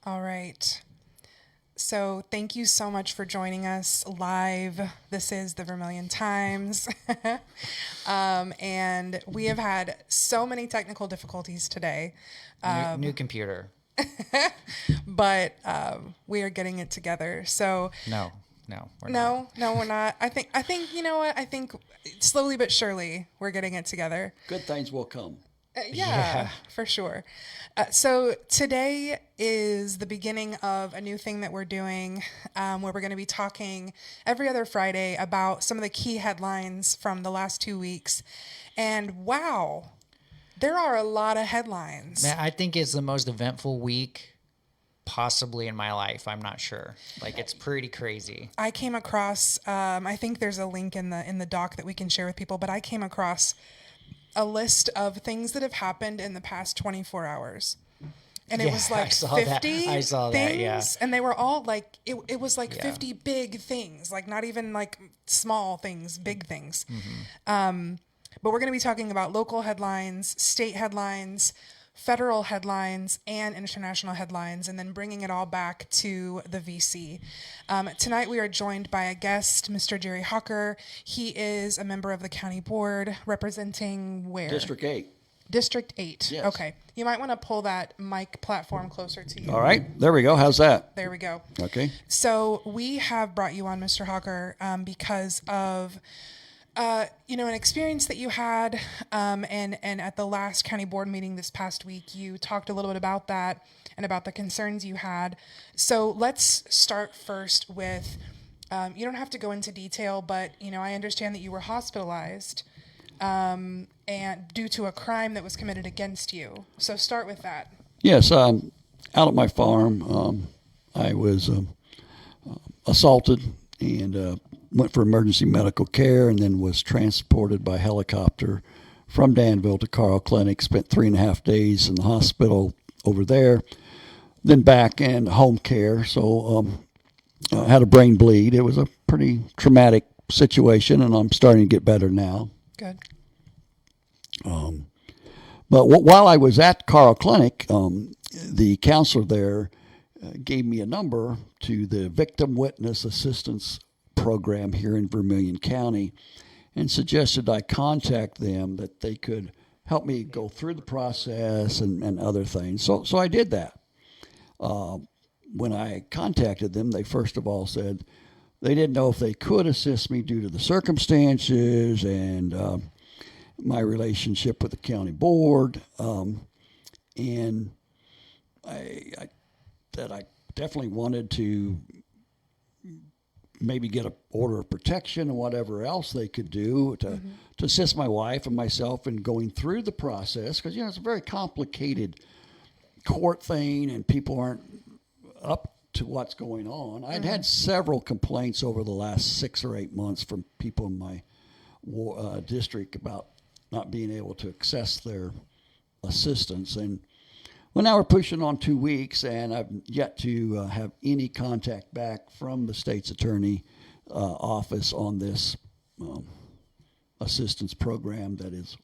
All right. So thank you so much for joining us live. This is the Vermilion Times. And we have had so many technical difficulties today, New computer. but we are getting it together. So No, we're not. no, we're not. I think, you know what? I think slowly but surely we're getting it together. Good things will come. Yeah, for sure. So today is the beginning of a new thing that we're doing, where we're going to be talking every other Friday about some of the key headlines from the last 2 weeks. And wow, there are a lot of headlines. Man, I think it's the most eventful week possibly in my life. I'm not sure. Like, it's pretty crazy. I came across, I think there's a link in the doc that we can share with people, but I came across a list of things that have happened in the past 24 hours. And it was like 50 I saw things. that, yeah. And they were all like, it was like Yeah. 50 big things, like not even like small things, big things. But we're going to be talking about local headlines, state headlines, federal headlines, and international headlines, and then bringing it all back to the VC. Tonight we are joined by a guest, Mr. Jerry Hawker. He is a member of the county board representing where? District 8. District 8. Yes. Okay. You might want to pull that mic platform closer to you. All right. There we go. How's that? There we go. Okay. So we have brought you on, Mr. Hawker, because of an experience that you had, and at the last county board meeting this past week, you talked a little bit about that and about the concerns you had. So let's start first with, you don't have to go into detail, but I understand that you were hospitalized, and due to a crime that was committed against you. So start with that. Yes. Out at my farm, I was assaulted and went for emergency medical care, and then was transported by helicopter from Danville to Carl Clinic. Spent 3.5 days in the hospital over there, then back in home care. So I had a brain bleed. It was a pretty traumatic situation, and I'm starting to get better now. Good. But while I was at Carl Clinic, the counselor there gave me a number to the Victim Witness Assistance Program here in Vermilion County, and suggested I contact them, that they could help me go through the process and other things. So I did that. When I contacted them, they first of all said they didn't know if they could assist me due to the circumstances and my relationship with the county board, and I definitely wanted to maybe get an order of protection and whatever else they could do to assist my wife and myself in going through the process, because it's a very complicated court thing and people aren't up to what's going on. I'd had several complaints over the last 6 or 8 months from people in my district about not being able to access their assistance. And well, now we're pushing on 2 weeks, and I've yet to have any contact back from the state's attorney office on this assistance program that is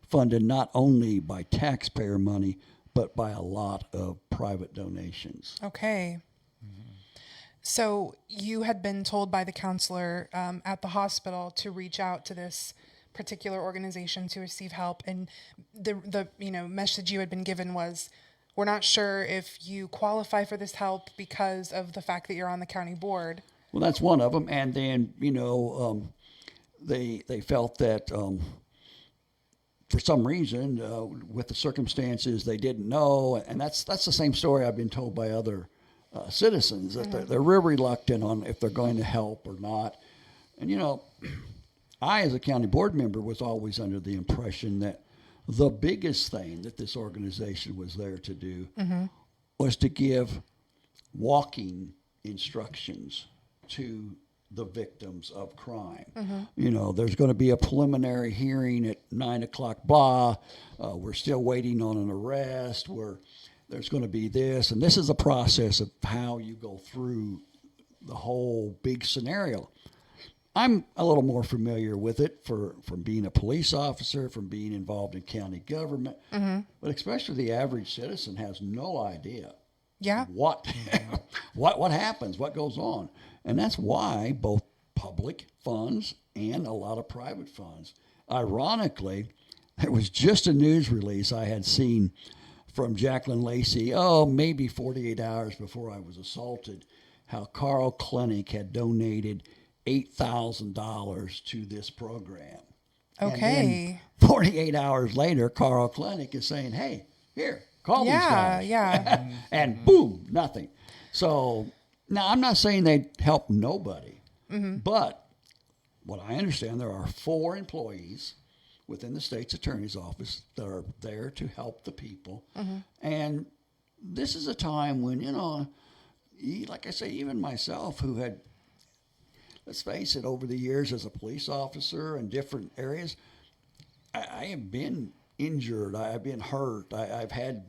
funded not only by taxpayer money, but by a lot of private donations. Okay. So you had been told by the counselor at the hospital to reach out to this particular organization to receive help, and the message you had been given was, we're not sure if you qualify for this help because of the fact that you're on the county board. Well, that's one of them, and then they felt that for some reason with the circumstances they didn't know, and that's the same story I've been told by other citizens, that they're real reluctant on if they're going to help or not. And I, as a county board member, was always under the impression that the biggest thing that this organization was there to do was to give walking instructions to the victims of crime. There's going to be a preliminary hearing at 9 o'clock, blah. We're still waiting on an arrest. There's going to be this. And this is a process of how you go through the whole big scenario. I'm a little more familiar with it from being a police officer, from being involved in county government, but especially the average citizen has no idea Yeah. What, what happens? What goes on? And that's why both public funds and a lot of private funds. Ironically, there was just a news release I had seen from Jacqueline Lacey, maybe 48 hours before I was assaulted, how Carl Clinic had donated $8,000 to this program. And then Okay. 48 hours later, Carl Clinic is saying, hey, here, call these Yeah. guys. Yeah. And boom, nothing. So now I'm not saying they help nobody, but what I understand, there are 4 employees within the state's attorney's office that are there to help the people. And this is a time when, like I say, even myself, who had, let's face it, over the years as a police officer in different areas, I have been injured, I've been hurt, I've had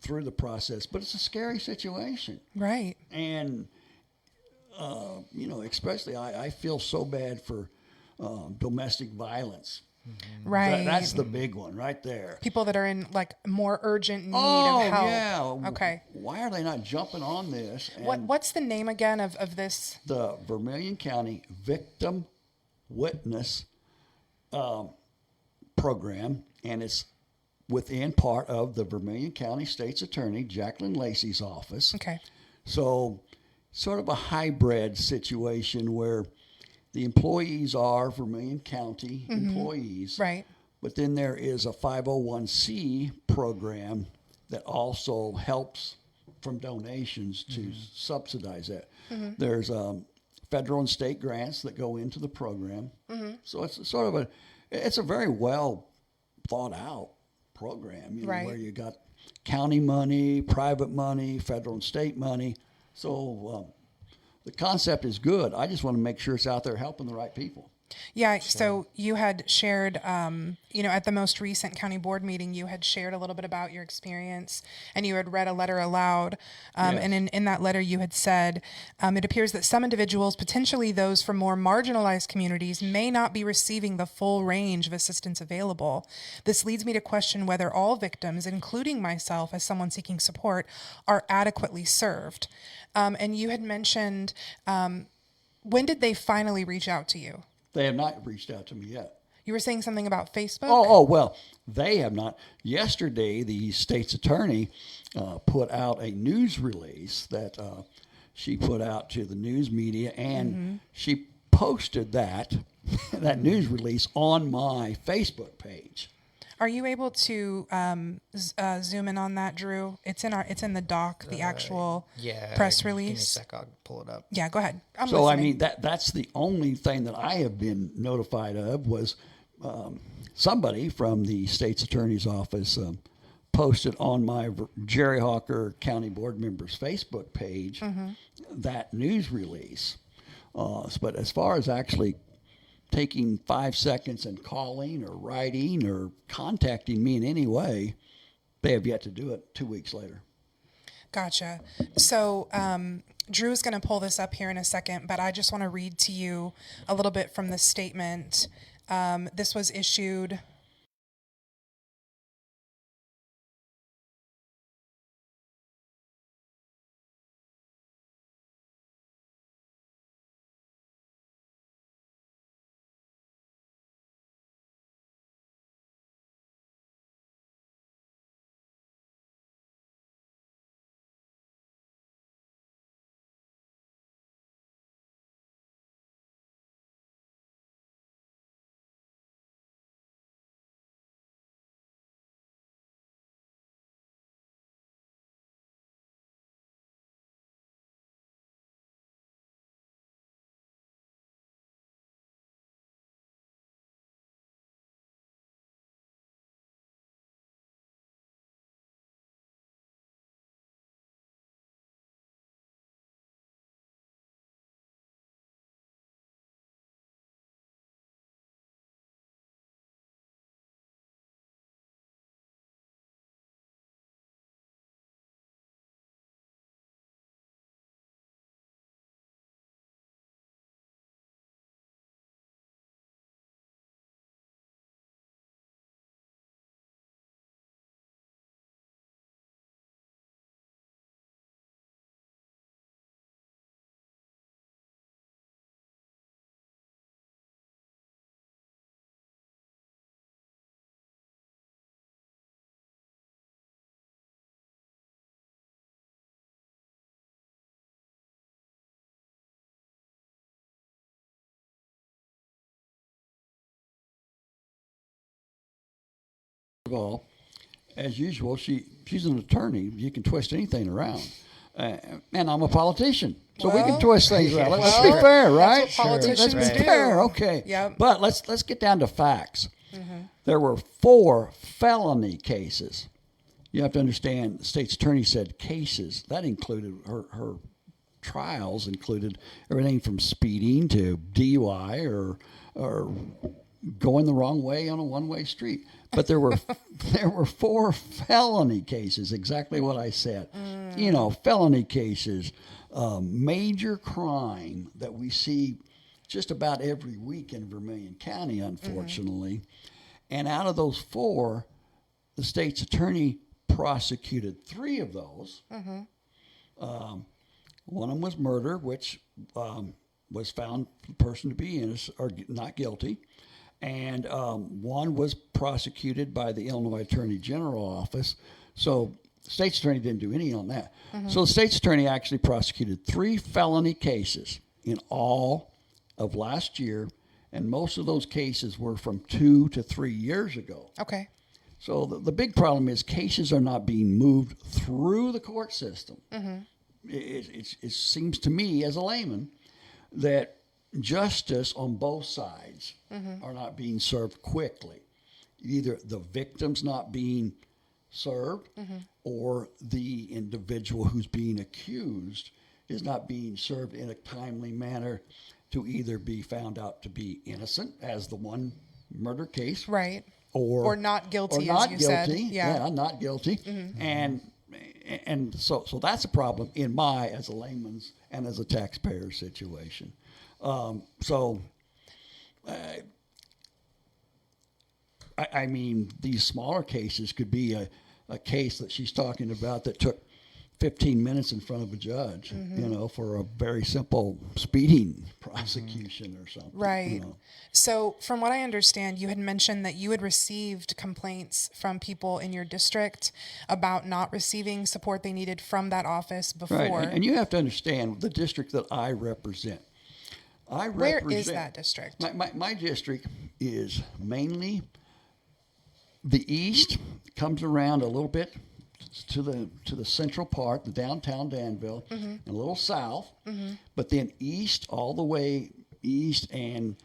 through the process, but it's a scary situation. Right. And, especially I feel so bad for domestic violence. Right. That's the big one right there. People that are in like more urgent need of help. Yeah. Okay. Why are they not jumping on this? And What's the name again of this? the Vermilion County Victim Witness Program, and it's within part of the Vermilion County State's Attorney Jacqueline Lacey's office. Okay. So, sort of a hybrid situation where the employees are Vermilion County employees, Right. but then there is a 501c program that also helps from donations to subsidize that. There's federal and state grants that go into the program. So it's sort of it's a very well thought out program, Right. where you got county money, private money, federal and state money. So the concept is good. I just want to make sure it's out there helping the right people. Yeah. So you had shared, at the most recent county board meeting, you had shared a little bit about your experience, and you had read a letter aloud. Yes. And in that letter, you had said, it appears that some individuals, potentially those from more marginalized communities, may not be receiving the full range of assistance available. This leads me to question whether all victims, including myself as someone seeking support, are adequately served. And you had mentioned, when did they finally reach out to you? They have not reached out to me yet. You were saying something about Facebook? Well, they have not. Yesterday, the state's attorney put out a news release that she put out to the news media, and she posted that news release on my Facebook page. Are you able to zoom in on that, Drew? It's in the doc, the actual press Give me a release. sec, I'll pull it up. Yeah, go ahead. I'm So listening. I mean that's the only thing that I have been notified of was somebody from the state's attorney's office posted on my Jerry Hawker County Board members Facebook page that news release. But as far as actually taking 5 seconds and calling or writing or contacting me in any way, they have yet to do it 2 weeks later. Gotcha. So Drew is going to pull this up here in a second, but I just want to read to you a little bit from the statement. This was issued of all, as usual, she's an attorney. You can twist anything around. And I'm a politician, so we can twist things around. Let's be fair, right? That's what politicians Let's be do. fair, okay. Yep. But let's get down to facts. There were 4 felony cases. You have to understand, the state's attorney said cases. That included her trials included everything from speeding to DUI or going the wrong way on a one-way street. But there were 4 felony cases, exactly what I said. You know, felony cases, major crime that we see just about every week in Vermilion County, unfortunately. And out of those 4, the state's attorney prosecuted 3 of those. One of them was murder, which was found the person to be innocent or not guilty. And one was prosecuted by the Illinois Attorney General office. So the state's attorney didn't do any on that. So the state's attorney actually prosecuted 3 felony cases in all of last year. And most of those cases were from 2 to 3 years ago. Okay. So the big problem is cases are not being moved through the court system. It seems to me, as a layman, that justice on both sides are not being served quickly. Either the victim's not being served or the individual who's being accused is not being served in a timely manner to either be found out to be innocent, as the one murder case, Right. or not guilty, or not as you guilty. said. Yeah. Not guilty. And so that's a problem in my, as a layman's and as a taxpayer situation. I mean, these smaller cases could be a case that she's talking about that took 15 minutes in front of a judge, you know, for a very simple speeding prosecution or something. Right. You know. So, from what I understand, you had mentioned that you had received complaints from people in your district about not receiving support they needed from that office before. Right. And you have to understand the district that I represent. Where is that district? My district is mainly the east, comes around a little bit to the central part, the downtown Danville, and a little south, but then east, all the way east and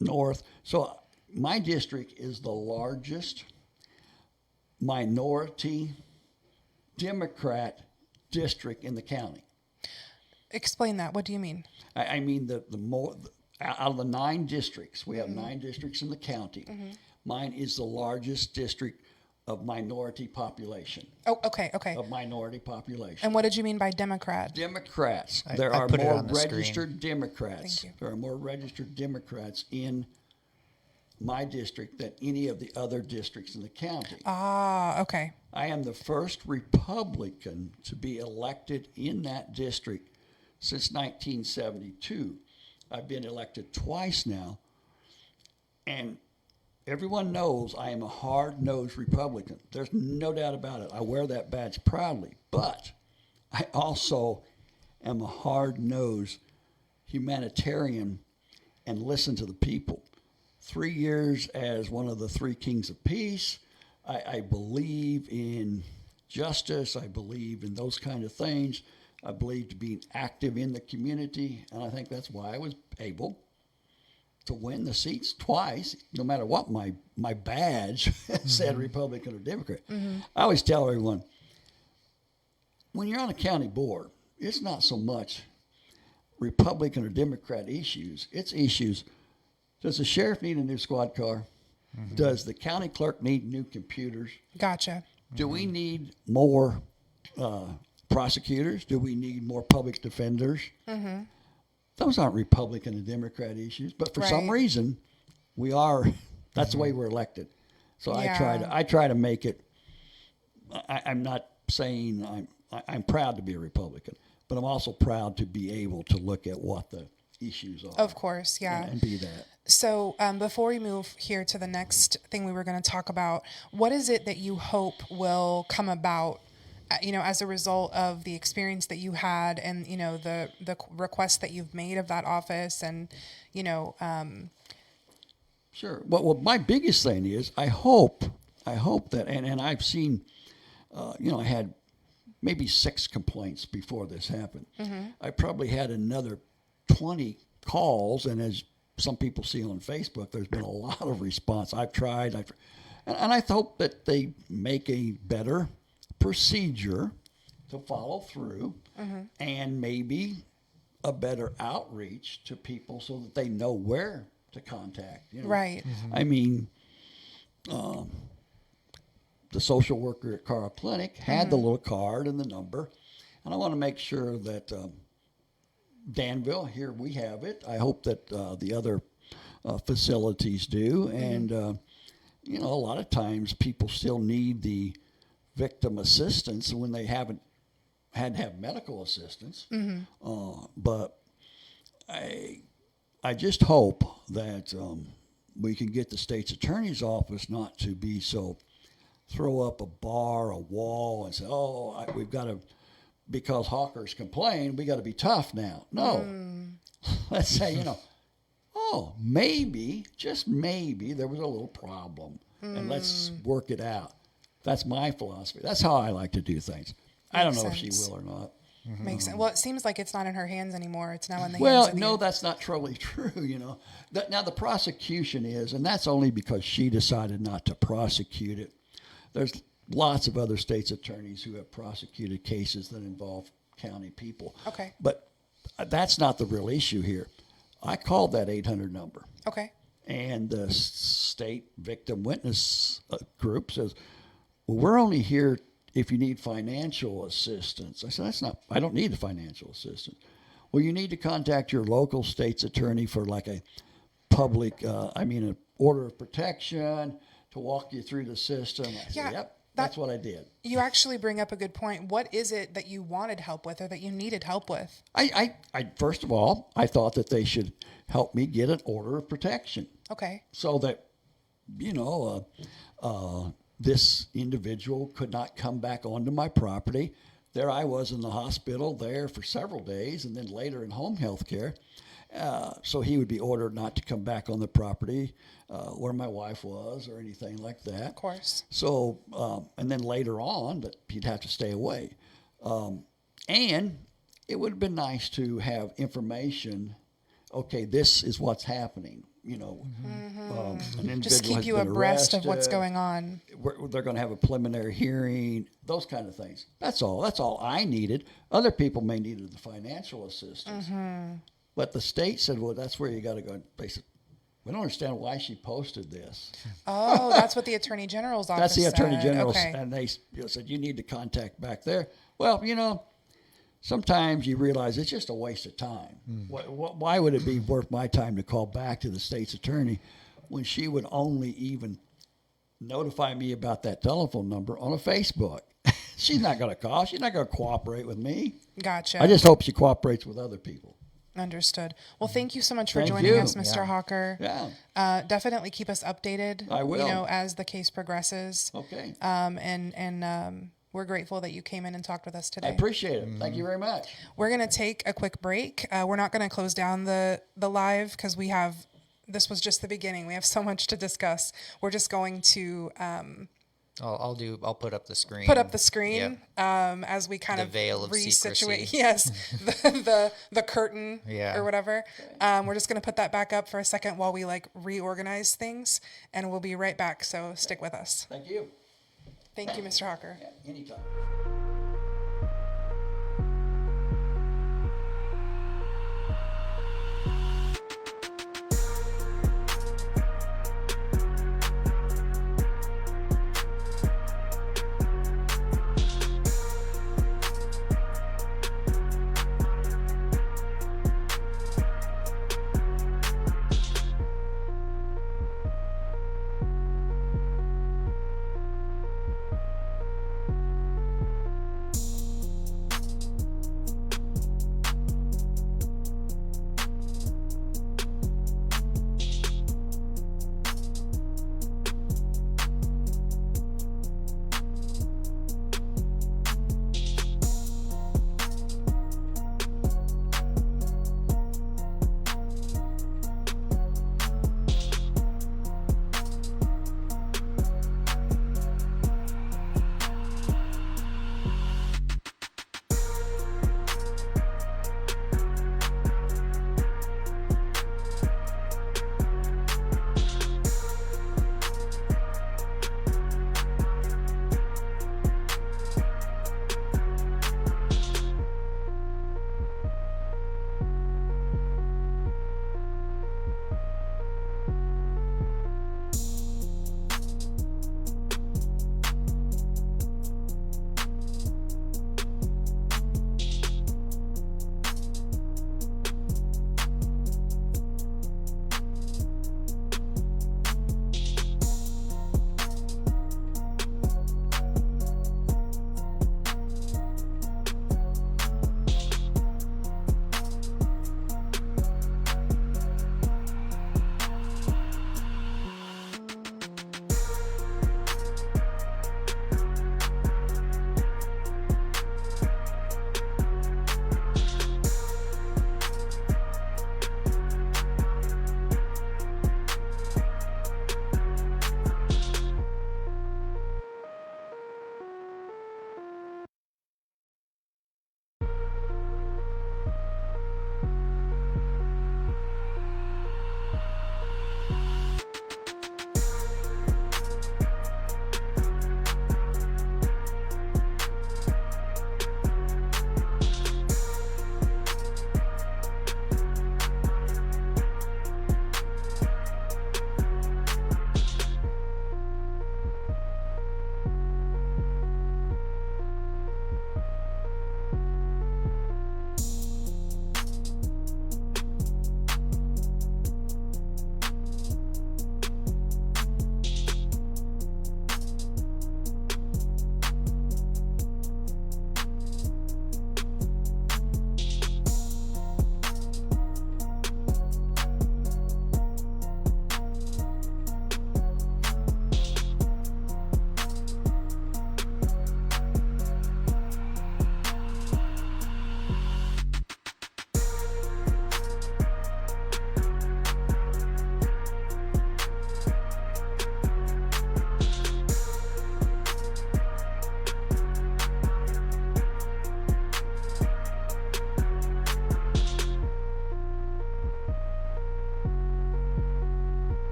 north. So my district is the largest minority Democrat district in the county. Explain that. What do you mean? I mean, the more out of the 9 districts, we have 9 districts in the county. Mine is the largest district of minority population. Oh, okay. Of minority population. And what did you mean by Democrat? Democrats. I There are put it more on the screen. registered Democrats. Thank you. There are more registered Democrats in my district than any of the other districts in the county. Ah, okay. I am the first Republican to be elected in that district since 1972. I've been elected twice now, and everyone knows I am a hard-nosed Republican. There's no doubt about it. I wear that badge proudly, but I also am a hard-nosed humanitarian and listen to the people. 3 years as one of the 3 kings of peace. I believe in justice. I believe in those kind of things. I believe to being active in the community, and I think that's why I was able to win the seats twice, no matter what my badge said, Republican or Democrat. I always tell everyone, when you're on a county board, it's not so much Republican or Democrat issues. It's issues. Does the sheriff need a new squad car? Does the county clerk need new computers? Gotcha. Do we need more prosecutors? Do we need more public defenders? Those aren't Republican and Democrat issues, but for some Right. reason, we are. That's the way we're elected. So Yeah. I try to make it. I'm not saying I'm proud to be a Republican, but I'm also proud to be able to look at what the issues are. Of course, yeah. and be that. So before we move here to the next thing we were going to talk about, what is it that you hope will come about, as a result of the experience that you had and, the requests that you've made of that office and, Sure. Well, my biggest thing is I hope I hope that, and I've seen, I had maybe 6 complaints before this happened. I probably had another 20 calls, and as some people see on Facebook, there's been a lot of response. I've tried, and I hope that they make a better procedure to follow through, and maybe a better outreach to people so that they know where to contact. Right. I mean, the social worker at Carl Clinic had the little card and the number, and I want to make sure that Danville, here we have it. I hope that the other facilities do, and a lot of times people still need the victim assistance when they haven't had to have medical assistance. But I just hope that we can get the state's attorney's office not to be so throw up a bar, a wall, and say, we've got to, because hawkers complain, we got to be tough now. No. Let's say, maybe, just maybe, there was a little problem, and let's work it out. That's my philosophy. That's how I like to do things. I don't know if she will or not. Makes sense. Well, it seems like it's not in her hands anymore. It's now in the hands Well, of no, that's not truly true, Now, the prosecution is, and that's only because she decided not to prosecute it. There's lots of other state's attorneys who have prosecuted cases that involve county people. Okay. But that's not the real issue here. I called that 800 number. Okay. And the state victim witness group says, well, we're only here if you need financial assistance. I said, I don't need the financial assistance. Well, you need to contact your local state's attorney for like a public, an order of protection to walk you through the system. I said, yep, that's what I did. You actually bring up a good point. What is it that you wanted help with or that you needed help with? I first of all, I thought that they should help me get an order of protection. Okay. So that, this individual could not come back onto my property. There I was in the hospital there for several days, and then later in home health care. So he would be ordered not to come back on the property where my wife was or anything like that. Of course. So, and then later on, that he'd have to stay away. And it would have been nice to have information. Okay, this is what's happening. An individual Just keep has you been abreast of what's arrested. going on. They're going to have a preliminary hearing, those kind of things. That's all. That's all I needed. Other people may need the financial assistance. But the state said, well, that's where you got to go. They said, we don't understand why she posted this. Oh, that's what the Attorney General's office That's the Attorney said. General. Okay. And they said, you need to contact back there. Well, sometimes you realize it's just a waste of time. Why would it be worth my time to call back to the state's attorney when she would only even notify me about that telephone number on a Facebook? She's not going to call. She's not going to cooperate with me. Gotcha. I just hope she cooperates with other people. Understood. Well, thank you so much for Thank joining you. us, Mr. Hawker. Yeah. Definitely keep us updated. I will. As the case progresses. Okay. We're grateful that you came in and talked with us today. I appreciate it. Thank you very much. We're going to take a quick break. We're not going to close down the live because this was just the beginning. We have so much to discuss. We're just going to I'll put up the screen. put up the screen Yep. As we kind The of veil of resituate. secrecy. Yes, the curtain Yeah. or whatever. We're just going to put that back up for a second while we reorganize things, and we'll be right back. So stick with us. Thank you. Thank you, Mr. Hawker. Yeah, anytime.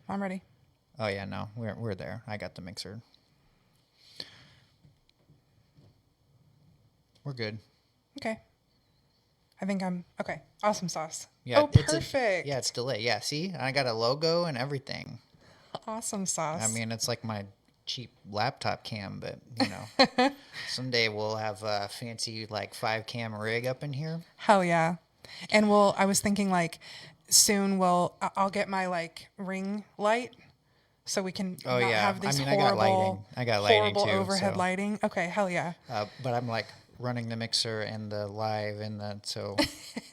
I'm ready. Oh yeah, no, we're there. I got the mixer. We're good. Okay. I think I'm okay. Awesome sauce. Yeah, Oh, perfect. it's delayed. Yeah, see, I got a logo and everything. Awesome sauce. I mean, it's like my cheap laptop cam, but you know, someday we'll have a fancy like 5 cam rig up in here. Hell yeah. And I was thinking like soon I'll get my like ring light so we can Oh not yeah, have these I mean, I got lighting. I got lighting horrible too. overhead So, lighting. Okay, hell yeah. but I'm like running the mixer and the live and the so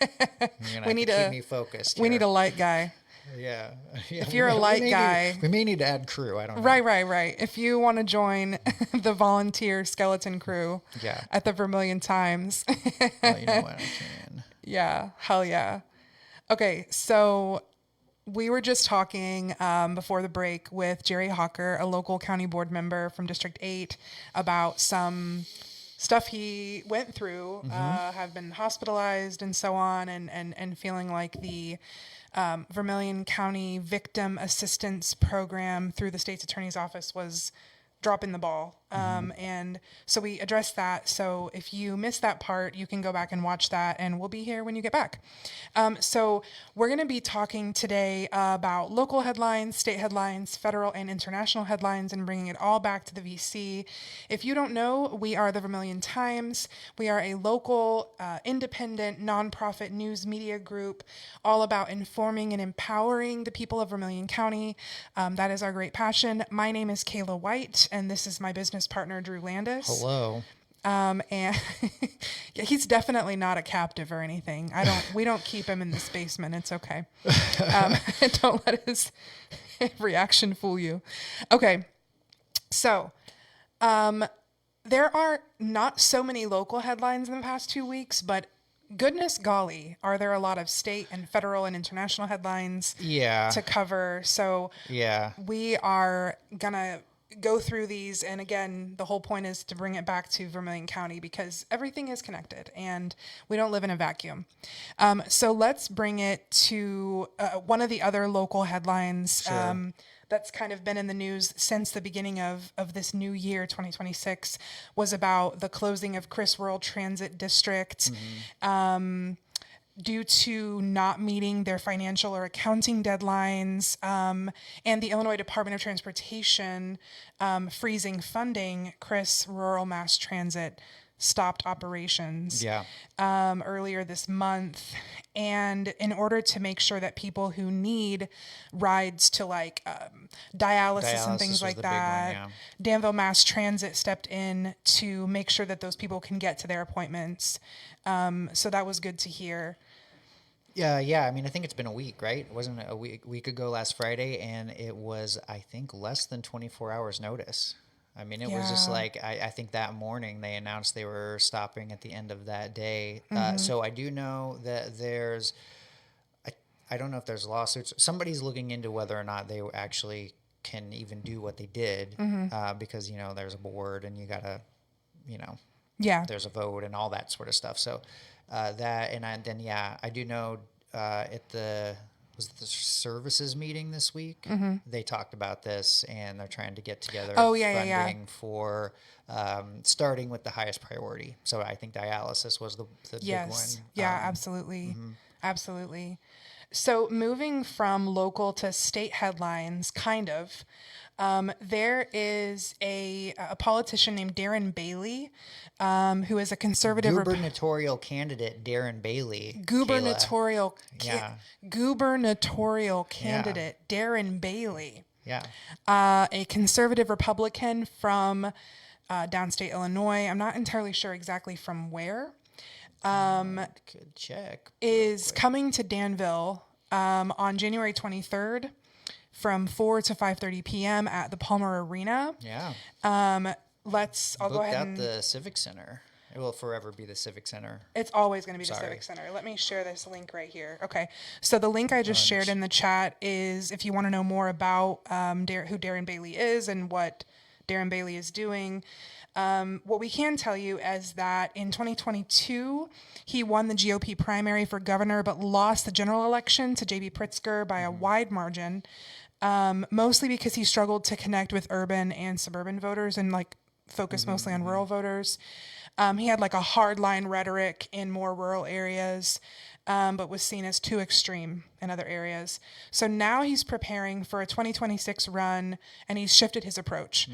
you're gonna We need keep me focused. We here. need a light guy. Yeah. If you're a light guy, we may need to add crew. I don't know. right. If you want to join the volunteer skeleton crew Yeah. at the Vermilion Times. Well, you know what? I can. Yeah, hell yeah. Okay, so we were just talking before the break with Jerry Hawker, a local county board member from District 8, about some stuff he went through, have been hospitalized and so on, and feeling like the Vermilion County Victim Assistance Program through the state's attorney's office was dropping the ball. And so we addressed that. So if you missed that part, you can go back and watch that, and we'll be here when you get back. So we're going to be talking today about local headlines, state headlines, federal and international headlines, and bringing it all back to the VC. If you don't know, we are the Vermilion Times. We are a local, independent, nonprofit news media group all about informing and empowering the people of Vermilion County. That is our great passion. My name is Kayla White, and this is my business partner, Drew Landis. Hello. And yeah, he's definitely not a captive or anything. We don't keep him in this basement. It's okay. Don't let his reaction fool you. Okay. So, there are not so many local headlines in the past 2 weeks, but goodness golly, are there a lot of state and federal and international headlines Yeah. to cover. So Yeah. we are gonna go through these, and again, the whole point is to bring it back to Vermilion County because everything is connected and we don't live in a vacuum. So let's bring it to one of the other local headlines. Sure. That's kind of been in the news since the beginning of this new year, 2026, was about the closing of Chris Rural Transit District. Due to not meeting their financial or accounting deadlines, and the Illinois Department of Transportation freezing funding, Chris Rural Mass Transit stopped operations earlier this month. And in order to make sure that people who need rides to like dialysis and things was like the big one, that, yeah. Danville Mass Transit stepped in to make sure that those people can get to their appointments. So that was good to hear. Yeah. I mean, I think it's been a week, right? It wasn't a week ago last Friday, and it was, I think, less than 24 hours notice. I mean, it was just Yeah. like, I think that morning they announced they were stopping at the end of that day. Mm-hmm. So I do know that I don't know if there's lawsuits. Somebody's looking into whether or not they actually can even do what they did, because, you know, there's a board and you got to, you know, Yeah. there's a vote and all that sort of stuff. So I do know was it the services meeting this week? They talked about this and they're trying to get together funding for starting with the highest priority. So I think dialysis was the big one. Yeah, absolutely. Absolutely. So moving from local to state headlines, kind of, there is a politician named Darren Bailey, who is a conservative Gubernatorial candidate Darren Bailey. gubernatorial Kayla. candidate Darren Bailey, Yeah. a conservative Republican from downstate Illinois. I'm not entirely sure exactly from where. Could check. Is coming to Danville on January 23rd from 4 to 5:30 p.m. at the Palmer Arena. Yeah. I'll Booked go ahead out and the Civic Center. It will forever be the Civic Center. it's always going to be the Sorry. Civic Center. Let me share this link right here. Okay. So the link I just shared in the chat is if you want to know more about who Darren Bailey is and what Darren Bailey is doing. What we can tell you is that in 2022, he won the GOP primary for governor, but lost the general election to J.B. Pritzker by a wide margin. mostly because he struggled to connect with urban and suburban voters and like focus mostly on rural voters. He had like a hardline rhetoric in more rural areas, but was seen as too extreme in other areas. So now he's preparing for a 2026 run, and he's shifted his approach.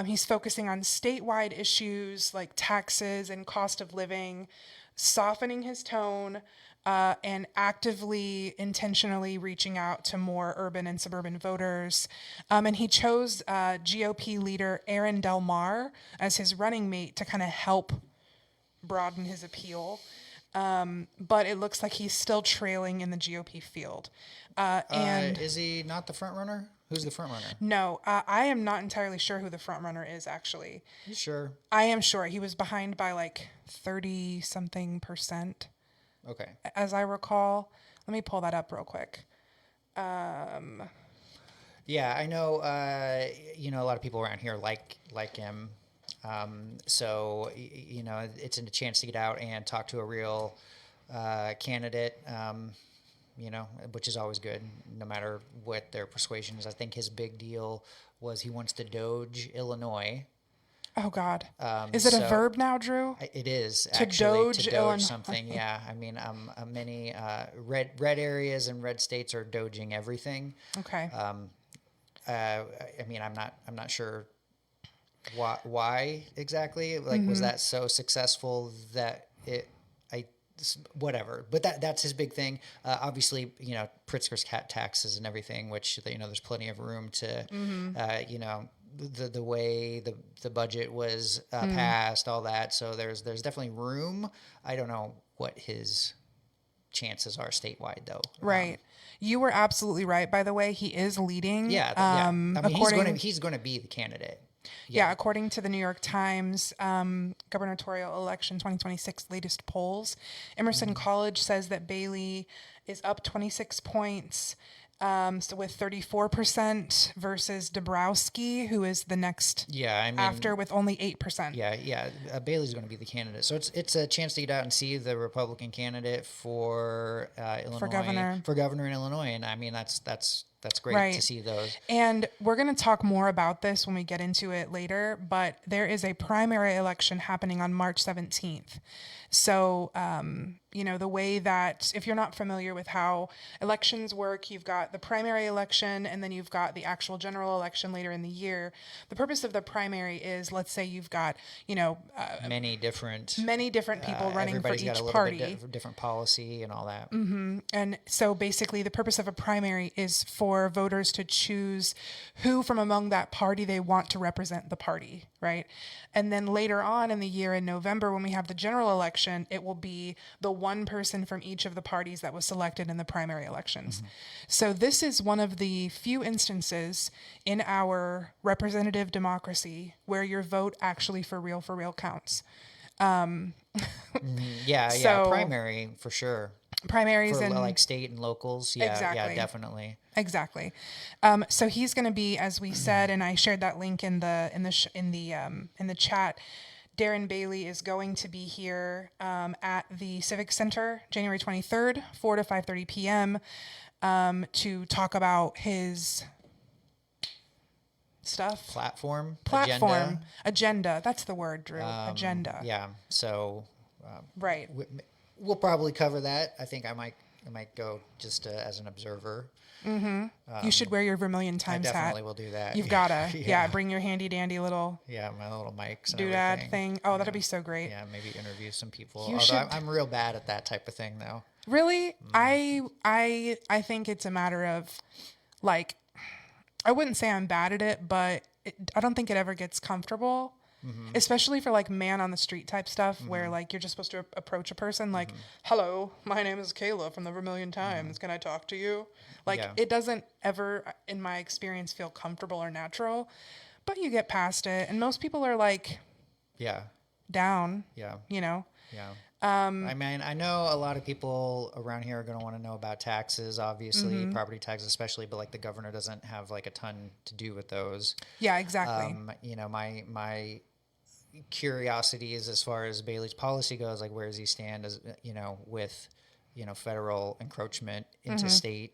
He's focusing on statewide issues like taxes and cost of living, softening his tone, and actively, intentionally reaching out to more urban and suburban voters. And he chose GOP leader Aaron Del Mar as his running mate to kind of help broaden his appeal. But it looks like he's still trailing in the GOP field. And is he not the front runner? Who's the front runner? no, I am not entirely sure who the front runner is, actually. You sure? I am sure he was behind by like 30 something percent. Okay. As I recall. Let me pull that up real quick. Yeah, I know. A lot of people around here like him. So it's a chance to get out and talk to a real candidate. Which is always good, no matter what their persuasion is. I think his big deal was he wants to doge Illinois. Oh God! Is it a verb now, Drew? It is to actually doge to doge Illinois. something. Yeah, I mean, many red areas and red states are doging everything. Okay. I mean, I'm not sure why exactly. Like, was that so successful that whatever? But that's his big thing. Obviously, Pritzker's taxes and everything, which there's plenty of room to, the way the budget was passed, all that. So there's definitely room. I don't know what his chances are statewide though. Right. You were absolutely right. By the way, he is leading. Yeah. I mean, he's going to be the candidate. Yeah, according to the New York Times gubernatorial election 2026 latest polls, Emerson College says that Bailey is up 26 points, so with 34% versus Dabrowski, who is the next after with only 8%. Yeah. Bailey's going to be the candidate, so it's a chance to get out and see the Republican candidate for Illinois, for governor in Illinois, and I mean that's great to see those. And we're going to talk more about this when we get into it later, but there is a primary election happening on March 17th. So, the way that, if you're not familiar with how elections work, you've got the primary election and then you've got the actual general election later in the year. The purpose of the primary is, let's say you've got, many different people running for each got a little party. Bit different policy and all that. And so basically the purpose of a primary is for voters to choose who from among that party they want to represent the party, right? And then later on in the year in November, when we have the general election, it will be the one person from each of the parties that was selected in the primary elections. So this is one of the few instances in our representative democracy where your vote actually for real counts. Primary for sure. Primaries for and like state and locals. Yeah, definitely. Exactly. So he's going to be, as we said, and I shared that link in the chat. Darren Bailey is going to be here at the Civic Center, January 23rd, 4 to 5:30 p.m. To talk about his stuff. Platform. Agenda. That's the word, Drew. Agenda. Yeah. So. Right. We'll probably cover that. I think I might go just as an observer. You should wear your Vermilion Times hat. I definitely will do that. You've gotta. Bring your handy dandy little. Yeah, my little mics. Doodad thing. Oh, that'd be so great. Yeah, maybe interview some people. I'm real bad at that type of thing, though. Really, I think it's a matter of, like, I wouldn't say I'm bad at it, but I don't think it ever gets comfortable. Especially for like man on the street type stuff where like you're just supposed to approach a person like, hello, my name is Kayla from the Vermilion Times. Can I talk to you? Like it doesn't ever, in my experience, feel comfortable or natural, but you get past it. And most people are like, down. Yeah. Yeah. I mean, I know a lot of people around here are going to want to know about taxes, obviously, property taxes especially, but like the governor doesn't have like a ton to do with those. Yeah, exactly. My curiosity is as far as Bailey's policy goes, like where does he stand as with federal encroachment into state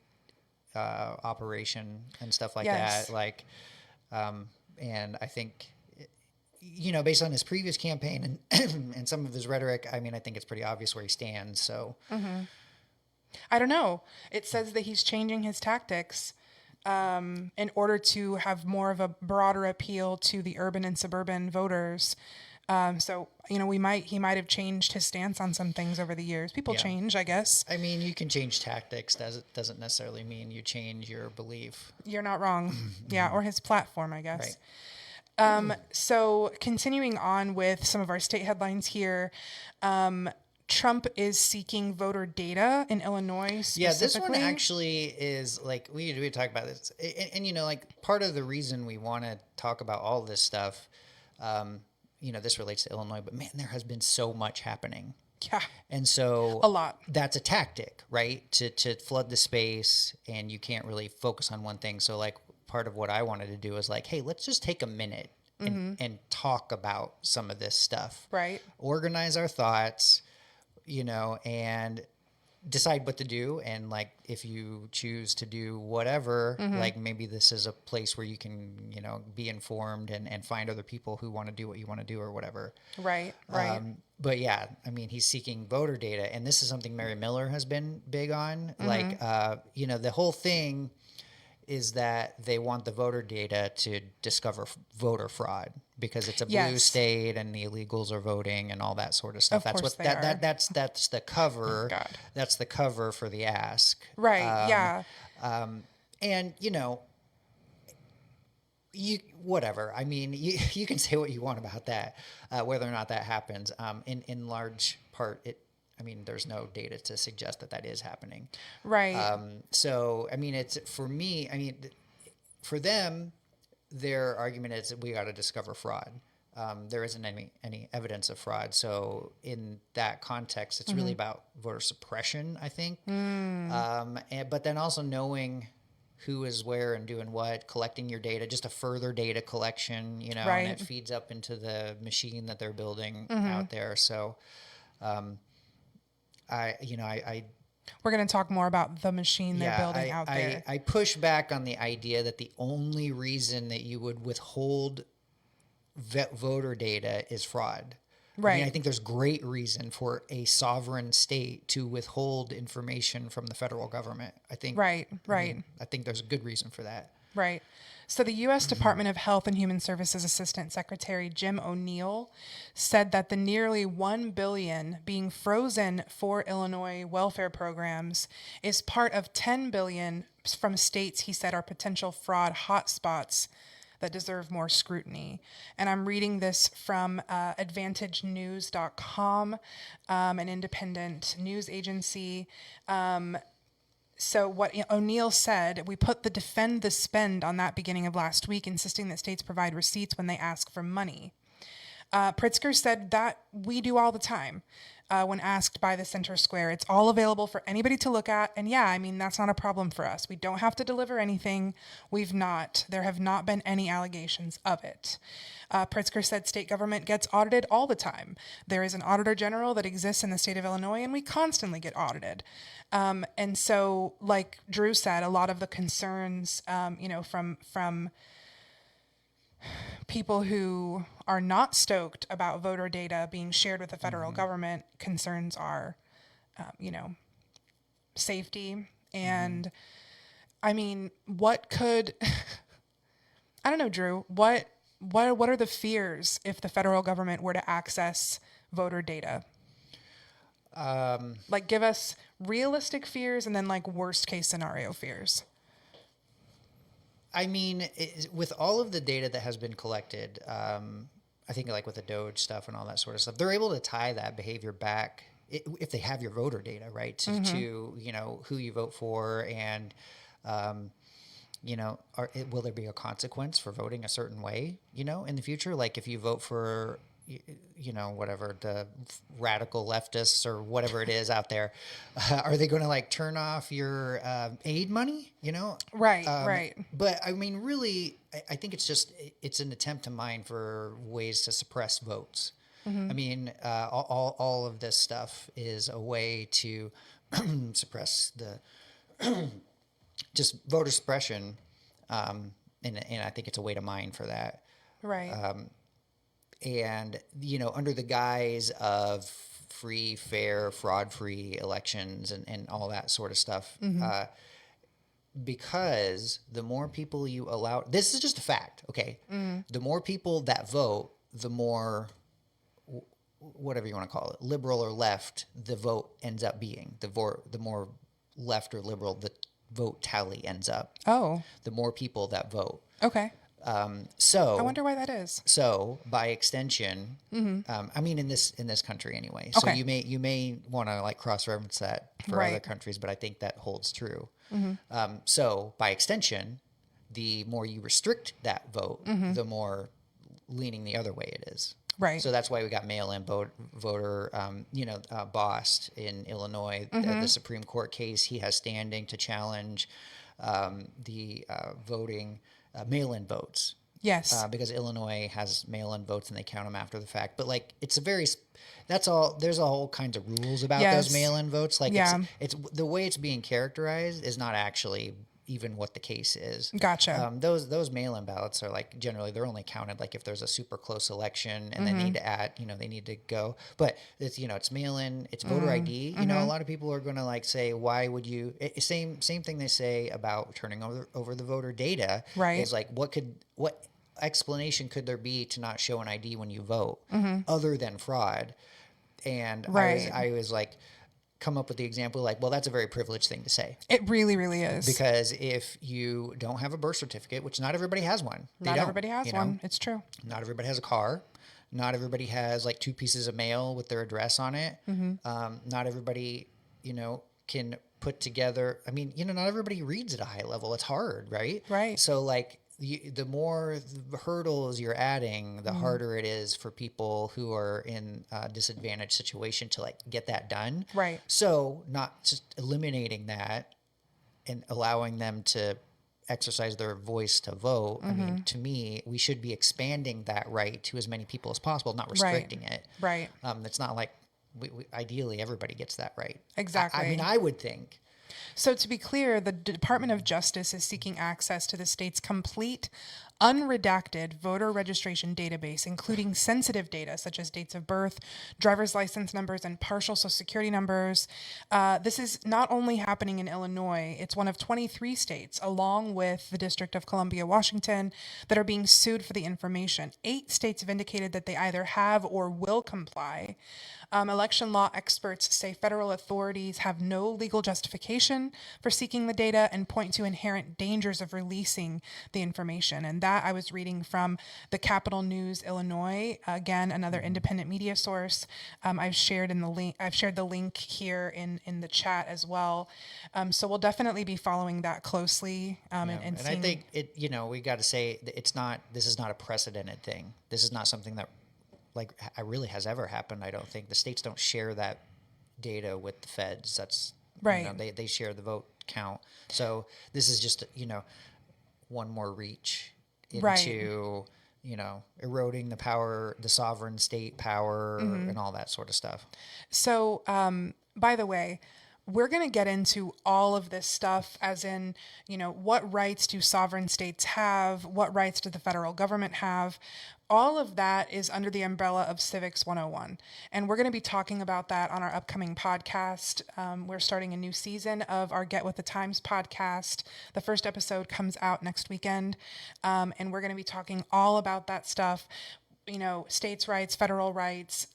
operation and stuff like Yes. that. Like, and I think, based on his previous campaign and and some of his rhetoric, I mean, I think it's pretty obvious where he stands. So, I don't know. It says that he's changing his tactics in order to have more of a broader appeal to the urban and suburban voters. So he might have changed his stance on some things over the years. People Yeah. change, I guess. I mean, you can change tactics. Doesn't necessarily mean you change your belief. You're not wrong. Yeah, or his platform, I guess. Right. So continuing on with some of our state headlines here, Trump is seeking voter data in Illinois specifically. Yeah, this one actually is like we talk about this, and like part of the reason we want to talk about all this stuff, this relates to Illinois, but man, there has been so much happening. Yeah. And so a lot. That's a tactic, right? To flood the space, and you can't really focus on one thing. So like part of what I wanted to do is like, hey, let's just take a minute and talk about some of this stuff. Right. Organize our thoughts, and decide what to do. And like, if you choose to do whatever, like maybe this is a place where you can, be informed and find other people who want to do what you want to do or whatever. Right. Right. But yeah, I mean, he's seeking voter data, and this is something Mary Miller has been big on. Like, the whole thing is that they want the voter data to discover voter fraud because it's a blue state and the illegals are voting and all that sort of stuff. That's what that's the cover. God. That's the cover for the ask. Right. Yeah. And you whatever. I mean, you can say what you want about that, whether or not that happens. In large part, there's no data to suggest that is happening. Right. So, I mean, it's for me, for them, their argument is that we got to discover fraud. There isn't any evidence of fraud. So in that context, it's really about voter suppression, I think. But then also knowing who is where and doing what, collecting your data, just a further data collection, Right. and it feeds up into the machine that they're building out there. So, we're going to talk more about the machine they're building out there. I push back on the idea that the only reason that you would withhold voter data is fraud. Right. I think there's great reason for a sovereign state to withhold information from the federal government. I think. Right. I think there's a good reason for that. Right. So the U.S. Department of Health and Human Services Assistant Secretary Jim O'Neill said that the nearly $1 billion being frozen for Illinois welfare programs is part of $10 billion from states he said are potential fraud hotspots that deserve more scrutiny. And I'm reading this from AdvantageNews.com, an independent news agency. So what O'Neill said, we put the defend the spend on that beginning of last week, insisting that states provide receipts when they ask for money. Pritzker said that we do all the time when asked by the Center Square. It's all available for anybody to look at. And that's not a problem for us. We don't have to deliver anything. There have not been any allegations of it. Pritzker said state government gets audited all the time. There is an auditor general that exists in the state of Illinois, and we constantly get audited. And so, like Drew said, a lot of the concerns, from people who are not stoked about voter data being shared with the federal government, concerns are, safety. And what could, I don't know, Drew, what are the fears if the federal government were to access voter data? Give us realistic fears and then worst case scenario fears. With all of the data that has been collected, I think with the Doge stuff and all that sort of stuff, they're able to tie that behavior back if they have your voter data, right, to who you vote for and, will there be a consequence for voting a certain way, in the future? Like if you vote for, whatever the radical leftists or whatever it is out there, are they going to turn off your aid money? Right, right. But really, I think it's an attempt to mine for ways to suppress votes. All of this stuff is a way to suppress just voter suppression, and I think it's a way to mine for that. Right. And, under the guise of free, fair, fraud-free elections and all that sort of stuff, because the more people you allow, this is just a fact, okay? The more people that vote, the more, whatever you want to call it, liberal or left, the vote ends up being. The more left or liberal the vote tally ends up. Oh. The more people that vote. Okay. So I wonder why that is. So by extension, I mean in this country anyway. So Okay. you may want to like cross-reference that for other countries, but I think that holds true. So by extension, the more you restrict that vote, the more leaning the other way it is. Right. So that's why we got mail-in voter, Bost in Illinois, the Supreme Court case. He has standing to challenge the voting mail-in votes. Yes. Because Illinois has mail-in votes and they count them after the fact. But like, that's all. There's a whole kinds of rules about those mail-in votes. Like, it's the way it's being characterized is not actually even what the case is. Gotcha. Those mail-in ballots are like generally they're only counted like if there's a super close election and they need to add, they need to go. But it's it's mail-in, it's voter ID. A lot of people are going to like say, why would you? Same thing they say about turning over the voter data. Right. Is like what explanation could there be to not show an ID when you vote other than fraud? And I was like, come up with the example like, well, that's a very privileged thing to say. It really, really is. Because if you don't have a birth certificate, which not everybody has one. Not everybody has one. It's true. Not everybody has a car. Not everybody has like 2 pieces of mail with their address on it. Not everybody, can put together. I mean, not everybody reads at a high level. It's hard, right? Right. So like, the more the hurdles you're adding, the harder it is for people who are in a disadvantaged situation to like get that done. Right. So not just eliminating that and allowing them to exercise their voice to vote. I mean, to me, we should be expanding that right to as many people as possible, not restricting it. Right. It's not like ideally everybody gets that right. Exactly. I mean, I would think. So to be clear, the Department of Justice is seeking access to the state's complete, unredacted voter registration database, including sensitive data such as dates of birth, driver's license numbers, and partial Social Security numbers. This is not only happening in Illinois, it's one of 23 states, along with the District of Columbia, Washington, that are being sued for the information. 8 states have indicated that they either have or will comply. Election law experts say federal authorities have no legal justification for seeking the data and point to inherent dangers of releasing the information. And that I was reading from the Capital News Illinois, again, another independent media source. I've shared the link here in the chat as well. So we'll definitely be following that closely. And I think we got to say that this is not a precedented thing. This is not something that really has ever happened. I don't think the states don't share that data with the feds. That's right. They share the vote count. So this is just one more reach into eroding the power, the sovereign state power, and all that sort of stuff. So by the way, we're going to get into all of this stuff as in, what rights do sovereign states have? What rights do the federal government have? All of that is under the umbrella of Civics 101. And we're going to be talking about that on our upcoming podcast. We're starting a new season of our Get With the Times podcast. The first episode comes out next weekend. And we're going to be talking all about that stuff, states' rights, federal rights,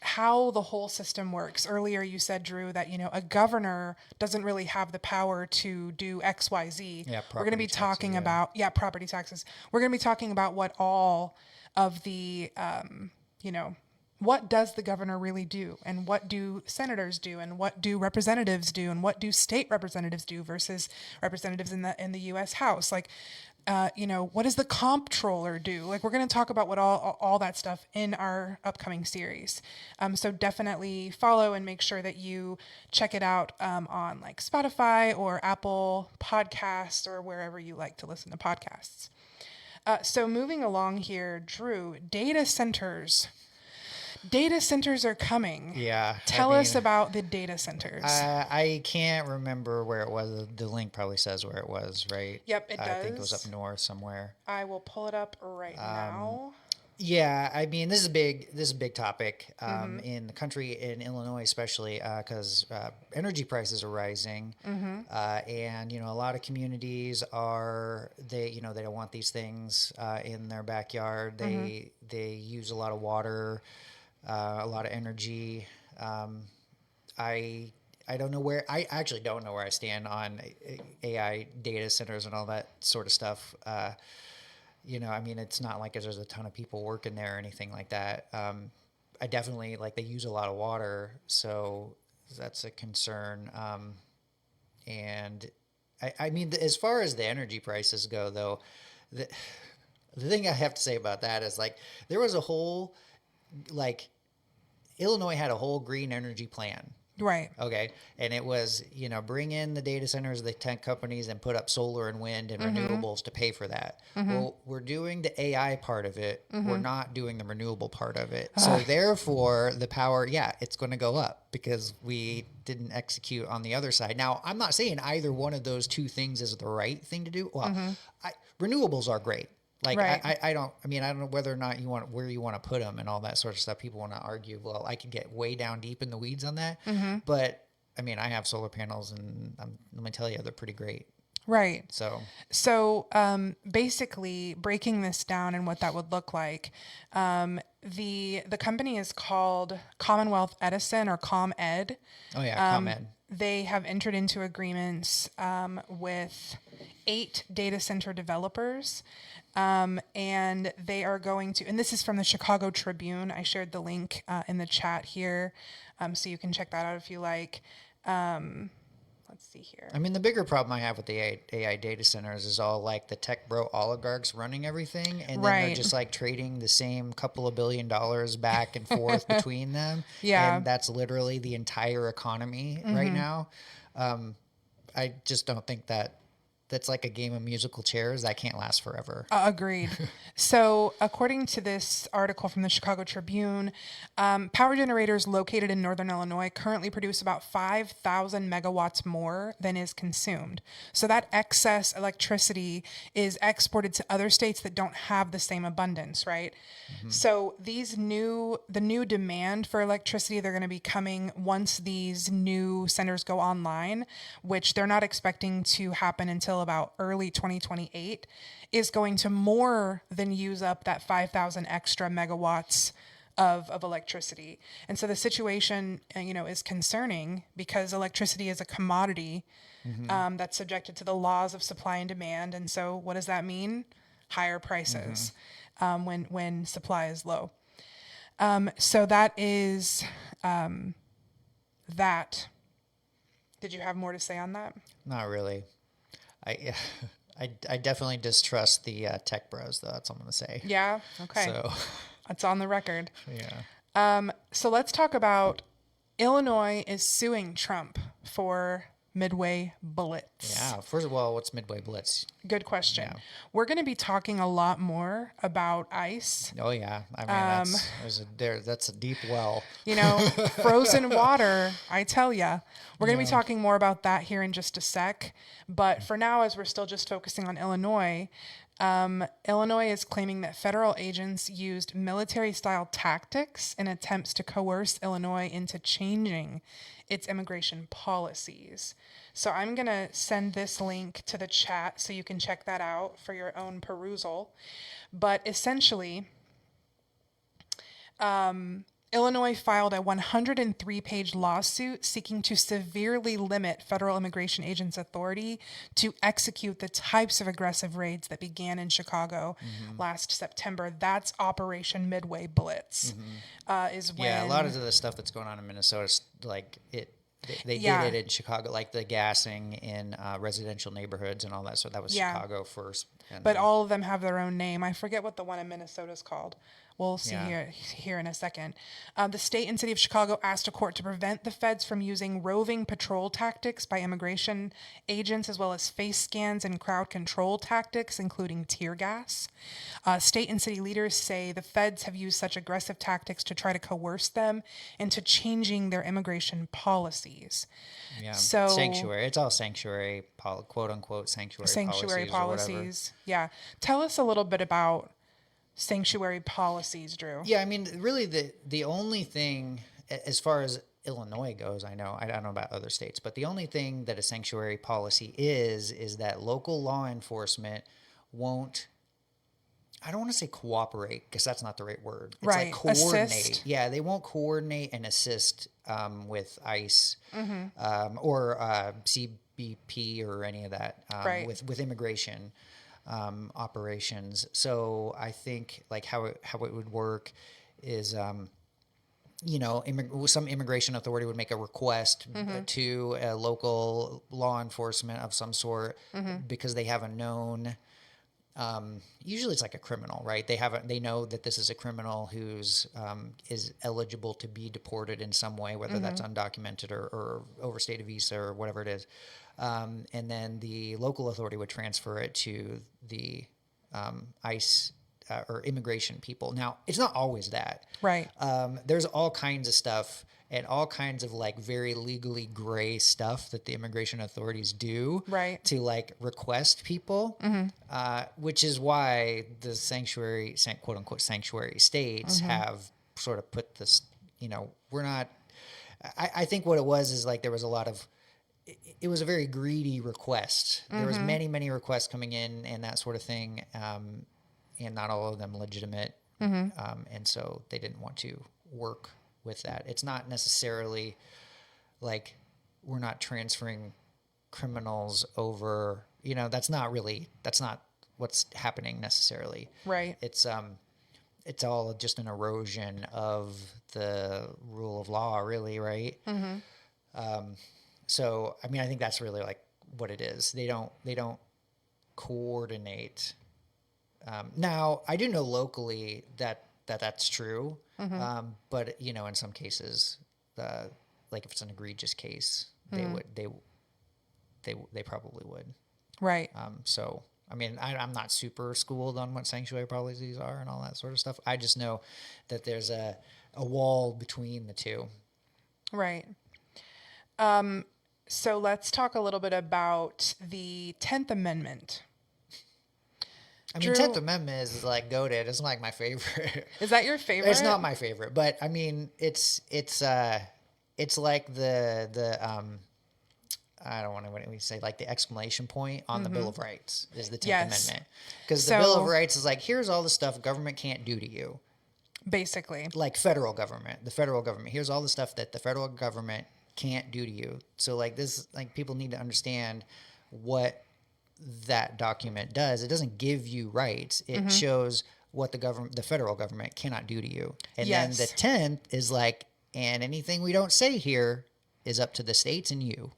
how the whole system works. Earlier you said, Drew, that, a governor doesn't really have the power to do X, Y, Z. Yeah, we're going to be talking about, property taxes. We're going to be talking about what all of the, what does the governor really do? And what do senators do? And what do representatives do? And what do state representatives do versus representatives in the U.S. House? What does the comptroller do? We're going to talk about what all that stuff in our upcoming series. So definitely follow and make sure that you check it out on Spotify or Apple Podcasts or wherever you like to listen to podcasts. So moving along here, Drew, data centers. Data centers are coming. Yeah. Tell us about the data centers. I can't remember where it was. The link probably says where it was, right? Yep, it does. I think it was up north somewhere. I will pull it up right now. Yeah, I mean, this is a big topic in the country, in Illinois especially, because energy prices are rising, and a lot of communities they don't want these things in their backyard. They use a lot of water, a lot of energy. I actually don't know where I stand on AI data centers and all that sort of stuff. I mean, it's not like there's a ton of people working there or anything like that. I definitely they use a lot of water, so that's a concern. And I mean, as far as the energy prices go, though, the thing I have to say about that is there was a whole Illinois had a whole green energy plan. Right. Okay. And it was, bring in the data centers, the tech companies, and put up solar and wind and renewables to pay for that. Well, we're doing the AI part of it. We're not doing the renewable part of it. So therefore, the power, it's going to go up because we didn't execute on the other side. Now, I'm not saying either one of those two things is the right thing to do. Well, renewables are great. Right. I don't know whether or not where you want to put them and all that sort of stuff. People want to argue. Well, I could get way down deep in the weeds on that. But I mean, I have solar panels and let me tell you, they're pretty great. Right. So basically breaking this down and what that would look like, the company is called Commonwealth Edison or ComEd. Oh yeah. ComEd. They have entered into agreements, with 8 data center developers. And they are going to, and this is from the Chicago Tribune. I shared the link in the chat here, so you can check that out if you like. Let's see here. I mean, the bigger problem I have with the AI data centers is all the tech bro oligarchs running everything, and then they're just trading the same couple of $1 billion back and forth between them. Yeah. And that's literally the entire economy right now. I just don't think that's like a game of musical chairs that can't last forever. Agreed. So according to this article from the Chicago Tribune, power generators located in northern Illinois currently produce about 5,000 megawatts more than is consumed. So that excess electricity is exported to other states that don't have the same abundance, right? So the new demand for electricity, they're going to be coming once these new centers go online, which they're not expecting to happen until about early 2028, is going to more than use up that 5,000 extra megawatts of electricity. And so the situation, is concerning because electricity is a commodity that's subjected to the laws of supply and demand. And so what does that mean? Higher prices when supply is low. So that is that. Did you have more to say on that? Not really. I definitely distrust the tech bros, though. That's all I'm going to say. Yeah. Okay. So that's on the record. yeah. So let's talk about Illinois is suing Trump for Midway Blitz. Yeah. First of all, what's Midway Blitz? Good question. Yeah. We're going to be talking a lot more about ICE. Oh yeah. I mean, that's a deep well. Frozen water, I tell ya. We're going to be talking more about that here in just a sec. But for now, as we're still just focusing on Illinois, Illinois is claiming that federal agents used military-style tactics in attempts to coerce Illinois into changing its immigration policies. So I'm going to send this link to the chat so you can check that out for your own perusal. But essentially, Illinois filed a 103-page lawsuit seeking to severely limit federal immigration agents' authority to execute the types of aggressive raids that began in Chicago last September. That's Operation Midway Blitz. Is when a lot of the stuff that's going on in Minnesota is they did it in Chicago, like the gassing in residential neighborhoods and all that. So that was Chicago first. But all of them have their own name. I forget what the one in Minnesota is called. we'll see here in a second. The state and city of Chicago asked a court to prevent the feds from using roving patrol tactics by immigration agents, as well as face scans and crowd control tactics, including tear gas. State and city leaders say the feds have used such aggressive tactics to try to coerce them into changing their immigration policies. Yeah. So sanctuary. It's all sanctuary, quote unquote sanctuary policies. Yeah. Tell us a little bit about sanctuary policies, Drew. Yeah, I mean, really, the only thing, as far as Illinois goes, I don't know about other states, but the only thing that a sanctuary policy is that local law enforcement won't. I don't want to say cooperate because that's not the right word. It's right. like coordinate. Assist. Yeah, they won't coordinate and assist with ICE or CBP or any of that with immigration operations. So I think like how it would work is some immigration authority would make a request to a local law enforcement of some sort because they have a known. Usually it's like a criminal, right? They know that this is a criminal who's is eligible to be deported in some way, whether that's undocumented or overstayed a visa or whatever it is. And then the local authority would transfer it to the ICE or immigration people. Now, it's not always that. Right. There's all kinds of stuff and all kinds of like very legally gray stuff that the immigration authorities do to like request people, which is why the quote unquote sanctuary states have sort of put this, we're not, I think what it was is like there was a lot of, it was a very greedy request. There was many, many requests coming in and that sort of thing. And not all of them legitimate. And so they didn't want to work with that. It's not necessarily like we're not transferring criminals over, that's not what's happening necessarily. Right. It's all just an erosion of the rule of law, really, right? So, I mean, I think that's really like what it is. They don't coordinate. Now, I do know locally that's true, but in some cases, like if it's an egregious case, they probably would. Right. So, I mean, I'm not super schooled on what sanctuary policies are and all that sort of stuff. I just know that there's a wall between the two. Right. So let's talk a little bit about the 10th Amendment. I mean, 10th Amendment is like goated. It's like my favorite. Is that your favorite? It's not my favorite, but I mean, it's like the I don't want to, what do we say, like the exclamation point on the Bill of Rights is the 10th Amendment. Because the Bill of Rights is like, here's all the stuff government can't do to you. Basically. Like the federal government. Here's all the stuff that the federal government can't do to you. So like this, like people need to understand what that document does. It doesn't give you rights. It shows what the federal government cannot do to you. And then the 10th is like, and anything we don't say here is up to the states and you.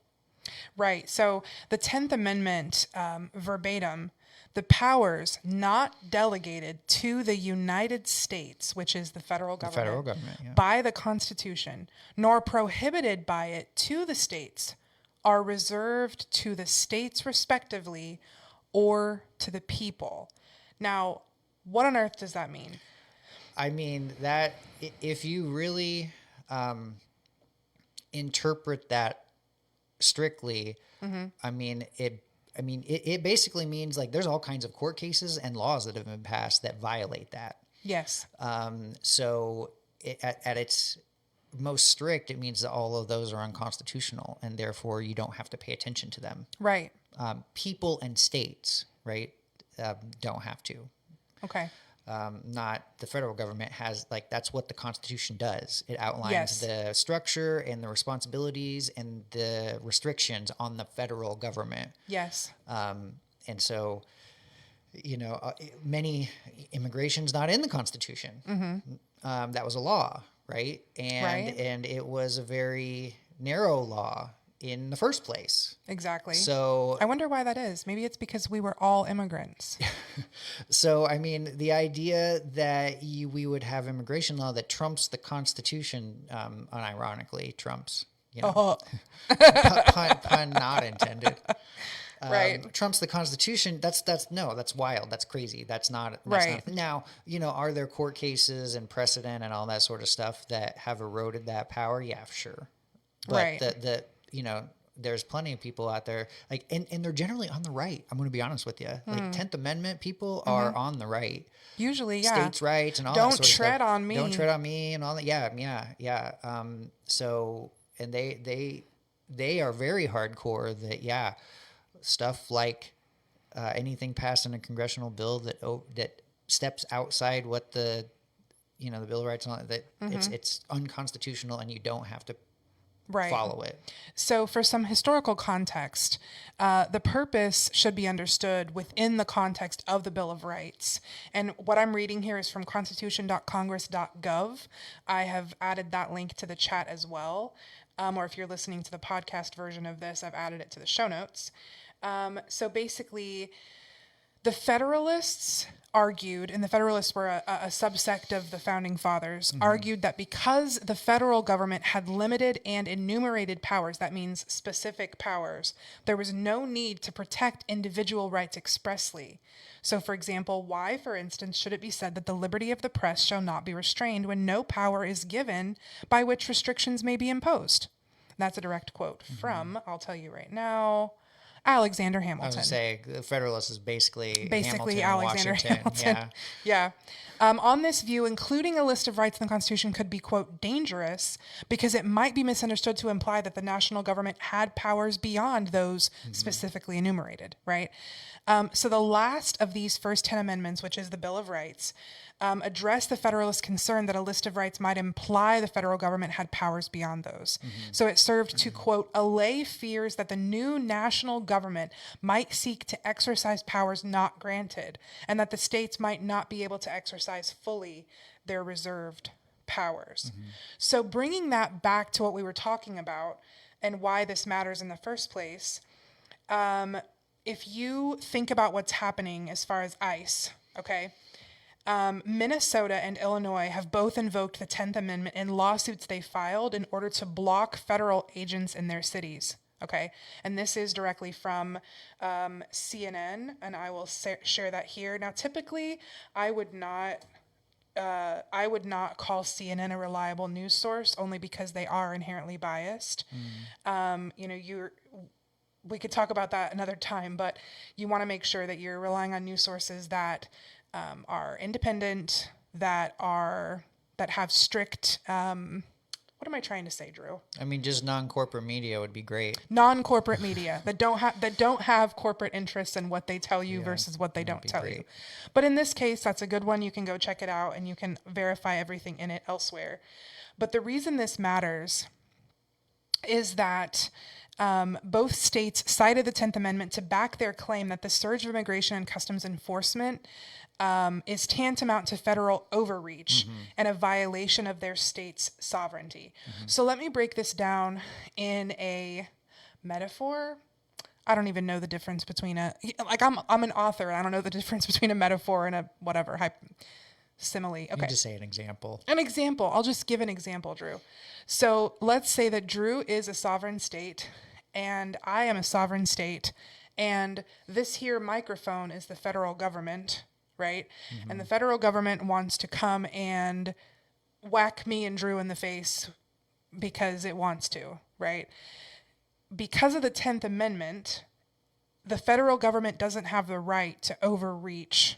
Right. So the 10th Amendment, verbatim, the powers not delegated to the United States, which is the federal government, by the Constitution, nor prohibited by it to the states, are reserved to the states respectively or to the people. Now, what on earth does that mean? I mean, that if you really interpret that strictly, I mean, it basically means like there's all kinds of court cases and laws that have been passed that violate that. Yes. So at its most strict, it means that all of those are unconstitutional and therefore you don't have to pay attention to them. Right. People and states, right, don't have to. Okay. Not the federal government has, like, that's what the Constitution does. It outlines the structure and the responsibilities and the restrictions on the federal government. Yes. And so, many immigration's not in the Constitution. That was a law, right? And it was a very narrow law in the first place. Exactly. So I wonder why that is. Maybe it's because we were all immigrants. So, I mean, the idea that we would have immigration law that trumps the Constitution, unironically trumps, pun not intended. Right. Trumps the Constitution. That's wild. That's crazy. That's not right. Now, are there court cases and precedent and all that sort of stuff that have eroded that power? Yeah, sure. But right. there's plenty of people out there and they're generally on the right. I'm going to be honest with you. Like 10th Amendment people are on the right. Usually, yeah. States' rights and all Don't that sort of stuff. tread on me. Don't tread on me and all that. Yeah. So, and they are very hardcore that, stuff like anything passed in a congressional bill that steps outside what the Bill of Rights and all that, it's unconstitutional and you don't have to follow it. So for some historical context, the purpose should be understood within the context of the Bill of Rights. And what I'm reading here is from constitution.congress.gov. I have added that link to the chat as well. Or if you're listening to the podcast version of this, I've added it to the show notes. So basically, the Federalists argued, and the Federalists were a subsect of the Founding Fathers, argued that because the federal government had limited and enumerated powers, that means specific powers, there was no need to protect individual rights expressly. So, for example, why, for instance, should it be said that the liberty of the press shall not be restrained when no power is given by which restrictions may be imposed? That's a direct quote from, I'll tell you right now, Alexander Hamilton. I was going to say, the Federalist is basically Alexander Washington. Hamilton. Yeah. On this view, including a list of rights in the Constitution could be, quote, dangerous because it might be misunderstood to imply that the national government had powers beyond those specifically enumerated, right? So the last of these first 10 amendments, which is the Bill of Rights, address the Federalist concern that a list of rights might imply the federal government had powers beyond those. So it served to, quote, allay fears that the new national government might seek to exercise powers not granted, and that the states might not be able to exercise fully their reserved powers. So bringing that back to what we were talking about and why this matters in the first place, if you think about what's happening as far as ICE, okay, Minnesota and Illinois have both invoked the 10th Amendment in lawsuits they filed in order to block federal agents in their cities. Okay, and this is directly from CNN, and I will share that here. Now, typically, I would not call CNN a reliable news source, only because they are inherently biased. We could talk about that another time, but you want to make sure that you're relying on news sources that are independent, that have strict. What am I trying to say, Drew? I mean, just non-corporate media would be great. Non-corporate media that don't have corporate interests in what they tell you versus what they don't tell you. But in this case, that's a good one. You can go check it out and you can verify everything in it elsewhere. But the reason this matters is that both states cited the 10th Amendment to back their claim that the surge of immigration and customs enforcement is tantamount to federal overreach and a violation of their state's sovereignty. So let me break this down in a metaphor. I don't even know the difference between I'm an author. And I don't know the difference between a metaphor and a whatever simile. Okay. You can just say an example. An example. I'll just give an example, Drew. So let's say that Drew is a sovereign state and I am a sovereign state, and this here microphone is the federal government, right? And the federal government wants to come and whack me and Drew in the face because it wants to, right? Because of the 10th Amendment, the federal government doesn't have the right to overreach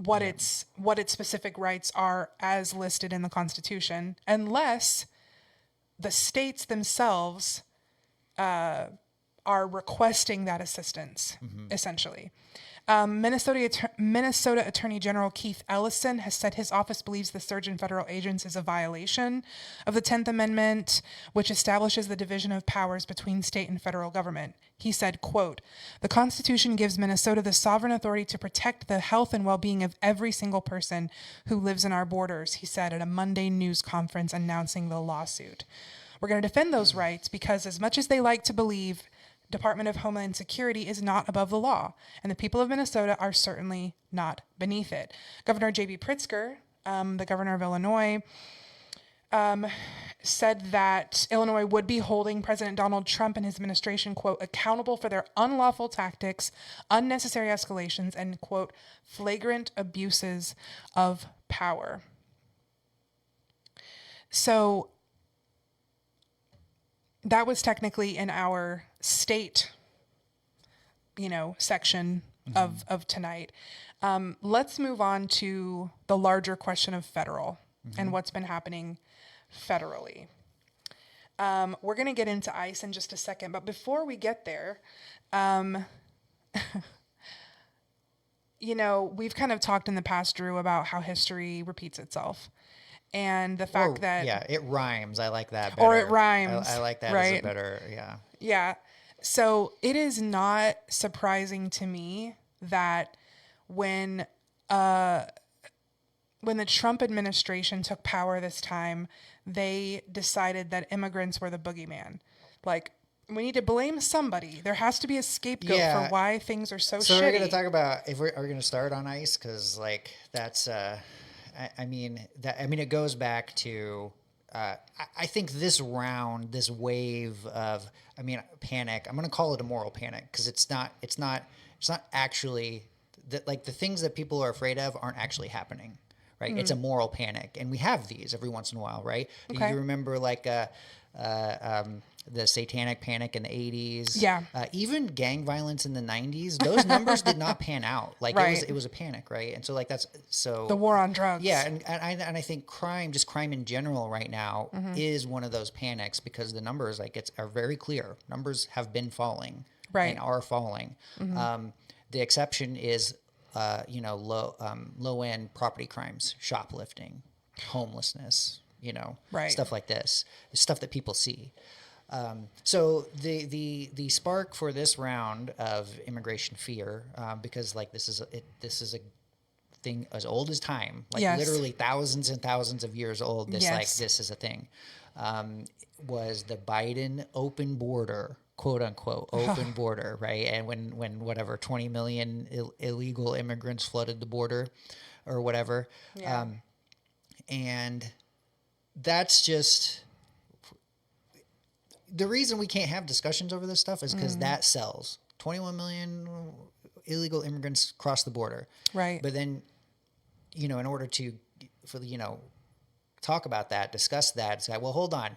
what its specific rights are as listed in the Constitution, unless the states themselves are requesting that assistance, essentially. Minnesota Attorney General Keith Ellison has said his office believes the surge in federal agents is a violation of the 10th Amendment, which establishes the division of powers between state and federal government. He said, quote, "The Constitution gives Minnesota the sovereign authority to protect the health and well-being of every single person who lives in our borders," he said at a Monday news conference announcing the lawsuit. We're going to defend those rights because as much as they like to believe, Department of Homeland Security is not above the law, and the people of Minnesota are certainly not beneath it. Governor J.B. Pritzker, the governor of Illinois, said that Illinois would be holding President Donald Trump and his administration, quote, accountable for their unlawful tactics, unnecessary escalations, and, quote, flagrant abuses of power. So that was technically in our state, section of tonight. Let's move on to the larger question of federal and what's been happening federally. We're going to get into ICE in just a second, but before we get there, we've kind of talked in the past, Drew, about how history repeats itself. And the fact that... it rhymes. I like that better. Or it rhymes. I like that right? as a better, Yeah. So it is not surprising to me that when the Trump administration took power this time, they decided that immigrants were the boogeyman. Like, we need to blame somebody. There has to be a scapegoat for why things are so shitty. So we're going to talk about, are we going to start on ICE? Because, that's... it goes back to, I think this round, this wave of, panic, I'm going to call it a moral panic because it's not actually the things that people are afraid of aren't actually happening, right? Mm-hmm. It's a moral panic. And we have these every once in a while, right? Okay. You remember the satanic panic in the 80s. Yeah. Even gang violence in the 90s, those numbers did not pan out. Right. It was a panic, right? And so the war on drugs. Yeah, and I think crime in general right now is one of those panics because the numbers are very clear. Numbers have been falling, right, and are falling. Mm-hmm. The exception is low end property crimes, shoplifting, homelessness, right, stuff like this. Stuff that people see. So the spark for this round of immigration fear, because this is a thing as old as time, literally thousands and thousands of years old. This is a thing, was the Biden open border, quote unquote, open border, right? And when 20 million illegal immigrants flooded the border or whatever. Yeah. And that's just... The reason we can't have discussions over this stuff is because that sells. 21 million illegal immigrants cross the border. Right. But then, in order to talk about that, discuss that, say, well, hold on.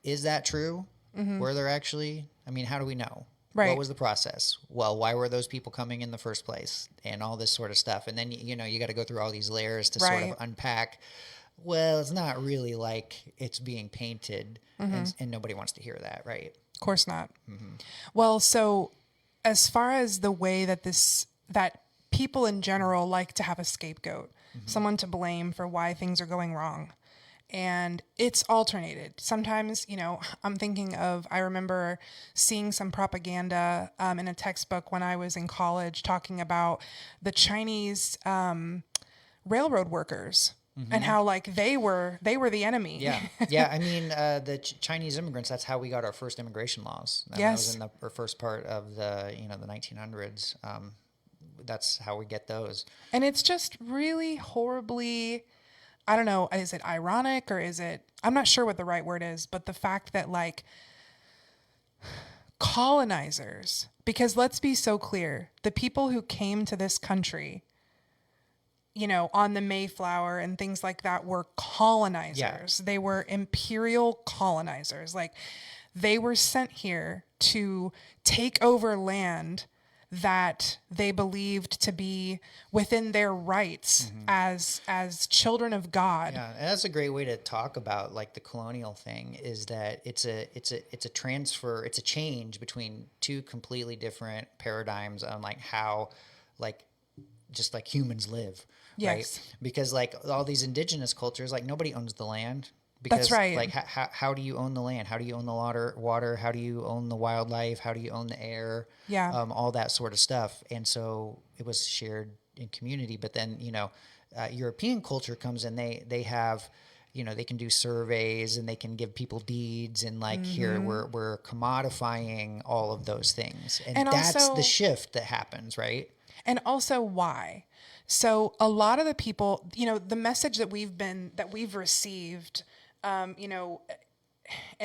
Is that true? Mm-hmm. Were there actually, how do we know? Right. What was the process? Well, why were those people coming in the first place? And all this sort of stuff. And then, you got to go through all these layers to sort of unpack. Well, it's not really like it's being painted, and nobody wants to hear that, right? Of course not. Mm-hmm. Well, so as far as the way that that people in general like to have a scapegoat, someone to blame for why things are going wrong, and it's alternated. Sometimes, I'm thinking of, I remember seeing some propaganda in a textbook when I was in college talking about the Chinese railroad workers. Mm-hmm. And how they were the enemy. Yeah, the Chinese immigrants. That's how we got our first immigration laws. And yes, that was in the first part of the the 1900s. That's how we get those. And it's just really horribly, I don't know. Is it ironic or is it? I'm not sure what the right word is, but the fact that colonizers, because let's be so clear, the people who came to this country, on the Mayflower and things like that were colonizers. Yeah. They were imperial colonizers. They were sent here to take over land that they believed to be within their rights as children of God. Yeah, and that's a great way to talk about the colonial thing, is that it's a transfer, it's a change between two completely different paradigms on how just humans live. Yes. Right? Because all these indigenous cultures, nobody owns the land. Because, that's right. How do you own the land? How do you own the water? How do you own the wildlife? How do you own the air? Yeah. All that sort of stuff. And so it was shared in community. But then, European culture comes in. They have, they can do surveys and they can give people deeds and like here we're commodifying all of those things. And that's also, the shift that happens, right? And also why? So a lot of the people, the message that we've received, and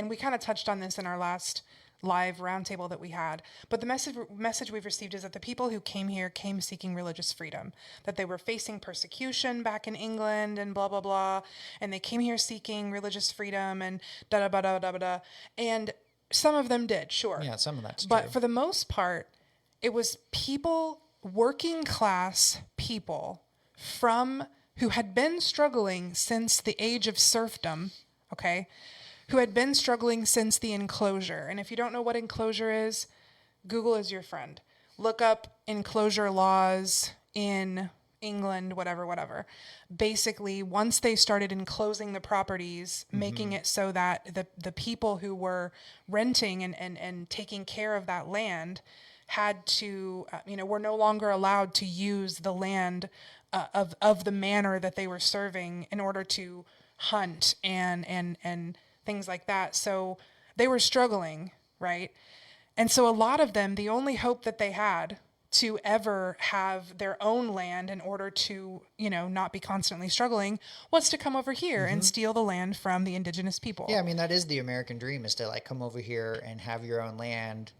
we kind of touched on this in our last live roundtable that we had, but the message we've received is that the people who came here came seeking religious freedom, that they were facing persecution back in England and blah, blah, blah, and they came here seeking religious freedom and da, da, da, da, da, da, and some of them did, sure. Yeah, some of that's but true. For the most part, it was working class people who had been struggling since the age of serfdom, okay, who had been struggling since the enclosure. And if you don't know what enclosure is, Google is your friend. Look up enclosure laws in England, whatever. Basically, once they started enclosing the properties, making it so that the people who were renting and taking care of that land had to, were no longer allowed to use the land of the manor that they were serving in order to hunt and things like that. So they were struggling, right? And so a lot of them, the only hope that they had to ever have their own land in order to, not be constantly struggling was to come over here and steal the land from the indigenous people. Yeah, I mean, that is the American dream, is to like come over here and have your own land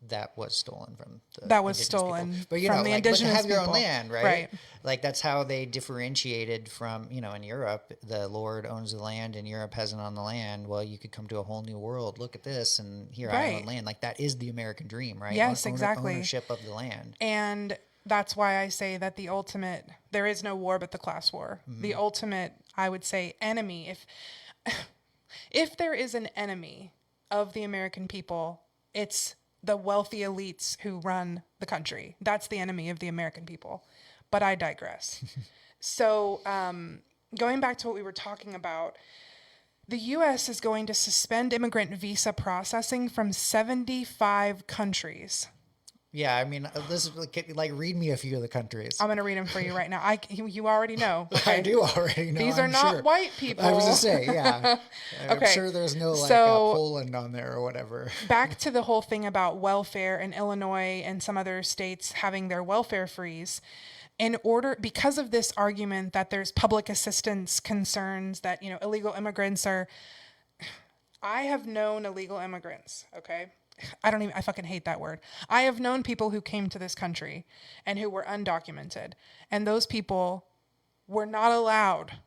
that was stolen from the indigenous people. But from the indigenous have your own people. land, right? Right. Like that's how they differentiated from, in Europe, the Lord owns the land and you're a peasant on the land. Well, you could come to a whole new world. Look at this, and here I own land. Like that is the American dream, right? Yes, exactly. Ownership of the land. And that's why I say that there is no war but the class war. The ultimate, I would say, enemy. If there is an enemy of the American people, it's the wealthy elites who run the country. That's the enemy of the American people. But I digress. So going back to what we were talking about, the U.S. is going to suspend immigrant visa processing from 75 countries. Yeah, I mean, this is like read me a few of the countries. I'm going to read them for you right now. You already know. Okay? I do already know. These are not white people. I was going to say, yeah. Okay. I'm sure there's no Poland on there or whatever. Back to the whole thing about welfare in Illinois and some other states having their welfare freeze. Because of this argument that there's public assistance concerns that, illegal immigrants are, I have known illegal immigrants, okay? I fucking hate that word. I have known people who came to this country and who were undocumented, and those people were not allowed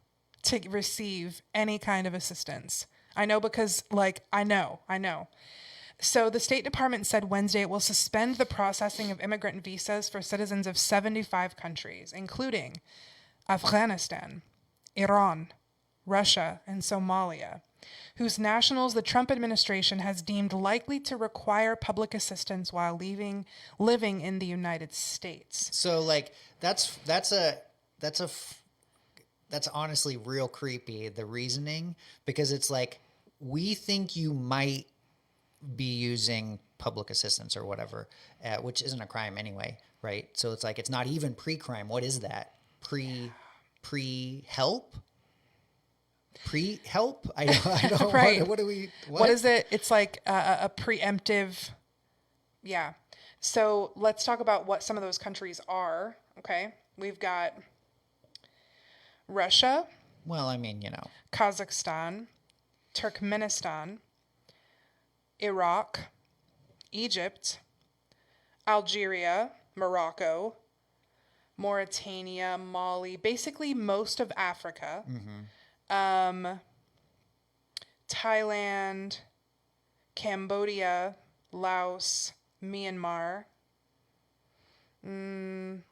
to receive any kind of assistance. I know because, I know. So the State Department said Wednesday it will suspend the processing of immigrant visas for citizens of 75 countries, including Afghanistan, Iran, Russia, and Somalia, whose nationals the Trump administration has deemed likely to require public assistance while living in the United States. So that's honestly real creepy, the reasoning, because it's like, we think you might be using public assistance or whatever, which isn't a crime anyway, right? So it's like, it's not even pre-crime. What is that? Pre-help? Pre-help? I don't right. What is it? It's like a preemptive. Yeah. So let's talk about what some of those countries are. Okay. We've got Russia. Well, I mean, Kazakhstan, Turkmenistan, Iraq, Egypt, Algeria, Morocco, Mauritania, Mali, basically most of Africa. Thailand, Cambodia, Laos, Myanmar.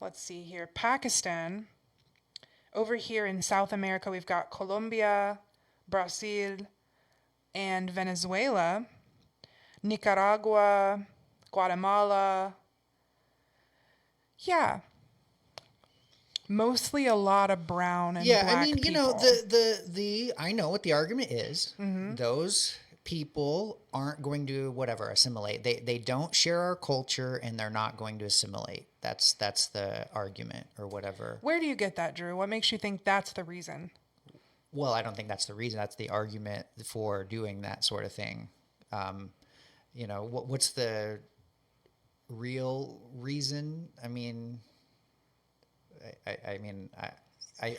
Let's see here. Pakistan. Over here in South America, we've got Colombia, Brazil, and Venezuela. Nicaragua, Guatemala. Yeah. Mostly a lot of brown and black people. I know what the argument is. Those people aren't going to assimilate. They don't share our culture and they're not going to assimilate. That's the argument or whatever. Where do you get that, Drew? What makes you think that's the reason? Well, I don't think that's the reason. That's the argument for doing that sort of thing. What's the real reason? I mean, I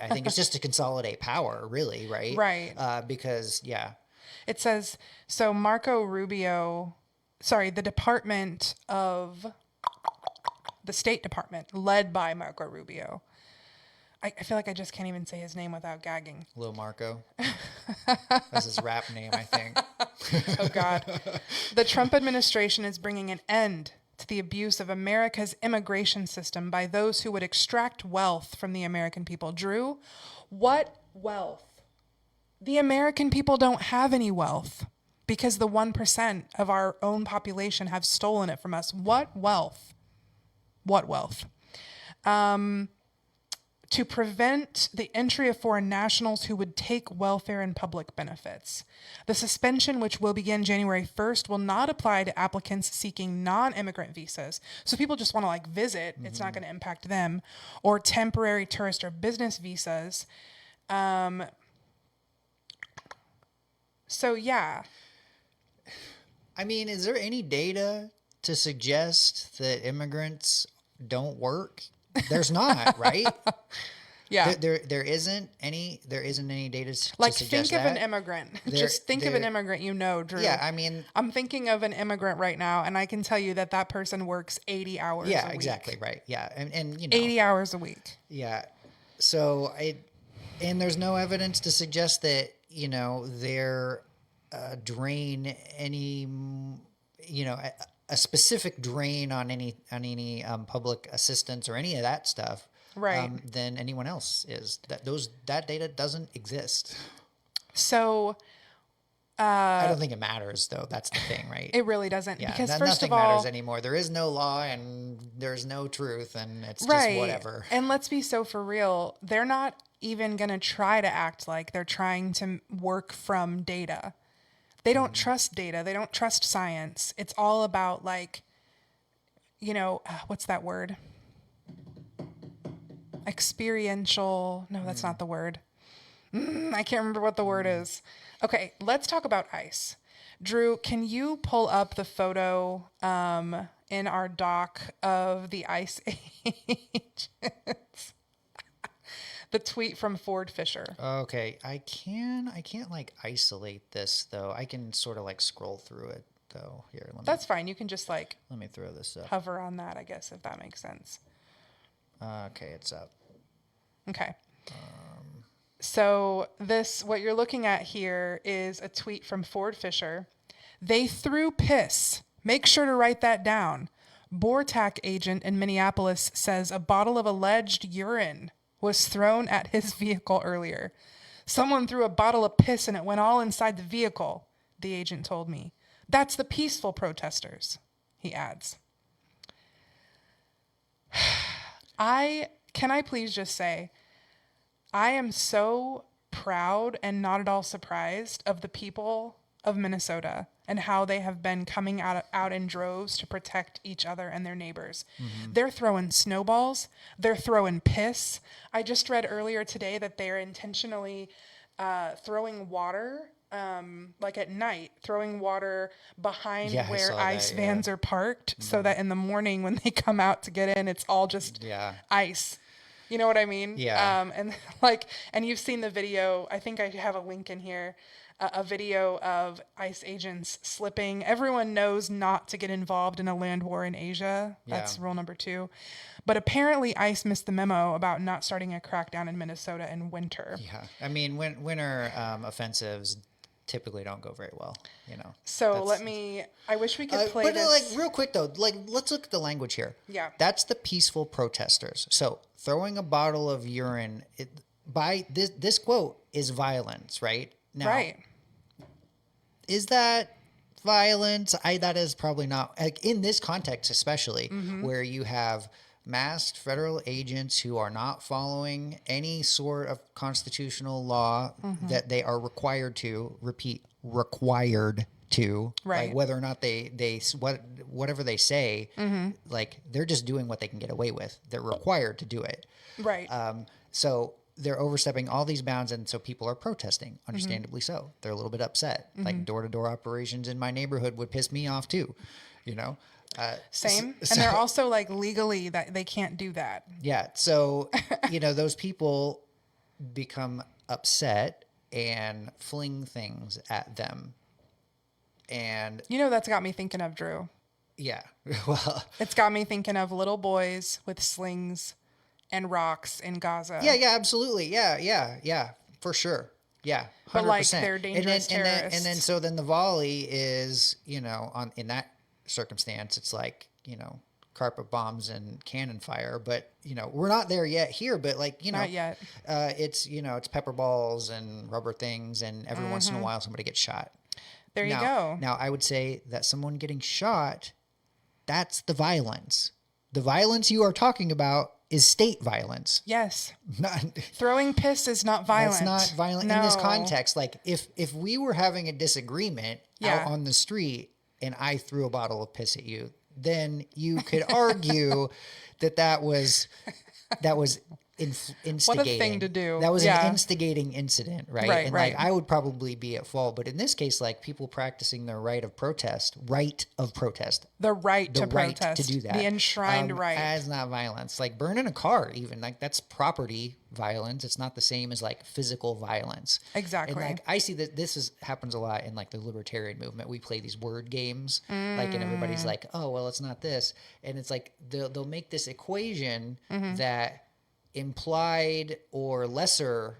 think it's just to consolidate power, really, right? Right. Because, yeah. It says, so the State Department, led by Marco Rubio. I feel like I just can't even say his name without gagging. Lil Marco. That's his rap name, I think. Oh, God. The Trump administration is bringing an end to the abuse of America's immigration system by those who would extract wealth from the American people. Drew, what wealth? The American people don't have any wealth because the 1% of our own population have stolen it from us. What wealth? What wealth? To prevent the entry of foreign nationals who would take welfare and public benefits. The suspension, which will begin January 1st, will not apply to applicants seeking non-immigrant visas. So people just want to visit, it's not going to impact them, or temporary tourist or business visas. So yeah. I mean, is there any data to suggest that immigrants don't work? There's not, right? Yeah. There isn't any data to suggest think that. of an immigrant. Just think of an immigrant, Drew. Yeah, I mean, I'm thinking of an immigrant right now, and I can tell you that person works 80 hours a week. Yeah, exactly, right. Yeah, and 80 hours a week. Yeah. So there's no evidence to suggest that, they're drain any, a specific drain on any public assistance or any of that stuff, right? Than anyone else is. That data doesn't exist. So I don't think it matters, though. That's the thing, right? It really doesn't. Yeah, because nothing matters anymore. There is no law and there's no truth, and it's just whatever. And let's be so for real. They're not even going to try to act like they're trying to work from data. They don't trust data. They don't trust science. It's all about what's that word? Experiential. No, that's not the word. I can't remember what the word is. Okay, let's talk about ICE. Drew, can you pull up the photo in our doc of the ICE agents? The tweet from Ford Fisher. Okay, I can't isolate this though. I can sort of scroll through it though. Here, that's fine. You can just let me throw this up. Hover on that, I guess, if that makes sense. Okay, it's up. Okay. So what you're looking at here is a tweet from Ford Fisher. They threw piss. Make sure to write that down. Bortac agent in Minneapolis says a bottle of alleged urine was thrown at his vehicle earlier. Someone threw a bottle of piss and it went all inside the vehicle, the agent told me. That's the peaceful protesters, he adds. Can I please just say, I am so proud and not at all surprised of the people of Minnesota and how they have been coming out in droves to protect each other and their neighbors. Mm-hmm. They're throwing snowballs. They're throwing piss. I just read earlier today that they're intentionally throwing water, at night, throwing water behind where ICE vans are parked, so that in the morning when they come out to get in, it's all just ice. You know what I mean? Yeah. And you've seen the video. I think I have a link in here. A video of ICE agents slipping. Everyone knows not to get involved in a land war in Asia. That's rule number 2. But apparently ICE missed the memo about not starting a crackdown in Minnesota in winter. Yeah. I mean, winter offensives typically don't go very well, So I wish we could play this. Real quick though, let's look at the language here. Yeah. That's the peaceful protesters. So throwing a bottle of urine, by this quote is violence, right? Now, right. Is that violence? That is probably not, in this context especially, where you have masked federal agents who are not following any sort of constitutional law that they are required to, required to, right. Whether or not whatever they say, they're just doing what they can get away with. They're required to do it. Right. So they're overstepping all these bounds, and so people are protesting, understandably so. They're a little bit upset. Like door-to-door operations in my neighborhood would piss me off too, you know. Same. And they're also like legally that they can't do that. Yeah. So, you know, those people become upset and fling things at them. And you know, that's got me thinking of, Drew. Yeah. Well, it's got me thinking of little boys with slings and rocks in Gaza. Yeah, absolutely. Yeah, for sure. Yeah, 100%. But like they're dangerous terrorists. And then so then the volley is, you know, in that circumstance, it's like, you know, carpet bombs and cannon fire. But, you know, we're not there yet here, but like, you know, not yet. It's, you know, it's pepper balls and rubber things, and every once in a while somebody gets shot. There you go. Now, I would say that someone getting shot, that's the violence. The violence you are talking about is state violence. Yes. Throwing piss is not violent. That's not violent in this context. Like if we were having a disagreement out on the street and I threw a bottle of piss at you, then you could argue that was instigating. What a thing to do. That was an instigating incident, right? Right, and right. like I would probably be at fault, but in this case, like people practicing their right of protest, the right to protest, to do that, the enshrined right, as not violence. Like burning a car, even like that's property violence. It's not the same as like physical violence. Exactly. And like I see that happens a lot in like the libertarian movement. We play these word games, like, and everybody's like, oh well, it's not this, and it's like they'll make this equation that implied or lesser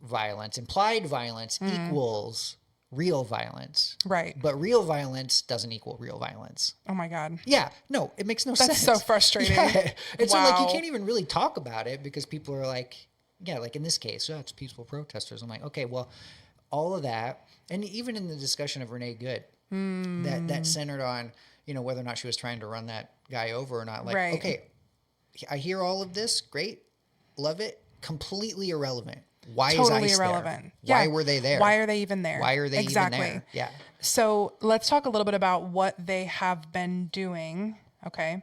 violence, implied violence equals real violence. Right. But real violence doesn't equal real violence. Oh my God. Yeah. No, it makes no sense. That's so frustrating. Yeah. And so like you Wow. can't even really talk about it because people are like, yeah, like in this case, it's peaceful protesters. I'm like, okay, well, all of that, and even in the discussion of Renee Good, that centered on, you know, whether or not she was trying to run that guy over or not. Like, right. Okay, I hear all of this, great, love it, completely irrelevant. Why totally is ICE irrelevant. there? Why Yeah. were they there? Why are they even there? Why are they exactly. even there? Yeah. So let's talk a little bit about what they have been doing. Okay.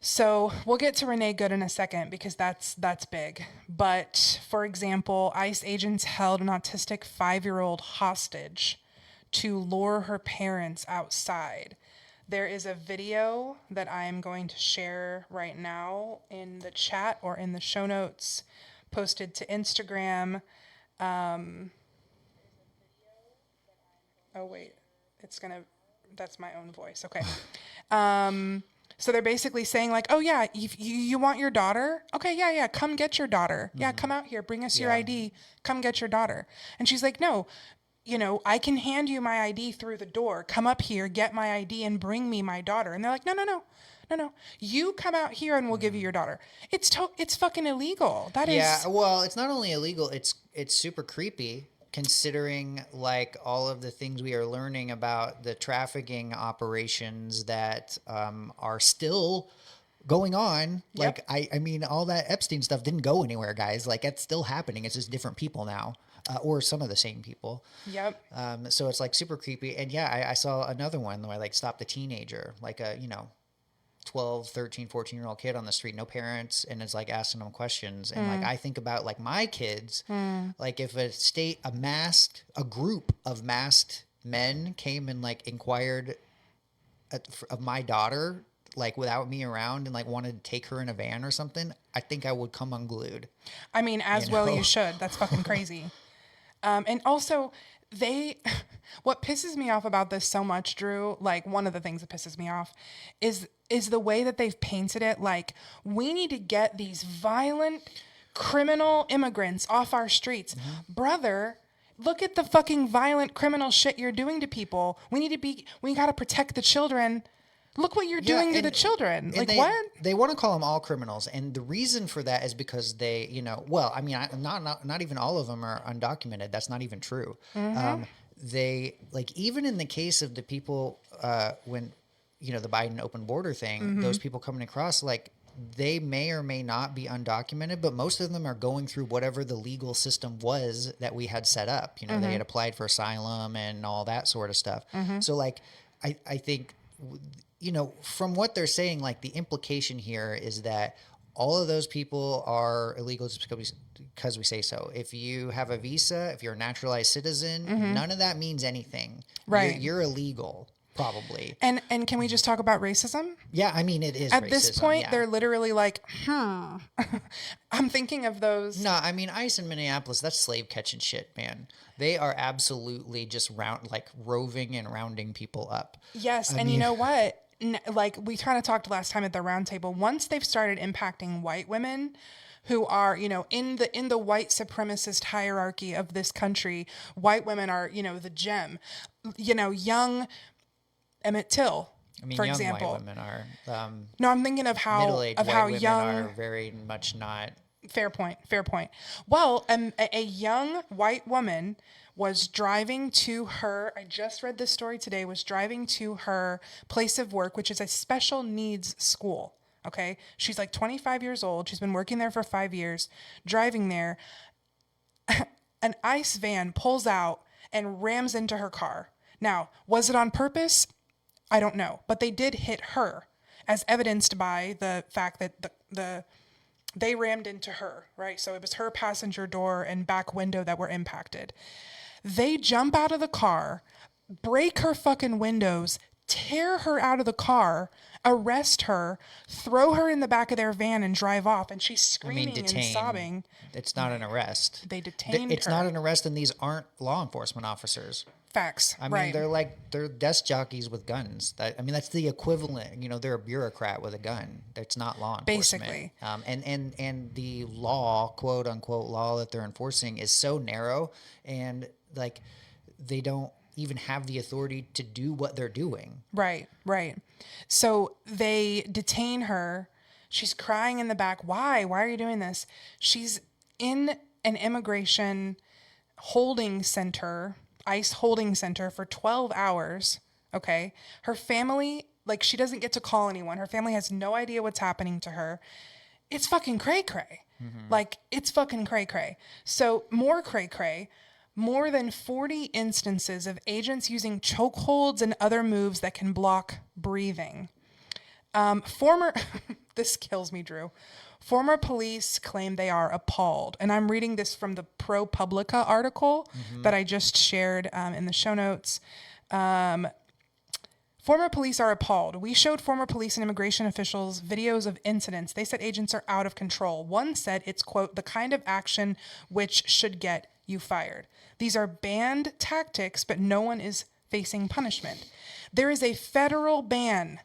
So we'll get to Renee Good in a second because that's big. But for example, ICE agents held an autistic 5-year-old hostage to lure her parents outside. There is a video that I am going to share right now in the chat or in the show notes, posted to Instagram. Oh wait, that's my own voice. Okay. So they're basically saying like, oh yeah, you want your daughter? Okay, yeah, come get your daughter. Yeah, come out here, bring us your ID, come get your daughter. And she's like, no, you know, I can hand you my ID through the door. Come up here, get my ID, and bring me my daughter. And they're like, no. You come out here, and we'll give you your daughter. It's fucking illegal. That is. Yeah. Well, it's not only illegal. It's super creepy, considering like all of the things we are learning about the trafficking operations that are still going on. Yep. Like I mean, all that Epstein stuff didn't go anywhere, guys. Like it's still happening. It's just different people now. Or some of the same people. Yep. So it's like super creepy. And yeah, I saw another one where I like stopped a teenager, like a, 12, 13, 14-year-old kid on the street, no parents, and is like asking them questions. And like, I think about like my kids, like if a group of masked men came and like inquired of my daughter, like without me around and like wanted to take her in a van or something, I think I would come unglued. I mean, well you should. That's fucking crazy. And also, what pisses me off about this so much, Drew, like one of the things that pisses me off is the way that they've painted it. Like, we need to get these violent criminal immigrants off our streets. Brother, look at the fucking violent criminal shit you're doing to people. We got to protect the children. Look what you're doing to the children. Like, what? They want to call them all criminals. And the reason for that is because they, not even all of them are undocumented. That's not even true. They, like, even in the case of the people, when, the Biden open border thing, those people coming across, like, they may or may not be undocumented, but most of them are going through whatever the legal system was that we had set up. They had applied for asylum and all that sort of stuff. So, like, I think... from what they're saying, like the implication here is that all of those people are illegal just because we say so. If you have a visa, if you're a naturalized citizen, none of that means anything. Right. You're illegal, probably. And can we just talk about racism? Yeah, I mean, it is At racism, this point, yeah. they're literally like, I'm thinking of those. No, I mean, ICE in Minneapolis, that's slave catching shit, man. They are absolutely just roving and rounding people up. Yes, and you know what? Like we kind of talked last time at the roundtable. Once they've started impacting white women, who are, you know, in the white supremacist hierarchy of this country, white women are, you know, the gem. You know, young Emmett Till, I mean, for young example. white women are. No, I'm thinking of middle-aged white how women young are very much not. Fair point. Well, a young white woman was driving to her, I just read this story today, was driving to her place of work, which is a special needs school. Okay. She's like 25 years old. She's been working there for 5 years, driving there. An ICE van pulls out and rams into her car. Now, was it on purpose? I don't know. But they did hit her, as evidenced by the fact that they rammed into her, right? So it was her passenger door and back window that were impacted. They jump out of the car, break her fucking windows, tear her out of the car, arrest her, throw her in the back of their van and drive off. And she's screaming and sobbing. It's not an arrest. They detained It's her. not an arrest, and these aren't law enforcement officers. Facts. I mean, right. they're desk jockeys with guns. That's the equivalent. You know, they're a bureaucrat with a gun. It's not law enforcement. Basically. And the law, quote unquote law that they're enforcing is so narrow, and like they don't even have the authority to do what they're doing. Right. So they detain her. She's crying in the back. Why? Why are you doing this? She's in an immigration holding center, ICE holding center for 12 hours. Okay. Her family, like, she doesn't get to call anyone. Her family has no idea what's happening to her. It's fucking cray-cray. Like, it's fucking cray-cray. So more cray-cray. More than 40 instances of agents using chokeholds and other moves that can block breathing. This kills me, Drew. Former police claim they are appalled. And I'm reading this from the ProPublica article that I just shared in the show notes. Former police are appalled. We showed former police and immigration officials videos of incidents. They said agents are out of control. One said it's, quote, the kind of action which should get you fired. These are banned tactics, but no one is facing punishment. There is a federal ban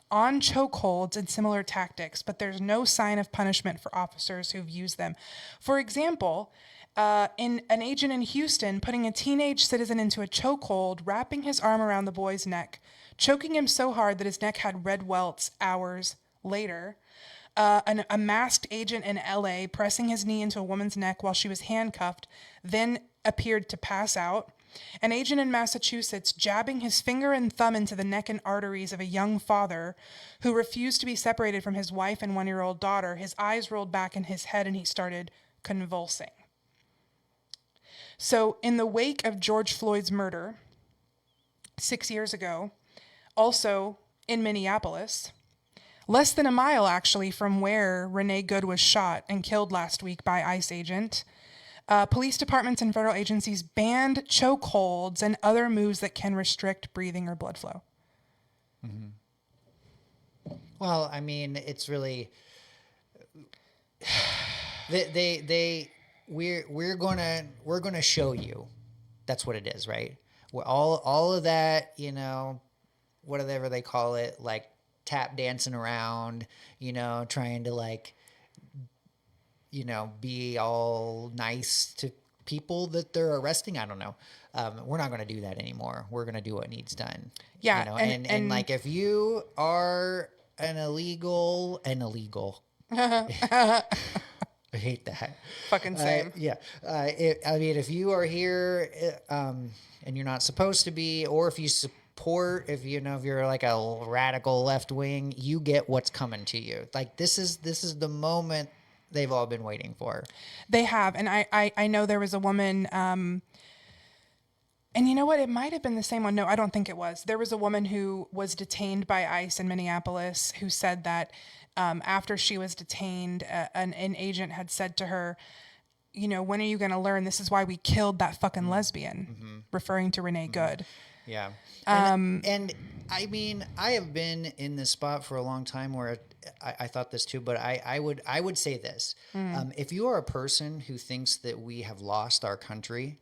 on chokeholds and similar tactics, but there's no sign of punishment for officers who've used them. For example, in an agent in Houston putting a teenage citizen into a chokehold, wrapping his arm around the boy's neck, choking him so hard that his neck had red welts hours later. A masked agent in LA pressing his knee into a woman's neck while she was handcuffed, then appeared to pass out. An agent in Massachusetts jabbing his finger and thumb into the neck and arteries of a young father who refused to be separated from his wife and 1-year-old daughter. His eyes rolled back in his head and he started convulsing. So in the wake of George Floyd's murder 6 years ago, also in Minneapolis, less than a mile actually from where Renee Good was shot and killed last week by ICE agent, police departments and federal agencies banned chokeholds and other moves that can restrict breathing or blood flow. Well, I mean, it's really we're gonna show you. That's what it is, right? All of that, you know, whatever they call it, like tap dancing around, you know, trying to like, you know, be all nice to people that they're arresting. I don't know. We're not going to do that anymore. We're going to do what needs done. Yeah. You know? And like, if you are an illegal, I hate that. Fucking same. Yeah. I mean, if you are here, and you're not supposed to be, or if you support, if you're like a radical left wing, you get what's coming to you. Like, this is the moment they've all been waiting for. They have. And I know there was a woman, and you know what? It might have been the same one. No, I don't think it was. There was a woman who was detained by ICE in Minneapolis who said that after she was detained, an agent had said to her, you know, when are you going to learn this is why we killed that fucking lesbian, referring to Renee Good. Yeah. And I mean, I have been in this spot for a long time where I thought this too, but I would say this. If you are a person who thinks that we have lost our country,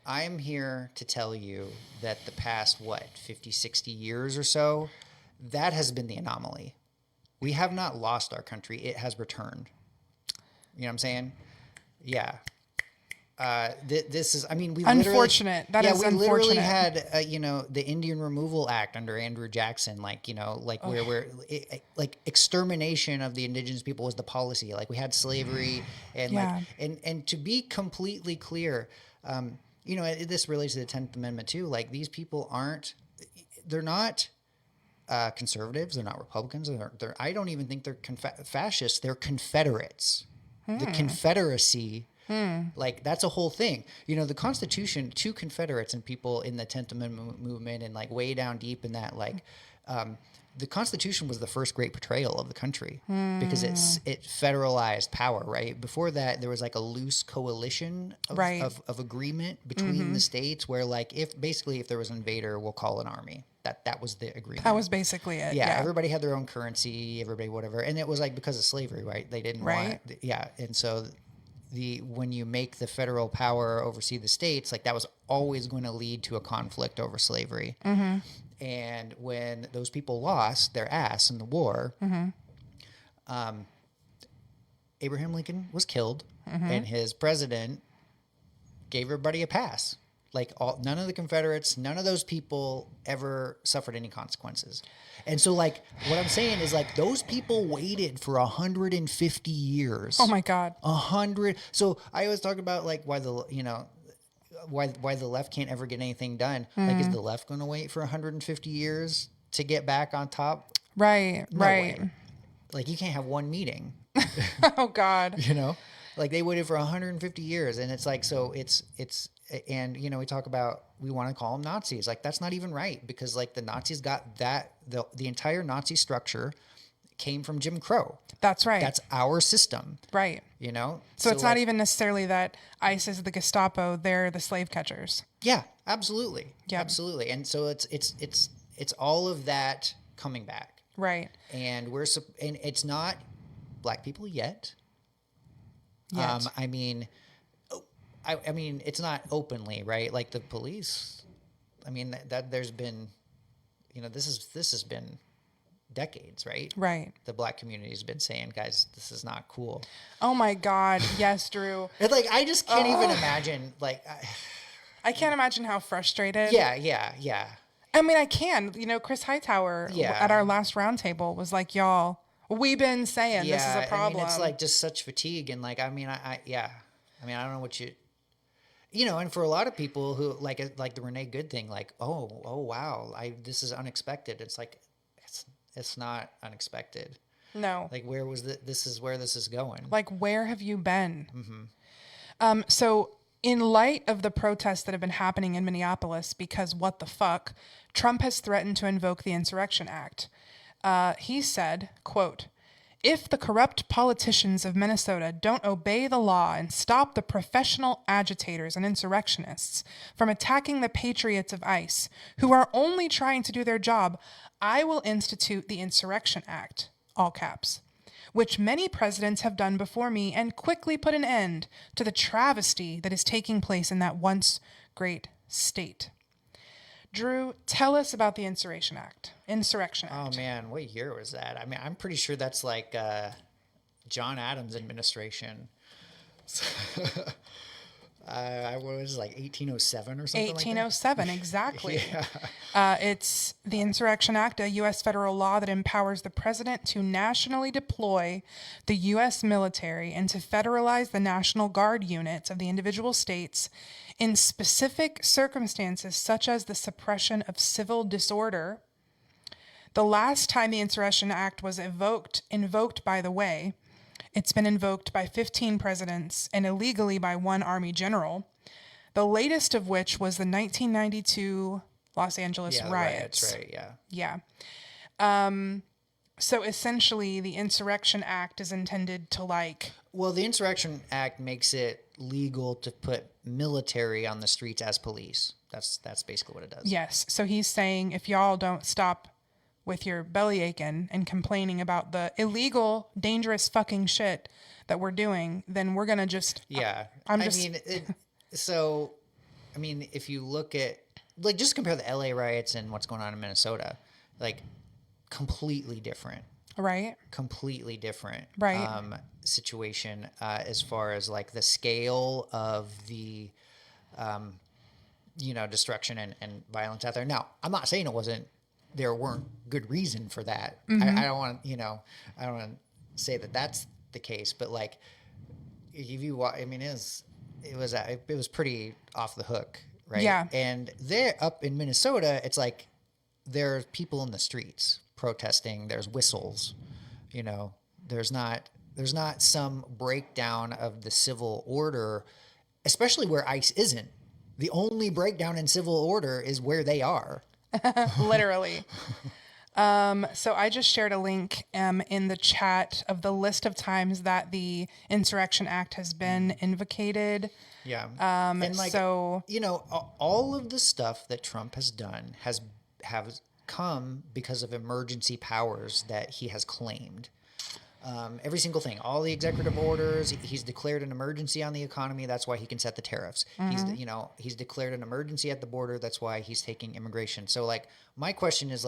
I am here to tell you that the past, 50, 60 years or so, that has been the anomaly. We have not lost our country. It has returned. You know what I'm saying? Yeah. This is, I mean, we unfortunate. We literally had, the Indian Removal Act under Andrew Jackson, where like extermination of the indigenous people was the policy. Like we had slavery and and to be completely clear, this relates to the 10th Amendment too. Like these people they're not conservatives. They're not Republicans. I don't even think they're fascists. They're Confederates. The Confederacy. Like that's a whole thing. The Constitution, two Confederates and people in the 10th Amendment movement and like way down deep in that, the Constitution was the first great betrayal of the country because it federalized power, right? Before that, there was like a loose coalition of agreement between the states where like if there was an invader, we'll call an army. That was the agreement. That was basically it. Yeah, everybody had their own currency, everybody whatever. And it was like because of slavery, right? They didn't want and so when you make the federal power oversee the states, like that was always going to lead to a conflict over slavery. And when those people lost their ass in the war, Abraham Lincoln was killed and his president gave everybody a pass. Like none of the Confederates, none of those people ever suffered any consequences. And so like what I'm saying is like those people waited for 150 years. Oh my God. 100. So I always talk about like why the left can't ever get anything done. Like is the left going to wait for 150 years to get back on top? Right. No way. Like you can't have one meeting. Oh God. Like they waited for 150 years and it's like, so it's, and we talk about, we want to call them Nazis. Like that's not even right because like the Nazis got the entire Nazi structure came from Jim Crow. That's right. That's our system. Right. So it's not even necessarily that ICE is the Gestapo, they're the slave catchers. Yeah, absolutely. Yeah. Absolutely. And so it's all of that coming back. Right. And and it's not black people yet. I mean, it's not openly, right? Like the police. I mean, that there's been, this has been decades, right? Right. The black community has been saying, guys, this is not cool. Oh my God. Yes, Drew. It's like, I just can't even imagine, like. I can't imagine how frustrated. Yeah. I mean, I can. Chris Hightower at our last roundtable was like, y'all, we've been saying this is a problem. I mean, it's like just such fatigue. And like, I mean, I don't know what and for a lot of people who like the Renee Good thing, like, oh, wow, this is unexpected. It's like, it's not unexpected. No. Like where was this is where this is going. Like, where have you been? So in light of the protests that have been happening in Minneapolis, because what the fuck, Trump has threatened to invoke the Insurrection Act. He said, quote, "If the corrupt politicians of Minnesota don't obey the law and stop the professional agitators and insurrectionists from attacking the patriots of ICE, who are only trying to do their job, I will institute the Insurrection Act," all caps, "which many presidents have done before me and quickly put an end to the travesty that is taking place in that once great state." Drew, tell us about the Insurrection Act. Oh man, what year was that? I mean, I'm pretty sure that's like John Adams' administration. What was it, like 1807 or something 1807, like that? exactly. Yeah. It's the Insurrection Act, a U.S. federal law that empowers the president to nationally deploy the U.S. military and to federalize the National Guard units of the individual states in specific circumstances such as the suppression of civil disorder. The last time the Insurrection Act was invoked, by the way, it's been invoked by 15 presidents and illegally by one Army general, the latest of which was the 1992 Los Angeles riots. Riots, right, yeah. Yeah. So essentially, the Insurrection Act is intended to Well, the Insurrection Act makes it legal to put military on the streets as police. That's basically what it does. Yes. So he's saying if y'all don't stop with your belly aching and complaining about the illegal, dangerous fucking shit that we're doing, then we're gonna just if you look at just compare the LA riots and what's going on in Minnesota, completely different. Right. Completely different. Right. Situation as far as the scale of the destruction and violence out there. Now, I'm not saying there weren't good reason for that. Mm-hmm. I don't want to say that that's the case, but if you it was pretty off the hook, right? Yeah. And there up in Minnesota, it's there's people in the streets protesting, there's whistles, there's not some breakdown of the civil order, especially where ICE isn't. The only breakdown in civil order is where they are. Literally. So I just shared a link in the chat of the list of times that the Insurrection Act has been invocated. Yeah. All of the stuff that Trump has done has come because of emergency powers that he has claimed. Every single thing, all the executive orders, he's declared an emergency on the economy. That's why he can set the tariffs. Mm-hmm. He's declared an emergency at the border. That's why he's taking immigration. So my question is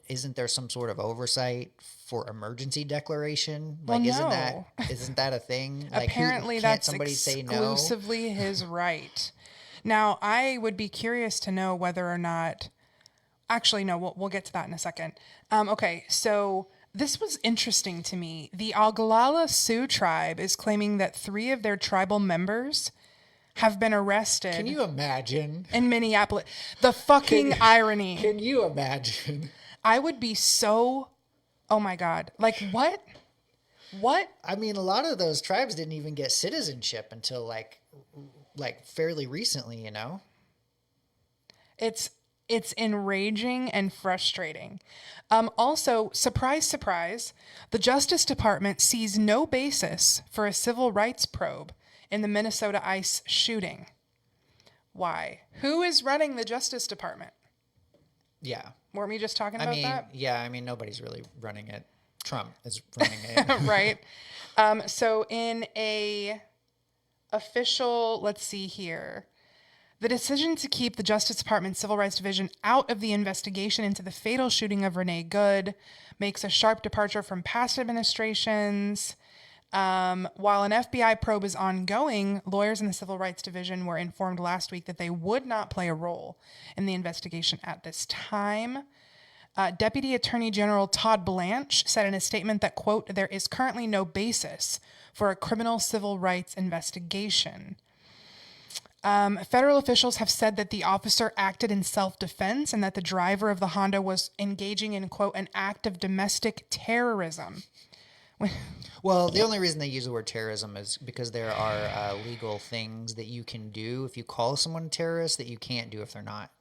isn't there some sort of oversight for emergency declaration? No. Isn't that a thing? Apparently that's exclusively his right. Now, I would be curious to know whether or not. Actually, no, we'll get to that in a second. Okay, so this was interesting to me. The Oglala Sioux tribe is claiming that 3 of their tribal members have been arrested. Can you imagine? In Minneapolis. The fucking irony. Can you imagine? I would be so... Oh my God. What? What? I mean, a lot of those tribes didn't even get citizenship until fairly recently, It's enraging and frustrating. Also, surprise, surprise, the Justice Department sees no basis for a civil rights probe in the Minnesota ICE shooting. Why? Who is running the Justice Department? Yeah. Weren't we just talking about that? Yeah, nobody's really running it. Trump is running it. Right. So in a official, let's see here. The decision to keep the Justice Department Civil Rights Division out of the investigation into the fatal shooting of Renee Good makes a sharp departure from past administrations. While an FBI probe is ongoing, lawyers in the Civil Rights Division were informed last week that they would not play a role in the investigation at this time. Deputy Attorney General Todd Blanche said in a statement that, quote, there is currently no basis for a criminal civil rights investigation. Federal officials have said that the officer acted in self-defense and that the driver of the Honda was engaging in, quote, an act of domestic terrorism. Well, the only reason they use the word terrorism is because there are legal things that you can do if you call someone a terrorist that you can't do if they're not.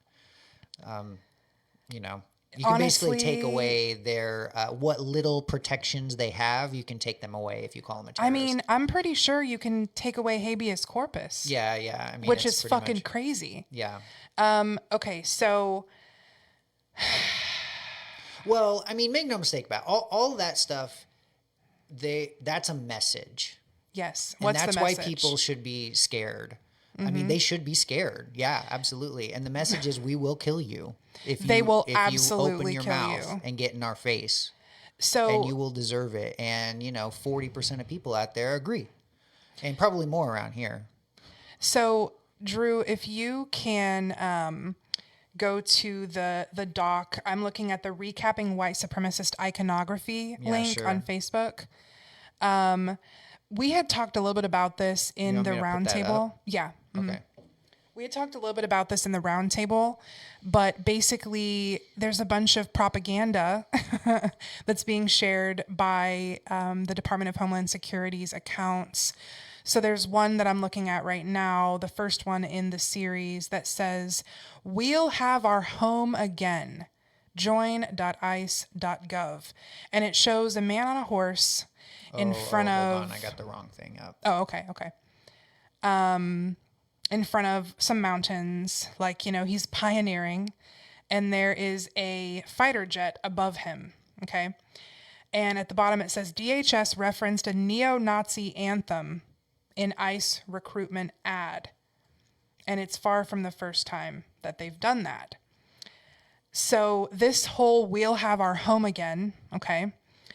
You can basically take away their what little protections they have. You can take them away if you call them a terrorist. I mean, I'm pretty sure you can take away habeas corpus. Yeah. Which is fucking crazy. Yeah. Okay, so. Well, make no mistake about it. All that stuff. That's a message. Yes. What's the message? And that's why people should be scared. Mm-hmm. They should be scared. Yeah, absolutely. And the message is, we will kill you if you open your mouth and get in our face. And you will deserve it. And 40% of people out there agree, and probably more around here. So, Drew, if you can go to the doc, I'm looking at the Recapping White Supremacist Iconography link on Facebook. We had talked a little bit about this in the roundtable. Yeah. Mm-hmm. Okay. We had talked a little bit about this in the roundtable, but basically there's a bunch of propaganda that's being shared by the Department of Homeland Security's accounts. So there's one that I'm looking at right now, the first one in the series, that says, "We'll have our home again. join.ice.gov. And it shows a man on a horse in front of... Hold on, I got the wrong thing up. Oh, okay. In front of some mountains, like, he's pioneering, and there is a fighter jet above him, okay? And at the bottom it says, DHS referenced a neo-Nazi anthem in ICE recruitment ad. And it's far from the first time that they've done that. So this whole "We'll Have Our Home Again," okay,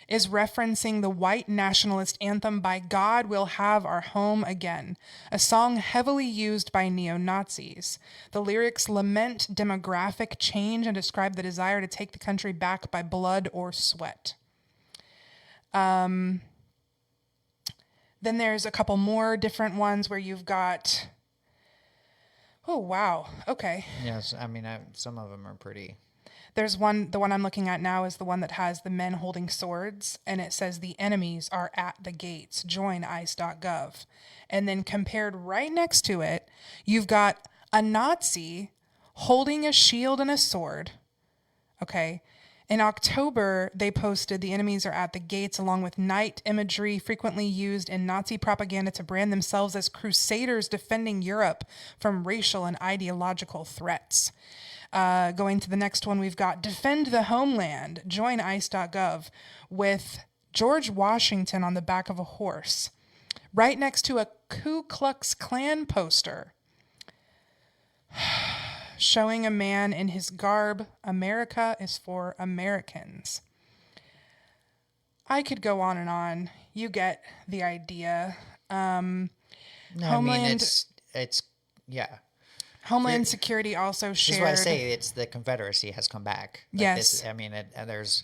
is referencing the white nationalist anthem "By God We'll Have Our Home Again," a song heavily used by neo-Nazis. The lyrics lament demographic change and describe the desire to take the country back by blood or sweat. Then there's a couple more different ones where you've got... Oh, wow. Okay. Yes, I mean, some of them are pretty... There's one, the one I'm looking at now is the one that has the men holding swords, and it says "The enemies are at the gates. Join ice.gov." And then compared right next to it, you've got a Nazi holding a shield and a sword. Okay. In October, they posted "The enemies are at the gates," along with night imagery frequently used in Nazi propaganda to brand themselves as crusaders defending Europe from racial and ideological threats. Going to the next one, we've got "Defend the Homeland, Join ice.gov," with George Washington on the back of a horse, right next to a Ku Klux Klan poster showing a man in his garb, "America is for Americans." I could go on and on. You get the idea. No, Homeland, I mean, it's yeah. Homeland Security also shared... This is why I say it's the Confederacy has come back. Like yes. I mean, there's...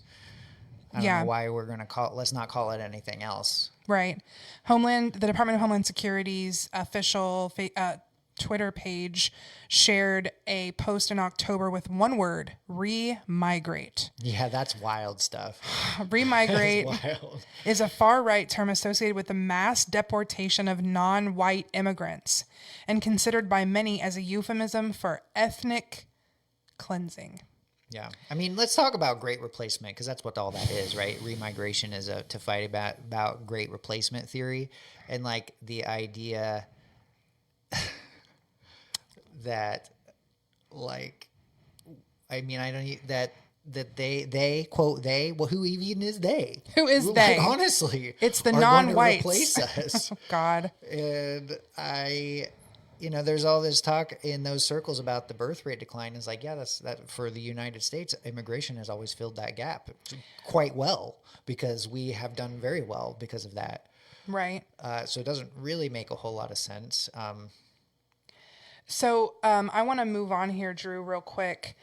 I don't know why we're going to call it... Let's not call it anything else. Right. The Department of Homeland Security's official Twitter page shared a post in October with one word: re-migrate. Yeah, that's wild stuff. Re-migrate wild. Is a far-right term associated with the mass deportation of non-white immigrants and considered by many as a euphemism for ethnic cleansing. Yeah. I mean, let's talk about great replacement, because that's what all that is, right? Remigration is to fight about great replacement theory, and like the idea that, like, I mean, I don't that they quote they. Well, who even is they? Who is like, they? Honestly, it's the are non-whites. Going to replace us. Oh, God. And there's all this talk in those circles about the birth rate decline. It's like, yeah, that for the United States, immigration has always filled that gap quite well, because we have done very well because of that. Right. So it doesn't really make a whole lot of sense. So I want to move on here, Drew, real quick.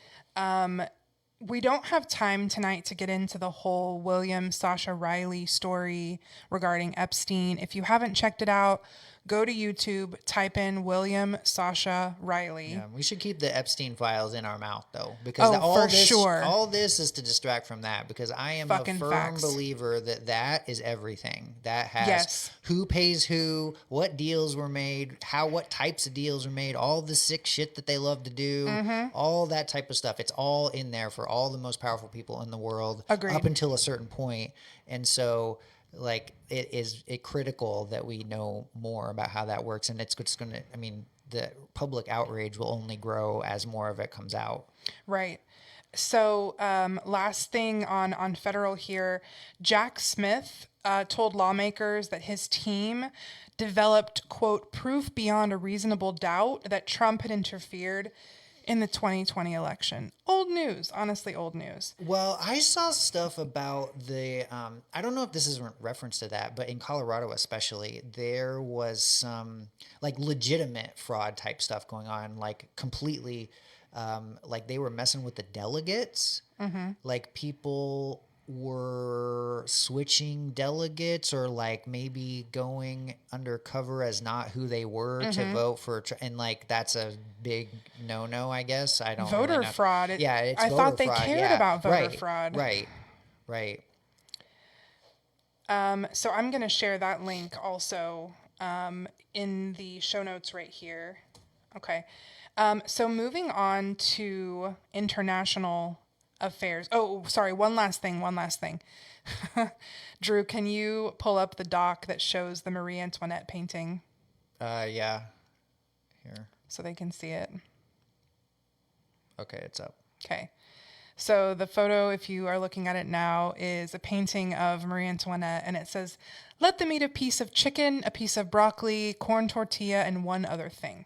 We don't have time tonight to get into the whole William Sasha Riley story regarding Epstein. If you haven't checked it out, go to YouTube, type in William Sasha Riley. Yeah, we should keep the Epstein files in our mouth, though, because all this is to distract from that, because I am a firm believer that is everything. That has who pays who, what deals were made, what types of deals were made, all the sick shit that they love to do, all that type of stuff. It's all in there for all the most powerful people in the world. Agreed. Up until a certain point. And so... like, it critical that we know more about how that works, and it's just going to, I mean, the public outrage will only grow as more of it comes out. Right. So last thing on federal here, Jack Smith told lawmakers that his team developed, quote, "proof beyond a reasonable doubt that Trump had interfered in the 2020 election." Old news, honestly, old news. Well, I saw stuff about the, I don't know if this is in reference to that, but in Colorado especially, there was some like legitimate fraud type stuff going on, like completely, like they were messing with the delegates, like people were switching delegates, or like maybe going undercover as not who they were to vote for, and like that's a big no, I guess. I don't voter really know. fraud. It's I voter thought they fraud. cared about voter fraud. Right. So I'm going to share that link also in the show notes right here. Okay. So moving on to international affairs. Oh, sorry. One last thing. Drew, can you pull up the doc that shows the Marie Antoinette painting? Yeah. Here. So they can see it. Okay, it's up. Okay. So the photo, if you are looking at it now, is a painting of Marie Antoinette, and it says, "Let them eat a piece of chicken, a piece of broccoli, corn tortilla, and one other thing."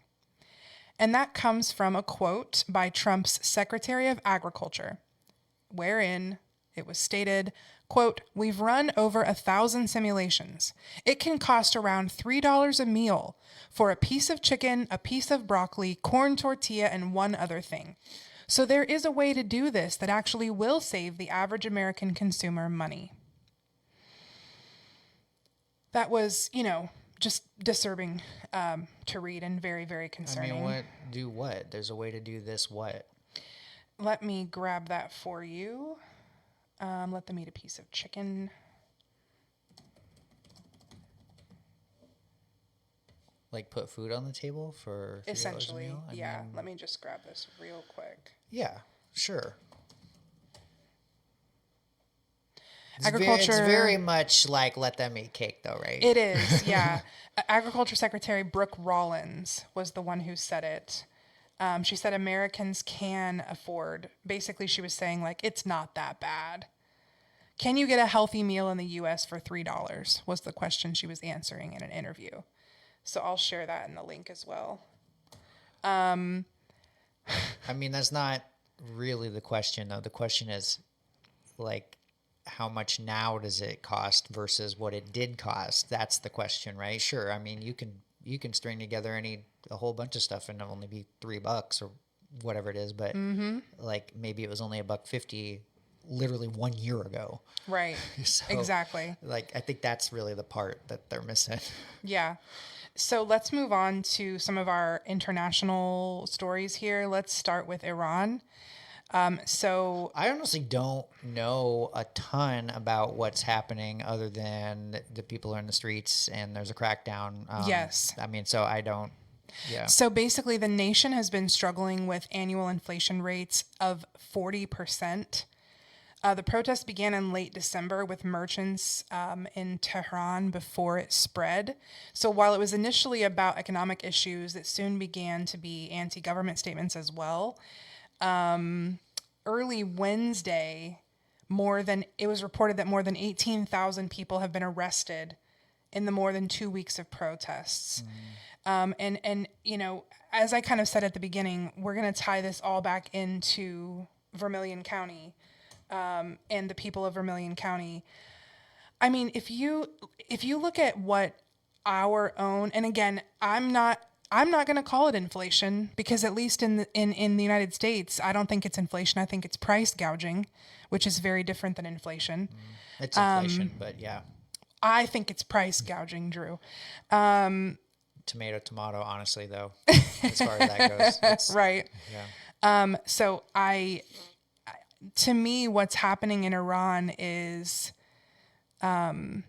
And that comes from a quote by Trump's Secretary of Agriculture, wherein it was stated, quote, "We've run over 1,000 simulations. It can cost around $3 a meal for a piece of chicken, a piece of broccoli, corn tortilla, and one other thing. So there is a way to do this that actually will save the average American consumer money." That was, just disturbing to read and very, very concerning. I mean, what? There's a way to do this what? Let me grab that for you. Let them eat a piece of chicken. Like put food on the table for $3 essentially, a meal? I mean, let me just grab this real quick. Yeah, sure. Agriculture. It's very much like let them eat cake, though, right? It is, yeah. Agriculture Secretary Brooke Rollins was the one who said it. She said Americans can afford. Basically, she was saying, like, it's not that bad. Can you get a healthy meal in the U.S. for $3? Was the question she was answering in an interview. So I'll share that in the link as well. I mean, that's not really the question, though. The question is, like, how much now does it cost versus what it did cost? That's the question, right? Sure. I mean, you can string together a whole bunch of stuff and it'll only be $3 or whatever it is, but like maybe it was only $1.50 literally 1 year ago. Right. So, exactly. Like, I think that's really the part that they're missing. Yeah. So let's move on to some of our international stories here. Let's start with Iran. So I honestly don't know a ton about what's happening other than the people are in the streets and there's a crackdown. Yes. I mean, so I don't, yeah. So basically the nation has been struggling with annual inflation rates of 40%. The protests began in late December with merchants in Tehran before it spread. So while it was initially about economic issues, it soon began to be anti-government statements as well. Early Wednesday, it was reported that more than 18,000 people have been arrested in the more than 2 weeks of protests. And as I kind of said at the beginning, we're going to tie this all back into Vermilion County and the people of Vermilion County. I mean, if you look at what our own, and again, I'm not going to call it inflation because at least in the United States, I don't think it's inflation. I think it's price gouging, which is very different than inflation. It's inflation, but yeah. I think it's price gouging, Drew. Tomato, honestly, though, as far as that goes. Right. Yeah. So to me, what's happening in Iran is, I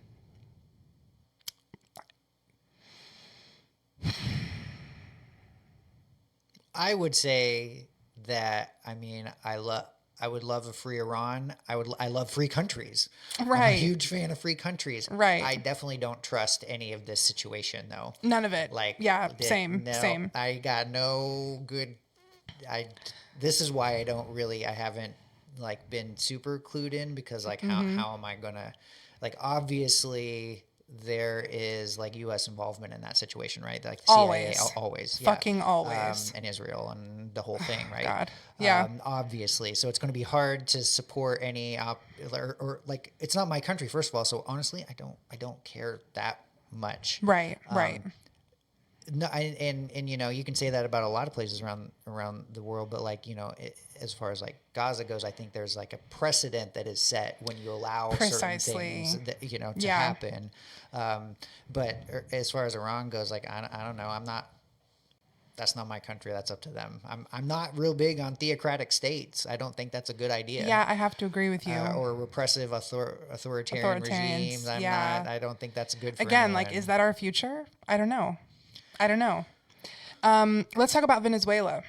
would say that, I mean, I would love a free Iran. I love free countries. Right. I'm a huge fan of free countries. Right. I definitely don't trust any of this situation, though. None of it. Like, yeah, same. I got no good. This is why I haven't like been super clued in because like how am I gonna, like, obviously there is like U.S. involvement in that situation, right? Like the CIA, always, fucking always, and Israel and the whole thing, right? God, yeah, obviously. So it's going to be hard to support any or like it's not my country, first of all. So honestly, I don't care that much. Right, right. No, and you can say that about a lot of places around the world, but like as far as like Gaza goes, I think there's like a precedent that is set when you allow certain things that to happen. But as far as Iran goes, like I don't know, that's not my country. That's up to them. I'm not real big on theocratic states. I don't think that's a good idea. Yeah, I have to agree with you. Or repressive authoritarian regimes. I don't think that's good for Again, anyone. like, is that our future? I don't know. Let's talk about Venezuela.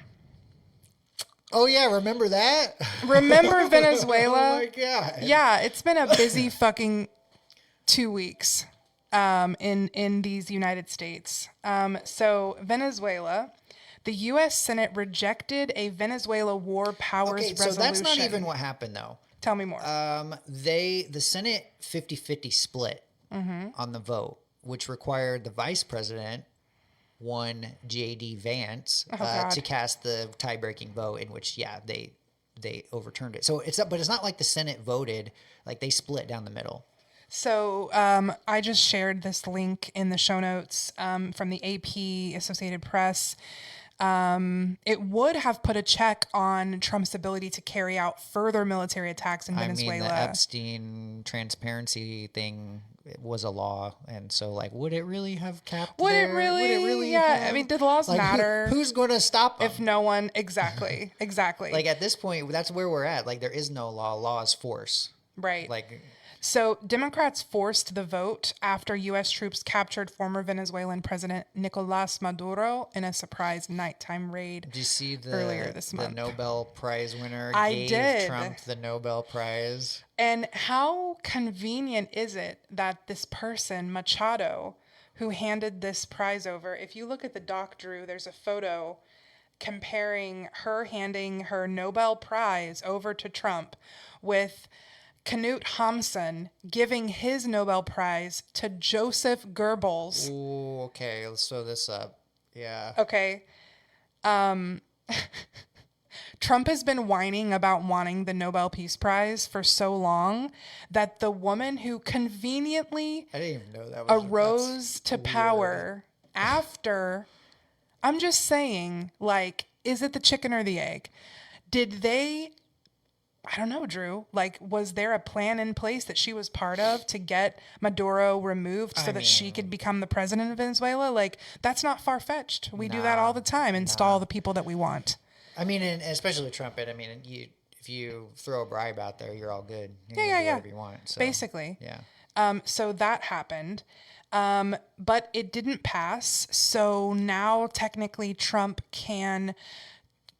Oh yeah, remember that? Remember Venezuela? Oh my God. Yeah, it's been a busy fucking 2 weeks in these United States. So Venezuela, the U.S. Senate rejected a Venezuela war powers Okay, resolution. so that's not even what happened though. Tell me more. The Senate 50-50 split on the vote, which required the vice president, one J.D. Vance, to cast the tie-breaking vote, in which they overturned it. So but it's not like the Senate voted, like they split down the middle. So I just shared this link in the show notes from the AP, Associated Press. It would have put a check on Trump's ability to carry out further military attacks in Venezuela. I mean, the Epstein transparency thing was a law, and so like, would it really have capped? Would there? it really? Would it really? Yeah. Have, I mean, do the laws matter? Who's going to stop them? If no one? Exactly. Like at this point, that's where we're at. Like there is no law. Law is force. Right. Like. So Democrats forced the vote after U.S. troops captured former Venezuelan President Nicolás Maduro in a surprise nighttime raid. Did you see earlier this month? The Nobel Prize winner gave Trump the Nobel Prize? And how convenient is it that this person, Machado, who handed this prize over, if you look at the doc, Drew, there's a photo comparing her handing her Nobel Prize over to Trump with Knut Hamsun giving his Nobel Prize to Joseph Goebbels. Ooh, okay, let's throw this up. Yeah. Okay. Trump has been whining about wanting the Nobel Peace Prize for so long that the woman who conveniently I didn't even know that was, arose to power after, I'm just saying, like, is it the chicken or the egg? Did they, I don't know, Drew, like, was there a plan in place that she was part of to get Maduro removed so that she could become the president of Venezuela? Like, that's not far-fetched. We do that all the time, install the people that we want. I mean, and especially with Trump, I mean, if you throw a bribe out there, you're all good. You Yeah, can yeah, do yeah. whatever you want. So, basically. Yeah. So that happened. But it didn't pass. So now technically Trump can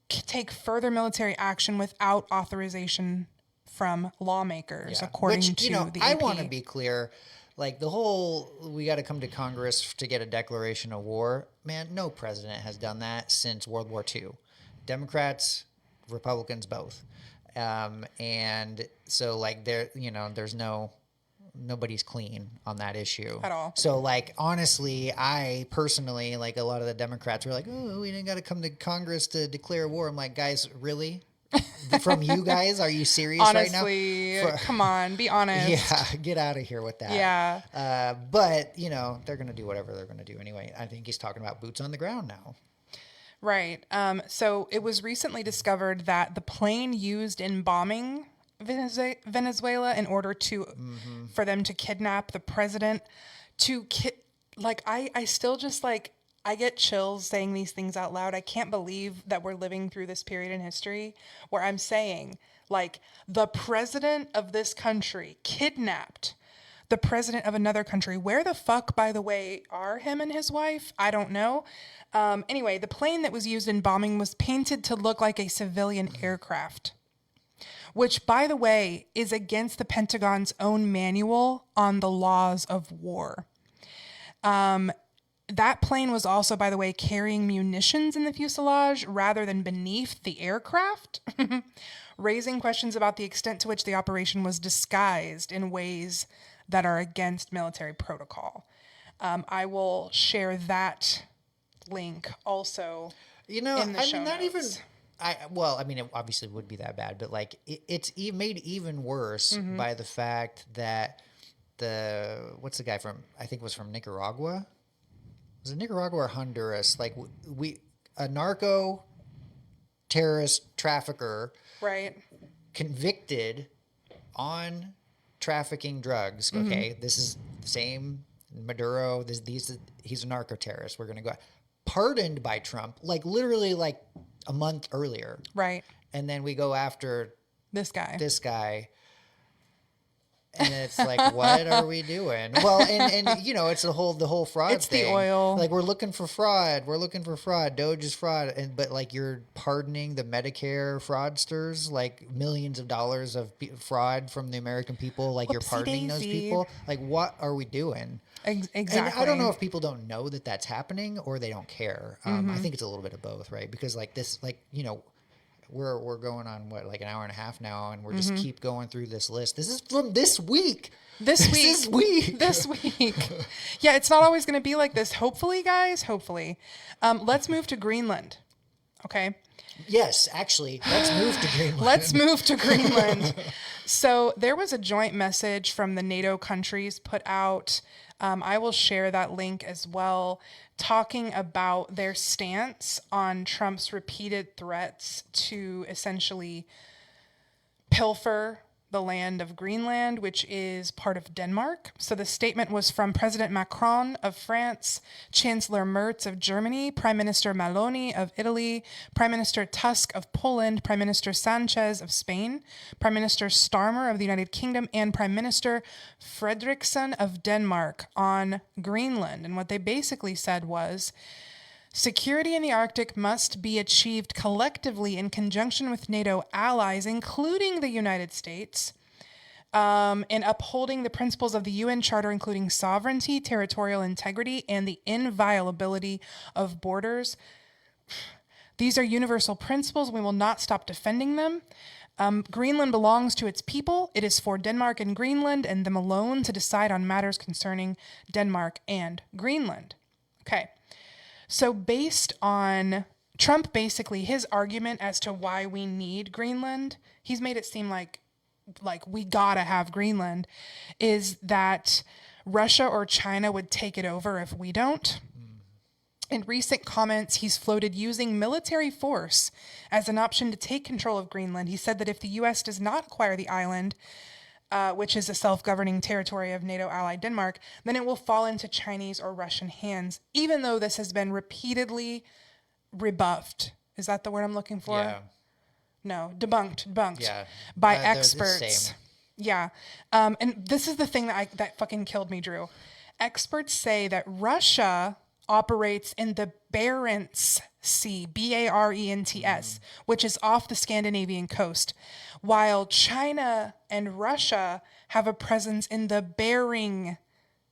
take further military action without authorization from lawmakers, according Which, to the I AP. want to be clear. Like the whole, we got to come to Congress to get a declaration of war. Man, no president has done that since World War II. Democrats, Republicans, both. And so like there's nobody's clean on that issue At all. So like, honestly, I personally, like a lot of the Democrats were like, oh, we didn't got to come to Congress to declare war. I'm like, guys, really? From you guys? Are you serious Honestly, right now? come on, be honest. Yeah, get out of here with that. Yeah. But, they're going to do whatever they're going to do anyway. I think he's talking about boots on the ground now. Right. So it was recently discovered that the plane used in bombing Venezuela in order to, for them to kidnap the president, I still just like, I get chills saying these things out loud. I can't believe that we're living through this period in history where I'm saying, like, the president of this country kidnapped the president of another country. Where the fuck, by the way, are him and his wife? I don't know. Anyway, the plane that was used in bombing was painted to look like a civilian aircraft, which, by the way, is against the Pentagon's own manual on the laws of war. That plane was also, by the way, carrying munitions in the fuselage rather than beneath the aircraft, raising questions about the extent to which the operation was disguised in ways that are against military protocol. I will share that link also in the show not notes. even... it obviously would be that bad, but like it's made even worse by the fact that what's the guy from? I think it was from Nicaragua. Was it Nicaragua or Honduras? Like a narco terrorist trafficker, Right? convicted on trafficking drugs. Okay, this is the same Maduro. He's a narco terrorist. We're gonna go. Pardoned by Trump, like literally like a month earlier. Right. And then we go after This guy. And it's like, what are we doing? Well, and you know, it's the whole fraud It's thing. the oil. Like, we're looking for fraud. We're looking for fraud. Doge is fraud. But like, you're pardoning the Medicare fraudsters, like millions of dollars of fraud from the American people. Like, you're pardoning those people. Like, what are we doing? Exactly. And I don't know if people don't know that that's happening or they don't care. I think it's a little bit of both, right? Because like this, like, you know, we're going on what, like an hour and a half now, and we're just keep going through this list. This is from this week. This week. Yeah, it's not always going to be like this. Hopefully, guys. Hopefully. Let's move to Greenland. Okay. Yes, actually, let's move to Greenland. Let's move to Greenland. So there was a joint message from the NATO countries put out. I will share that link as well, talking about their stance on Trump's repeated threats to essentially pilfer the land of Greenland, which is part of Denmark. So the statement was from President Macron of France, Chancellor Merz of Germany, Prime Minister Maloney of Italy, Prime Minister Tusk of Poland, Prime Minister Sanchez of Spain, Prime Minister Starmer of the United Kingdom, and Prime Minister Fredriksson of Denmark on Greenland. And what they basically said was, security in the Arctic must be achieved collectively in conjunction with NATO allies, including the United States, in upholding the principles of the UN Charter, including sovereignty, territorial integrity, and the inviolability of borders. These are universal principles. We will not stop defending them. Greenland belongs to its people. It is for Denmark and Greenland and them alone to decide on matters concerning Denmark and Greenland. Okay. So based on Trump, basically his argument as to why we need Greenland, he's made it seem like we gotta have Greenland, is that Russia or China would take it over if we don't. In recent comments, he's floated using military force as an option to take control of Greenland. He said that if the U.S. does not acquire the island, which is a self-governing territory of NATO ally Denmark, then it will fall into Chinese or Russian hands, even though this has been repeatedly rebuffed. Is that the word I'm looking for? Yeah. No, debunked Yeah. by They're the experts. same. Yeah. And this is the thing that fucking killed me, Drew. Experts say that Russia operates in the Barents Sea, Barents, which is off the Scandinavian coast, while China and Russia have a presence in the Bering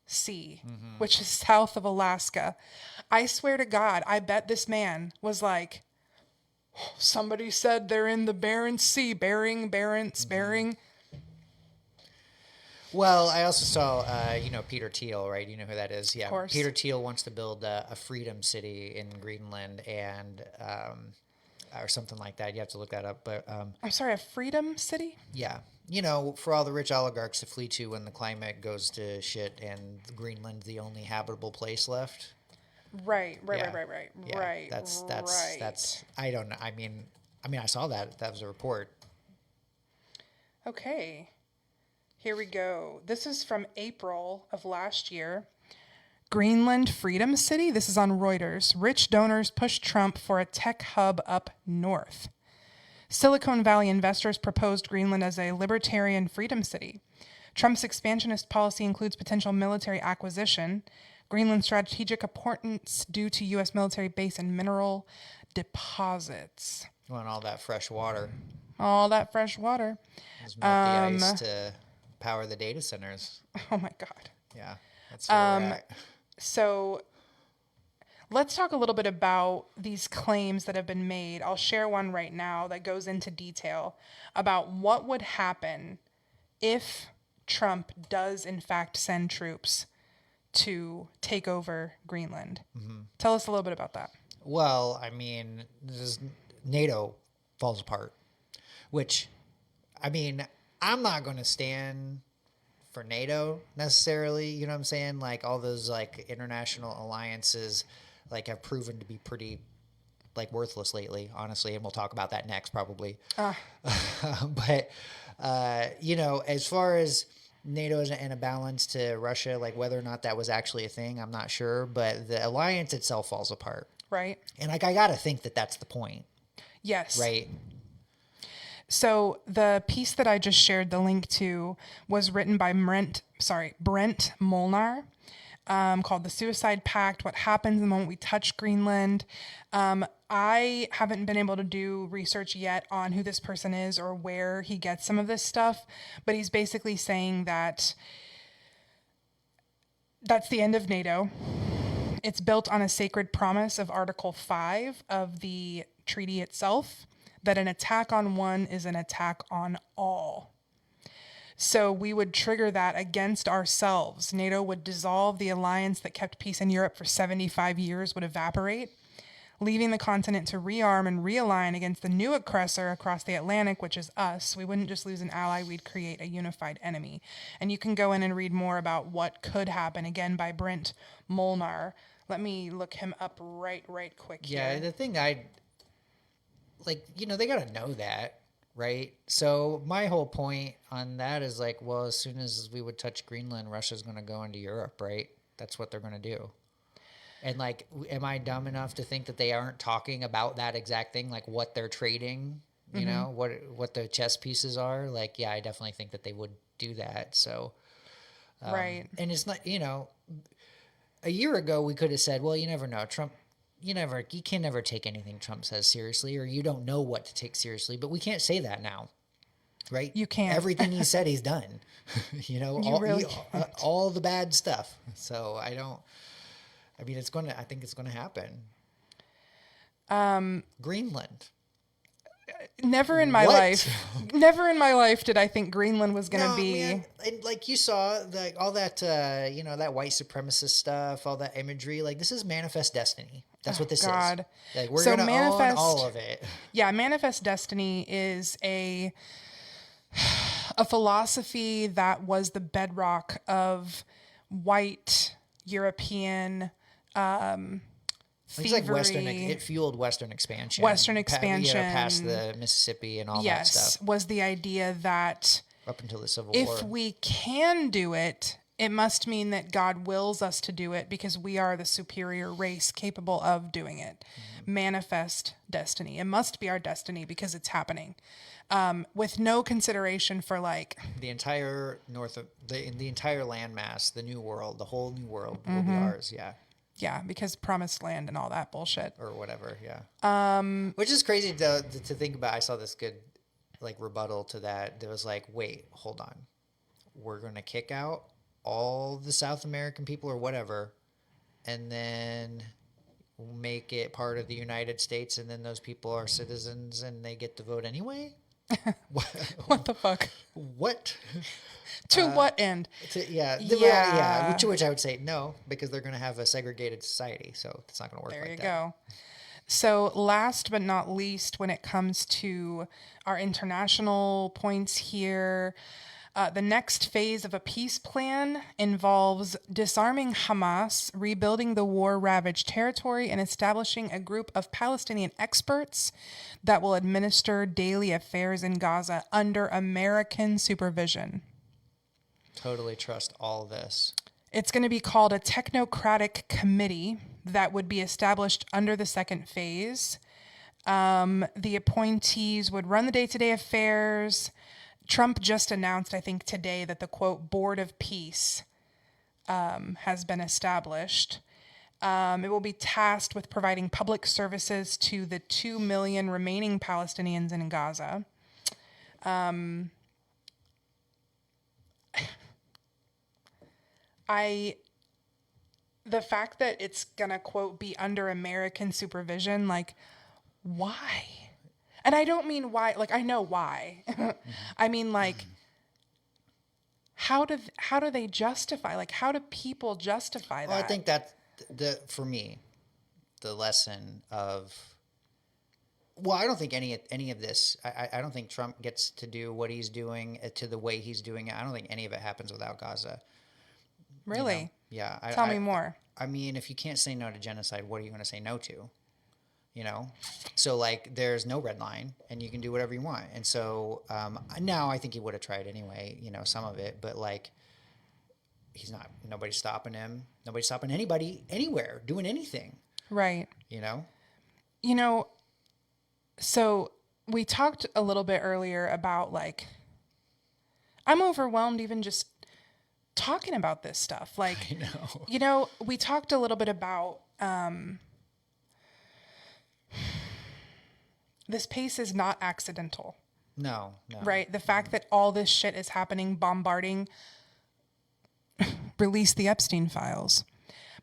Sea, which is south of Alaska. I swear to God, I bet this man was like, somebody said they're in the Barents Sea, Bering. Well, I also saw, Peter Thiel, right? You know who that is? Yeah. Of course. Peter Thiel wants to build a freedom city in Greenland and, or something like that. You have to look that up. But, I'm sorry, a freedom city? yeah. You know, for all the rich oligarchs to flee to when the climate goes to shit and Greenland's the only habitable place left. Right. Yeah. Right. That's, I don't know. I mean, I saw that. That was a report. Okay. Here we go. This is from April of last year. Greenland Freedom City. This is on Reuters. Rich donors push Trump for a tech hub up north. Silicon Valley investors proposed Greenland as a libertarian freedom city. Trump's expansionist policy includes potential military acquisition, Greenland's strategic importance due to U.S. military base and mineral deposits. You want all that fresh water. All that fresh water. Just melt the ice to power the data centers. Oh my God. Yeah, that's where we're at. So let's talk a little bit about these claims that have been made. I'll share one right now that goes into detail about what would happen if Trump does in fact send troops to take over Greenland. Tell us a little bit about that. Well, NATO falls apart, which, I'm not going to stand for NATO necessarily. You know what I'm saying? Like all those like international alliances, like have proven to be pretty like worthless lately, honestly. And we'll talk about that next probably. But, as far as NATO is in a balance to Russia, like whether or not that was actually a thing, I'm not sure. But the alliance itself falls apart. Right. And like, I got to think that that's the point. Yes. Right. So the piece that I just shared the link to was written by Brent Molnar, called The Suicide Pact, What Happens the Moment We Touch Greenland. I haven't been able to do research yet on who this person is or where he gets some of this stuff, but he's basically saying that that's the end of NATO. It's built on a sacred promise of Article 5 of the treaty itself, that an attack on one is an attack on all. So we would trigger that against ourselves. NATO would dissolve. The alliance that kept peace in Europe for 75 years would evaporate, leaving the continent to rearm and realign against the new aggressor across the Atlantic, which is us. We wouldn't just lose an ally, we'd create a unified enemy. And you can go in and read more about what could happen, again, by Brent Molnar. Let me look him up right quick here. Yeah, the thing they got to know that, right? So my whole point on that is like, well, as soon as we would touch Greenland, Russia's going to go into Europe, right? That's what they're going to do. And like, am I dumb enough to think that they aren't talking about that exact thing, like what they're trading, you know, what the chess pieces are? Like, yeah, I definitely think that they would do that. So, Right. And it's not, a year ago we could have said, well, you never know, Trump. You can never take anything Trump says seriously, or you don't know what to take seriously. But we can't say that now, right? You can't. Everything he said, he's done. All the bad stuff. So I think it's going to happen. Greenland. Never in my life did I think Greenland was going to be. Man. And like you saw, all that, that white supremacist stuff, all that imagery. Like, this is manifest destiny. That's what this is. Like, we're going to own all of it. Yeah, manifest destiny is a philosophy that was the bedrock of white European it's like it fueled Western expansion. Past the Mississippi and all that stuff. Yes, was the idea that up until the Civil War. If we can do it, it must mean that God wills us to do it because we are the superior race capable of doing it. Mm-hmm. Manifest destiny. It must be our destiny because it's happening. With no consideration for like the entire the entire landmass, the new world, the whole new world will be ours. Yeah. Yeah, because promised land and all that bullshit. Or whatever, yeah. Which is crazy to think about. I saw this good rebuttal to that. There was like, wait, hold on. We're going to kick out all the South American people or whatever, and then make it part of the United States, and then those people are citizens and they get to vote anyway? What the fuck? What? To what end? Which I would say no, because they're going to have a segregated society, so it's not going to work like that. There you go. So last but not least, when it comes to our international points here, the next phase of a peace plan involves disarming Hamas, rebuilding the war-ravaged territory, and establishing a group of Palestinian experts that will administer daily affairs in Gaza under American supervision. Totally trust all this. It's going to be called a technocratic committee that would be established under the second phase. The appointees would run the day-to-day affairs. Trump just announced, I think today, that the, quote, Board of Peace has been established. It will be tasked with providing public services to the 2 million remaining Palestinians in Gaza. The fact that it's gonna, quote, be under American supervision, like, why? And I don't mean why, like, I know why. I mean, like, how do they justify, like, how do people justify that? Well, I think that, for me, the lesson of, well, I don't think any of this, I don't think Trump gets to do what he's doing to the way he's doing it. I don't think any of it happens without Gaza. Really? Yeah. Tell me more. I mean, if you can't say no to genocide, what are you going to say no to? So like there's no red line and you can do whatever you want. And so now I think he would have tried anyway, some of it, but like nobody's stopping him. Nobody's stopping anybody anywhere doing anything. Right. So we talked a little bit earlier about like, I'm overwhelmed even just talking about this stuff. Like, I know. you know, we talked a little bit about this pace is not accidental. No. Right? The fact that all this shit is happening, bombarding, release the Epstein files.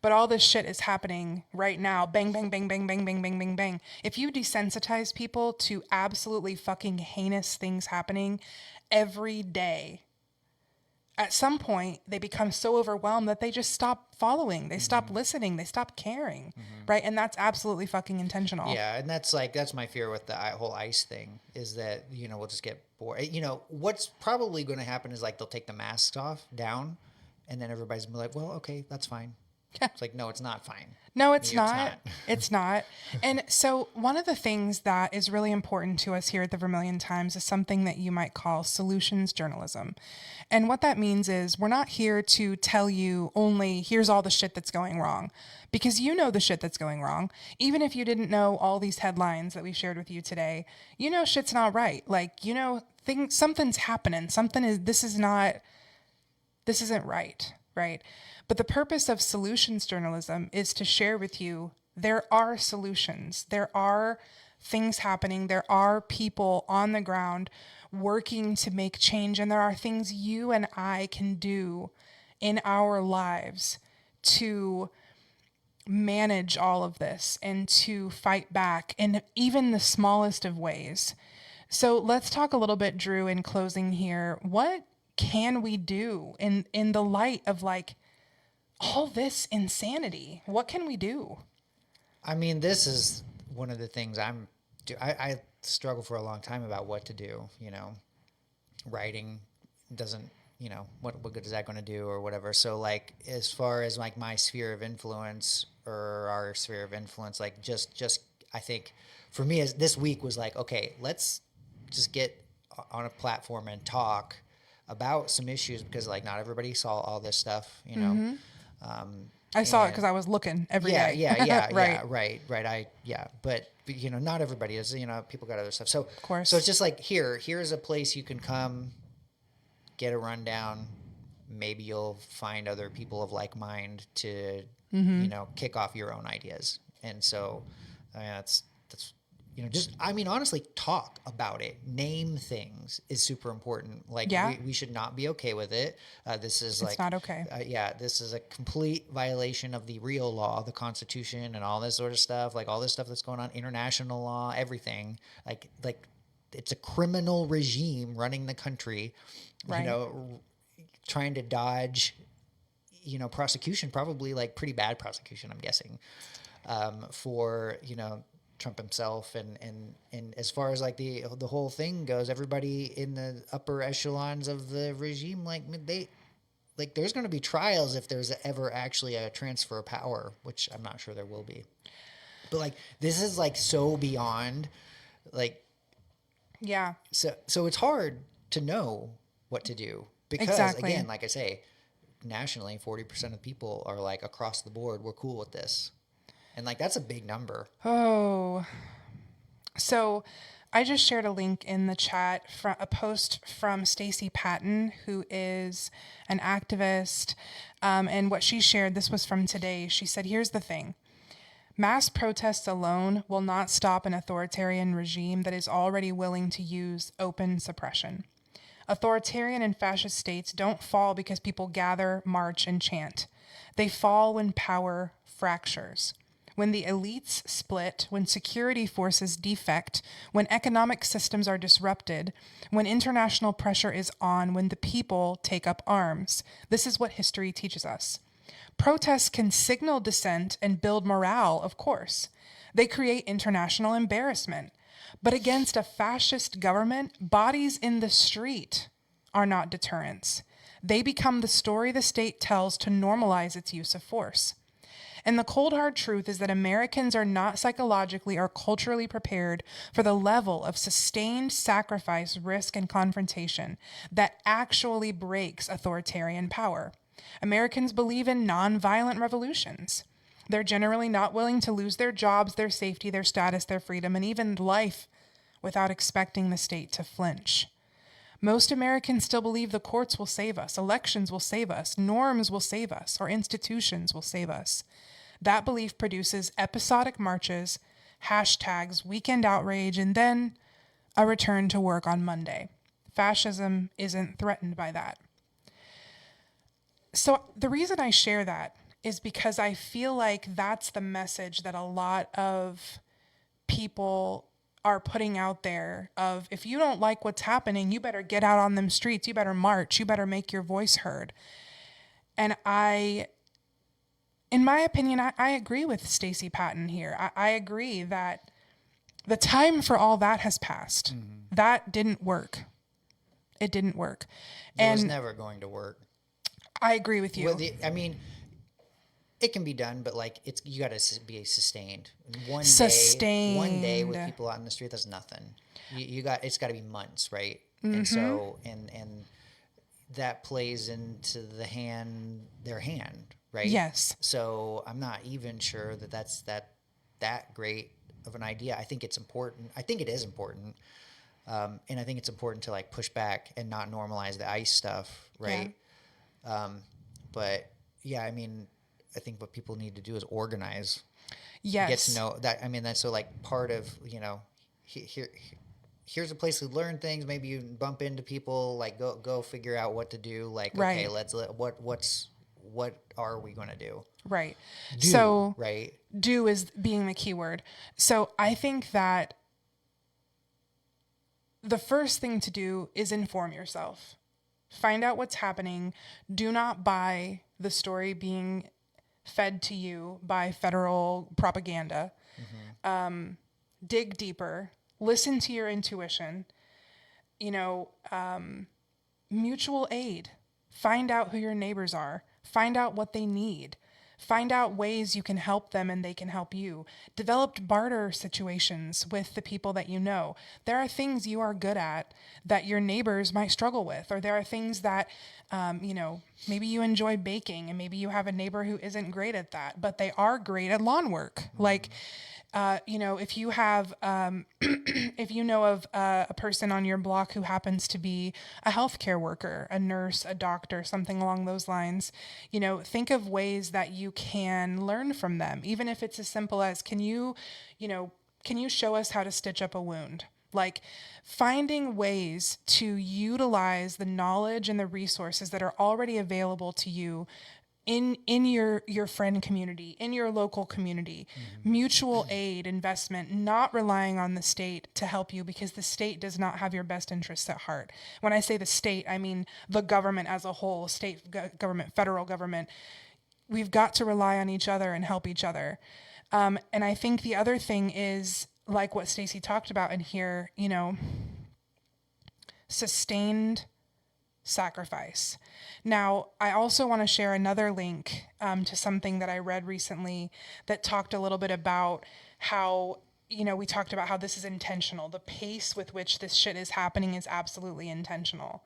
But all this shit is happening right now. Bang, bang, bang, bang, bang, bang, bang, bang, bang. If you desensitize people to absolutely fucking heinous things happening every day, at some point they become so overwhelmed that they just stop following. They stop listening. They stop caring. Right? And that's absolutely fucking intentional. Yeah, and that's my fear with the whole ICE thing is that, you know, we'll just get bored. You know, what's probably going to happen is like they'll take the masks down, and then everybody's gonna be like, well, okay, that's fine. It's like, no, it's not fine. No, it's not. It's not. And so one of the things that is really important to us here at the Vermilion Times is something that you might call solutions journalism. And what that means is we're not here to tell you only here's all the shit that's going wrong, because you know the shit that's going wrong. Even if you didn't know all these headlines that we shared with you today, you know shit's not right. Like, you know, something's happening. This isn't right, right? But the purpose of solutions journalism is to share with you there are solutions. There are things happening. There are people on the ground working to make change. And there are things you and I can do in our lives to manage all of this and to fight back in even the smallest of ways. So let's talk a little bit, Drew, in closing here. What can we do in the light of like all this insanity? What can we do? I mean, this is one of the things I struggle for a long time about what to do. You know, writing doesn't, you know, what good is that going to do or whatever. So like, as far as like my sphere of influence or our sphere of influence, like just I think for me, as this week was like, okay, let's just get on a platform and talk about some issues, because like not everybody saw all this stuff, you know. I saw it because I was looking every day. Yeah, Right. right. But you know, not everybody is. You know, people got other stuff. So of course. So it's just like here's a place you can come, get a rundown. Maybe you'll find other people of like mind to you know, kick off your own ideas. And so that's you know, just, I mean, honestly, talk about it. Name things is super important. Like, we should not be okay with it. This is like, it's not okay. This is a complete violation of the real law, the Constitution, and all this sort of stuff. Like all this stuff that's going on, international law, everything. Like it's a criminal regime running the country. Right. You know, trying to dodge, you know, prosecution, probably like pretty bad prosecution, I'm guessing, for, you know, Trump himself, and as far as like the whole thing goes, everybody in the upper echelons of the regime, like there's going to be trials if there's ever actually a transfer of power, which I'm not sure there will be. But like this is like so beyond, like, yeah. So it's hard to know what to do, because again, like I say, nationally, 40% of people are like across the board, we're cool with this. And like, that's a big number. Oh, so I just shared a link in the chat from a post from Stacey Patton, who is an activist. And what she shared, this was from today. She said, here's the thing. Mass protests alone will not stop an authoritarian regime that is already willing to use open suppression. Authoritarian and fascist states don't fall because people gather, march, and chant. They fall when power fractures. When the elites split, when security forces defect, when economic systems are disrupted, when international pressure is on, when the people take up arms. This is what history teaches us. Protests can signal dissent and build morale, of course. They create international embarrassment. But against a fascist government, bodies in the street are not deterrents. They become the story the state tells to normalize its use of force. And the cold hard truth is that Americans are not psychologically or culturally prepared for the level of sustained sacrifice, risk, and confrontation that actually breaks authoritarian power. Americans believe in nonviolent revolutions. They're generally not willing to lose their jobs, their safety, their status, their freedom, and even life without expecting the state to flinch. Most Americans still believe the courts will save us, elections will save us, norms will save us, or institutions will save us. That belief produces episodic marches, hashtags, weekend outrage, and then a return to work on Monday. Fascism isn't threatened by that. So the reason I share that is because I feel like that's the message that a lot of people are putting out there of, if you don't like what's happening, you better get out on them streets, you better march, you better make your voice heard. And in my opinion, I agree with Stacey Patton here. I agree that the time for all that has passed. Mm-hmm. That didn't work. It didn't work. It was never going to work. I agree with you. Well, it can be done, but like you got to be sustained. One day with people out in the street, that's nothing. It's got to be months, right? Mm-hmm. And so and that plays into their hand, right? Yes. So I'm not even sure that that's that great of an idea. I think it's important. I think it is important, and I think it's important to like push back and not normalize the ICE stuff, right? Yeah. But yeah, I mean, I think what people need to do is organize. Yes. Get to know that. I mean, that's so like part of, here's a place to learn things. Maybe you bump into people, like go figure out what to do. Like, right. Okay, what are we going to do? Right. Right. Do is being the key word. So I think that the first thing to do is inform yourself. Find out what's happening. Do not buy the story being fed to you by federal propaganda. Mm-hmm. Dig deeper. Listen to your intuition. Mutual aid. Find out who your neighbors are. Find out what they need. Find out ways you can help them and they can help you. Develop barter situations with the people that you know. There are things you are good at that your neighbors might struggle with, or there are things that, maybe you enjoy baking and maybe you have a neighbor who isn't great at that, but they are great at lawn work. Mm-hmm. Like, if you have, if you know of a person on your block who happens to be a healthcare worker, a nurse, a doctor, something along those lines, think of ways that you can learn from them, even if it's as simple as, can you show us how to stitch up a wound? Like, finding ways to utilize the knowledge and the resources that are already available to you in your friend community, in your local community. Mm-hmm. Mutual aid, investment, not relying on the state to help you, because the state does not have your best interests at heart. When I say the state, I mean the government as a whole, state government, federal government. We've got to rely on each other and help each other. And I think the other thing is, like what Stacey talked about in here, sustained sacrifice. Now, I also want to share another link to something that I read recently that talked a little bit about how, we talked about how this is intentional. The pace with which this shit is happening is absolutely intentional.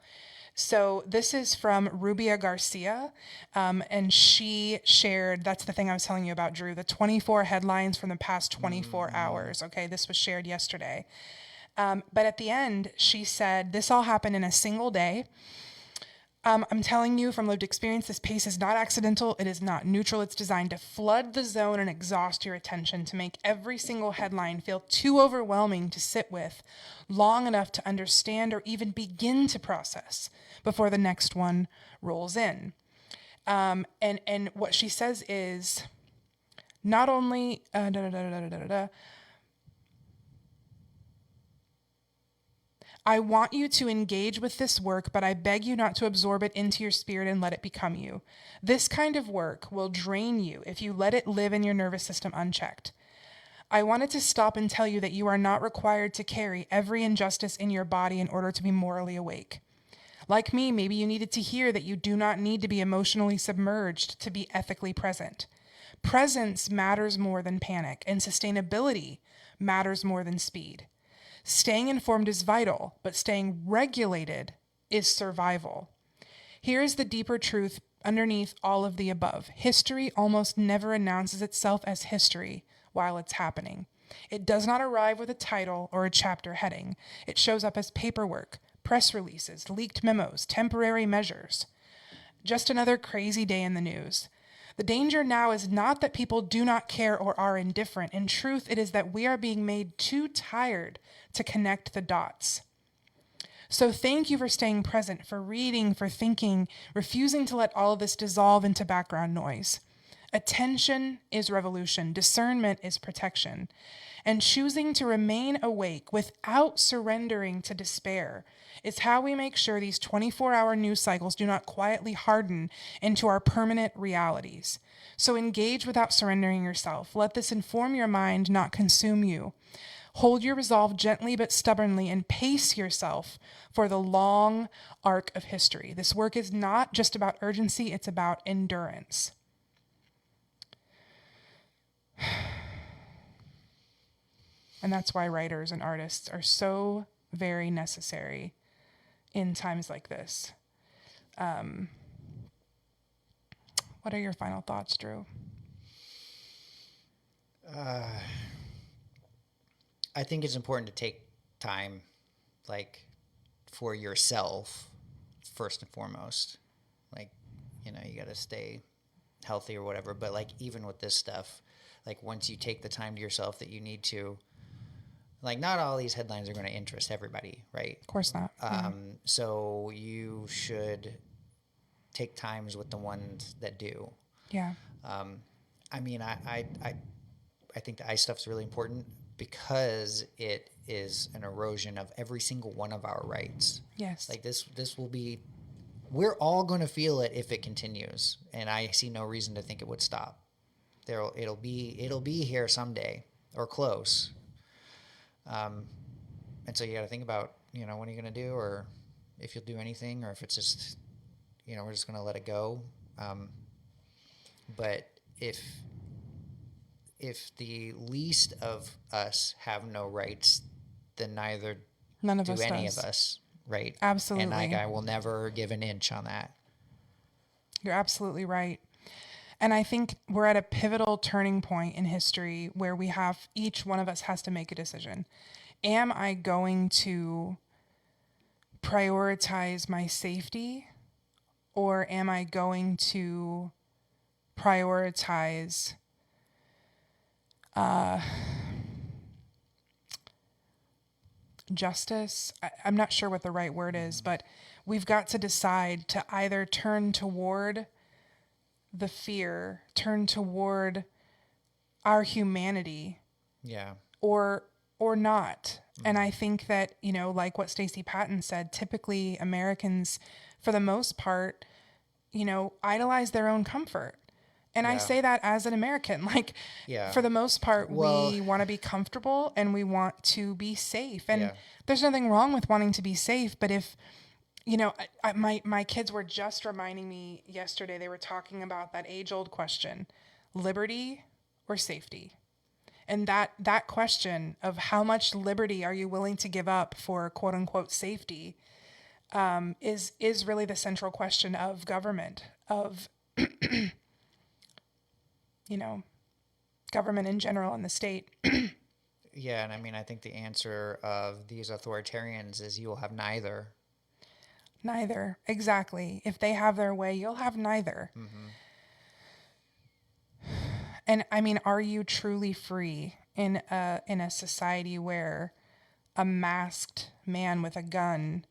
So this is from Rubia Garcia, and she shared, that's the thing I was telling you about, Drew, the 24 headlines from the past 24 hours. Okay, this was shared yesterday. But at the end, she said, this all happened in a single day. I'm telling you from lived experience, this pace is not accidental. It is not neutral. It's designed to flood the zone and exhaust your attention, to make every single headline feel too overwhelming to sit with long enough to understand or even begin to process before the next one rolls in. And what she says is, not only I want you to engage with this work, but I beg you not to absorb it into your spirit and let it become you. This kind of work will drain you if you let it live in your nervous system unchecked. I wanted to stop and tell you that you are not required to carry every injustice in your body in order to be morally awake. Like me, maybe you needed to hear that you do not need to be emotionally submerged to be ethically present. Presence matters more than panic, and sustainability matters more than speed. Staying informed is vital, but staying regulated is survival. Here is the deeper truth underneath all of the above. History almost never announces itself as history while it's happening. It does not arrive with a title or a chapter heading. It shows up as paperwork, press releases, leaked memos, temporary measures. Just another crazy day in the news. The danger now is not that people do not care or are indifferent. In truth, it is that we are being made too tired to connect the dots. So thank you for staying present, for reading, for thinking, refusing to let all of this dissolve into background noise. Attention is revolution. Discernment is protection. And choosing to remain awake without surrendering to despair is how we make sure these 24-hour news cycles do not quietly harden into our permanent realities. So engage without surrendering yourself. Let this inform your mind, not consume you. Hold your resolve gently but stubbornly and pace yourself for the long arc of history. This work is not just about urgency, it's about endurance. And that's why writers and artists are so very necessary in times like this. What are your final thoughts, Drew? I think it's important to take time, like, for yourself, first and foremost. Like, you got to stay healthy or whatever. But, like, even with this stuff, like, once you take the time to yourself that you need to, like, not all these headlines are going to interest everybody, right? Of course not. So you should take times with the ones that do. Yeah. I mean, I think the ice stuff's really important because it is an erosion of every single one of our rights. Yes. Like this will be, we're all going to feel it if it continues, and I see no reason to think it would stop. It'll be here someday or close. And so you got to think about, what are you going to do, or if you'll do anything, or if it's just, we're just going to let it go. But if the least of us have no rights, then none of us, right? Absolutely. And I will never give an inch on that. You're absolutely right. And I think we're at a pivotal turning point in history where each one of us has to make a decision. Am I going to prioritize my safety, or am I going to prioritize justice? I'm not sure what the right word is, but we've got to decide to either turn toward the fear, turn toward our humanity, or not. And I think that, like what Stacey Patton said, typically Americans, for the most part, idolize their own comfort. And I say that as an American, for the most part, we want to be comfortable and we want to be safe. And there's nothing wrong with wanting to be safe. But if, my kids were just reminding me yesterday, they were talking about that age-old question, liberty or safety? And that question of how much liberty are you willing to give up for quote unquote safety is really the central question of government, of government in general in the state. Yeah, and I mean, I think the answer of these authoritarians is you will have neither. Neither, exactly. If they have their way, you'll have neither. Mm-hmm. And I mean, are you truly free in a society where a masked man with a gun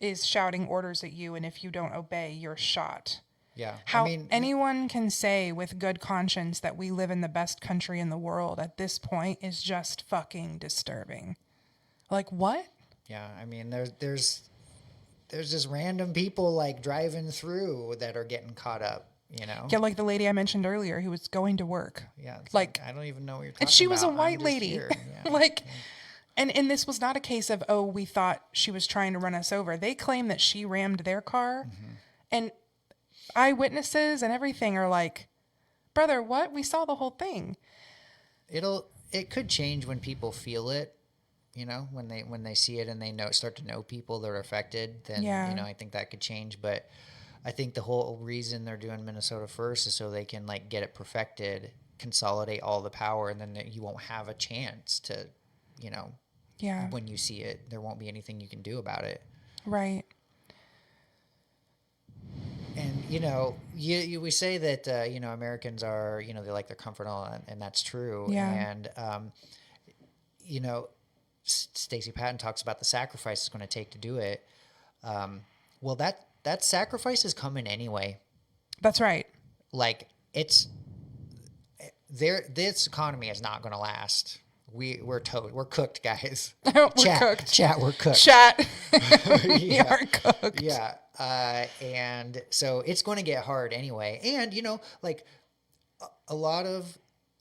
is shouting orders at you, and if you don't obey, you're shot? Yeah. How anyone can say with good conscience that we live in the best country in the world at this point is just fucking disturbing. Like, what? Yeah, I mean, there's just random people like driving through that are getting caught up, Yeah, like the lady I mentioned earlier who was going to work. Yeah, like I don't even know what you're talking about. And she was a white lady. And this was not a case of, we thought she was trying to run us over. They claim that she rammed their car, and eyewitnesses and everything are like, brother, what? We saw the whole thing. It could change when people feel it, when they see it and they start to know people that are affected, then, I think that could change. But I think the whole reason they're doing Minnesota first is so they can get it perfected. consolidate all the power, and then you won't have a chance to, when you see it, there won't be anything you can do about it. Right. And, we say that, Americans are, they like their comfort and that's true. Yeah. And, Stacey Patton talks about the sacrifice it's going to take to do it. Well, that sacrifice is coming anyway. That's right. Like, this economy is not going to last. We're cooked, guys. We're cooked. Chat, we're cooked. Chat. We We are cooked. Yeah. And so it's going to get hard anyway. And, a lot of,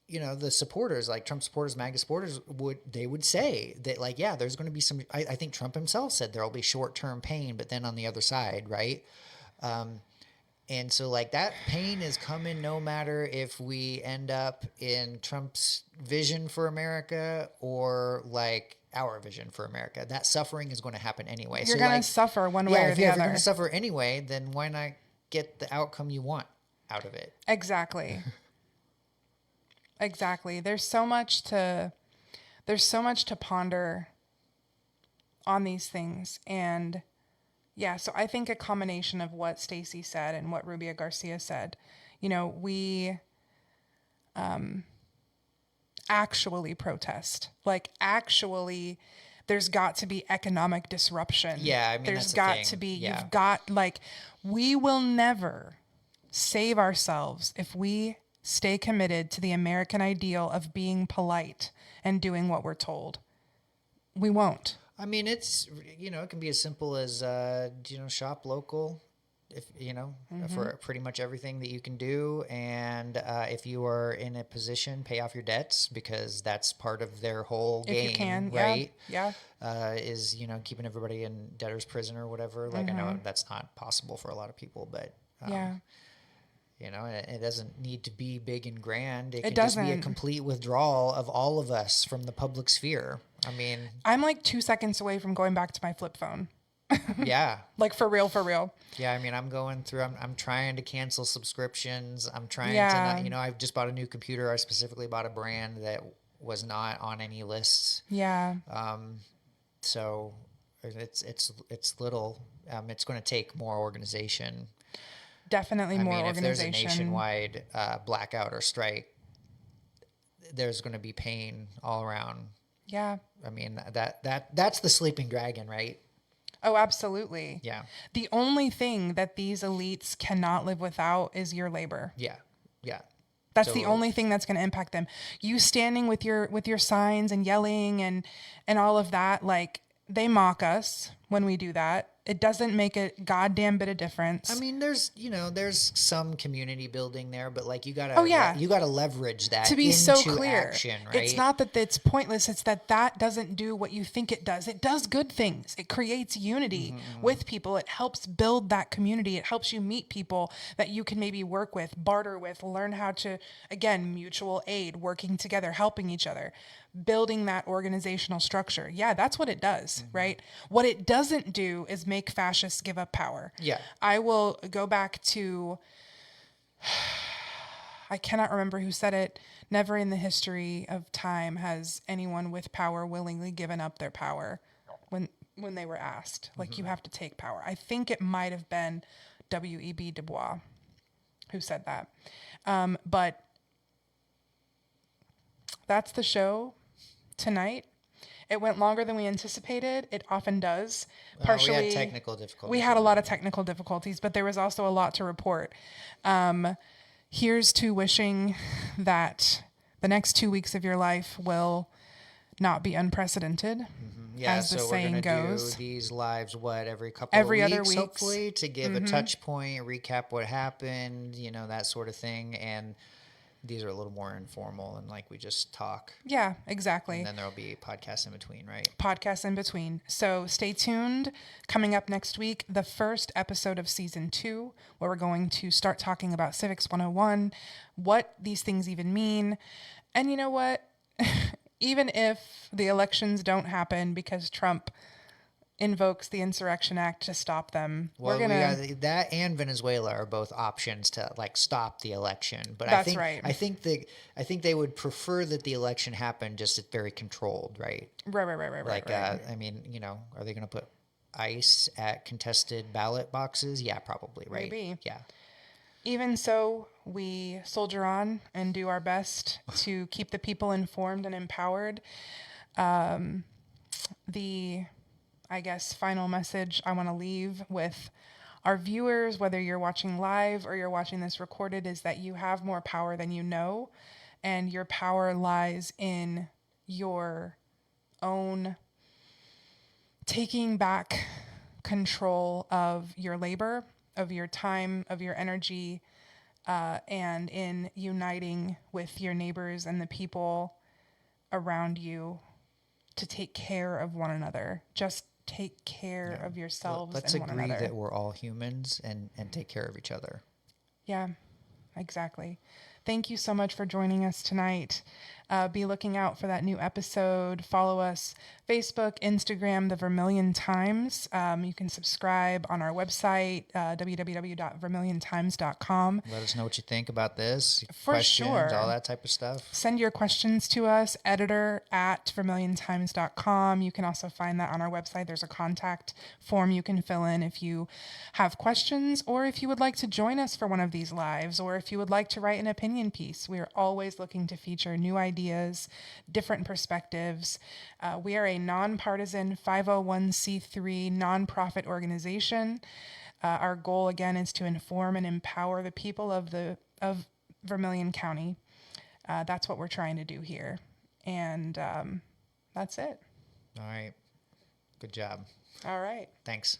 the supporters, like Trump supporters, MAGA supporters, would say that, like, yeah, there's going to be some, I think Trump himself said there'll be short-term pain, but then on the other side, right? And so, like, that pain is coming no matter if we end up in Trump's vision for America or, like, our vision for America. That suffering is going to happen anyway. You're going to suffer one way or the other. If you're going to suffer anyway, then why not get the outcome you want out of it? Exactly. Exactly. There's so much to ponder on these things. And yeah, so I think a combination of what Stacey said and what Rubia Garcia said, we actually protest. Like, actually, there's got to be economic disruption. Yeah, I mean, there's got to be, you've got, like, we will never save ourselves if we stay committed to the American ideal of being polite and doing what we're told. We won't. I mean, it's, it can be as simple as, shop local, if, for pretty much everything that you can do. And if you are in a position, pay off your debts, because that's part of their whole game, if you can, right? Yeah. Is, keeping everybody in debtor's prison or whatever. Like, I know that's not possible for a lot of people, but, it doesn't need to be big and grand. It can just be a complete withdrawal of all of us from the public sphere. I mean, I'm like 2 seconds away from going back to my flip phone. Yeah. Like, for real. Yeah. I mean, I'm going through, I'm trying to cancel subscriptions. I'm trying to not, I've just bought a new computer. I specifically bought a brand that was not on any lists. Yeah. So it's little, it's going to take more organization. Definitely more organization. If there's a nationwide blackout or strike, there's going to be pain all around. Yeah. I mean, that's the sleeping dragon, right? Oh, absolutely. Yeah. The only thing that these elites cannot live without is your labor. Yeah. That's the only thing that's going to impact them. You standing with your signs and yelling and all of that, like, they mock us when we do that. It doesn't make a goddamn bit of difference. I mean, there's some community building there, but, like, you gotta leverage that to be into so clear. Action, right? It's not that it's pointless. It's that doesn't do what you think it does. It does good things. It creates unity with people. It helps build that community. It helps you meet people that you can maybe work with, barter with, learn how to, again, mutual aid, working together, helping each other, building that organizational structure. Yeah, that's what it does, right? What it doesn't do is make fascists give up power. Yeah. I will go back to, I cannot remember who said it. Never in the history of time has anyone with power willingly given up their power when they were asked. Like, you have to take power. I think it might have been W.E.B. Du Bois who said that. But that's the show tonight. It went longer than we anticipated. It often does. Partially, we had technical difficulties. We had a lot of technical difficulties, but there was also a lot to report. Here's to wishing that the next 2 weeks of your life will not be unprecedented. Yeah, as the so saying we're gonna goes. Do these lives, every other weeks, weeks, hopefully, to give a touch point, recap what happened, that sort of thing. And these are a little more informal and, like, we just talk. Yeah, exactly. And then there'll be podcasts in between, right? Podcasts in between. So stay tuned. Coming up next week, the first episode of season 2, where we're going to start talking about Civics 101, what these things even mean. And you know what? Even if the elections don't happen because Trump invokes the Insurrection Act to stop them. Well, that and Venezuela are both options to like stop the election. But That's right. I think they would prefer that the election happen just very controlled, right? Right. Like, I mean, are they going to put ICE at contested ballot boxes? Yeah, probably, right? Maybe. Yeah. Even so, we soldier on and do our best to keep the people informed and empowered. The, I guess, final message I want to leave with our viewers, whether you're watching live or you're watching this recorded, is that you have more power than you know, and your power lies in your own taking back control of your labor, of your time, of your energy, and in uniting with your neighbors and the people around you to take care of one another. Just take care of yourselves Let's and one another. Let's agree that we're all humans and take care of each other. Yeah, exactly. Thank you so much for joining us tonight. Be looking out for that new episode. Follow us Facebook, Instagram, The Vermilion Times. You can subscribe on our website, www.vermiliontimes.com. Let us know what you think about this. For questions, sure. all that type of stuff. Send your questions to us, editor@vermiliontimes.com. You can also find that on our website. There's a contact form you can fill in if you have questions, or if you would like to join us for one of these lives, or if you would like to write an opinion piece. We are always looking to feature new ideas, different perspectives. We are a nonpartisan 501c3 nonprofit organization. Our goal, again, is to inform and empower the people of Vermilion County. That's what we're trying to do here. And that's it. All right. Good job. All right. Thanks.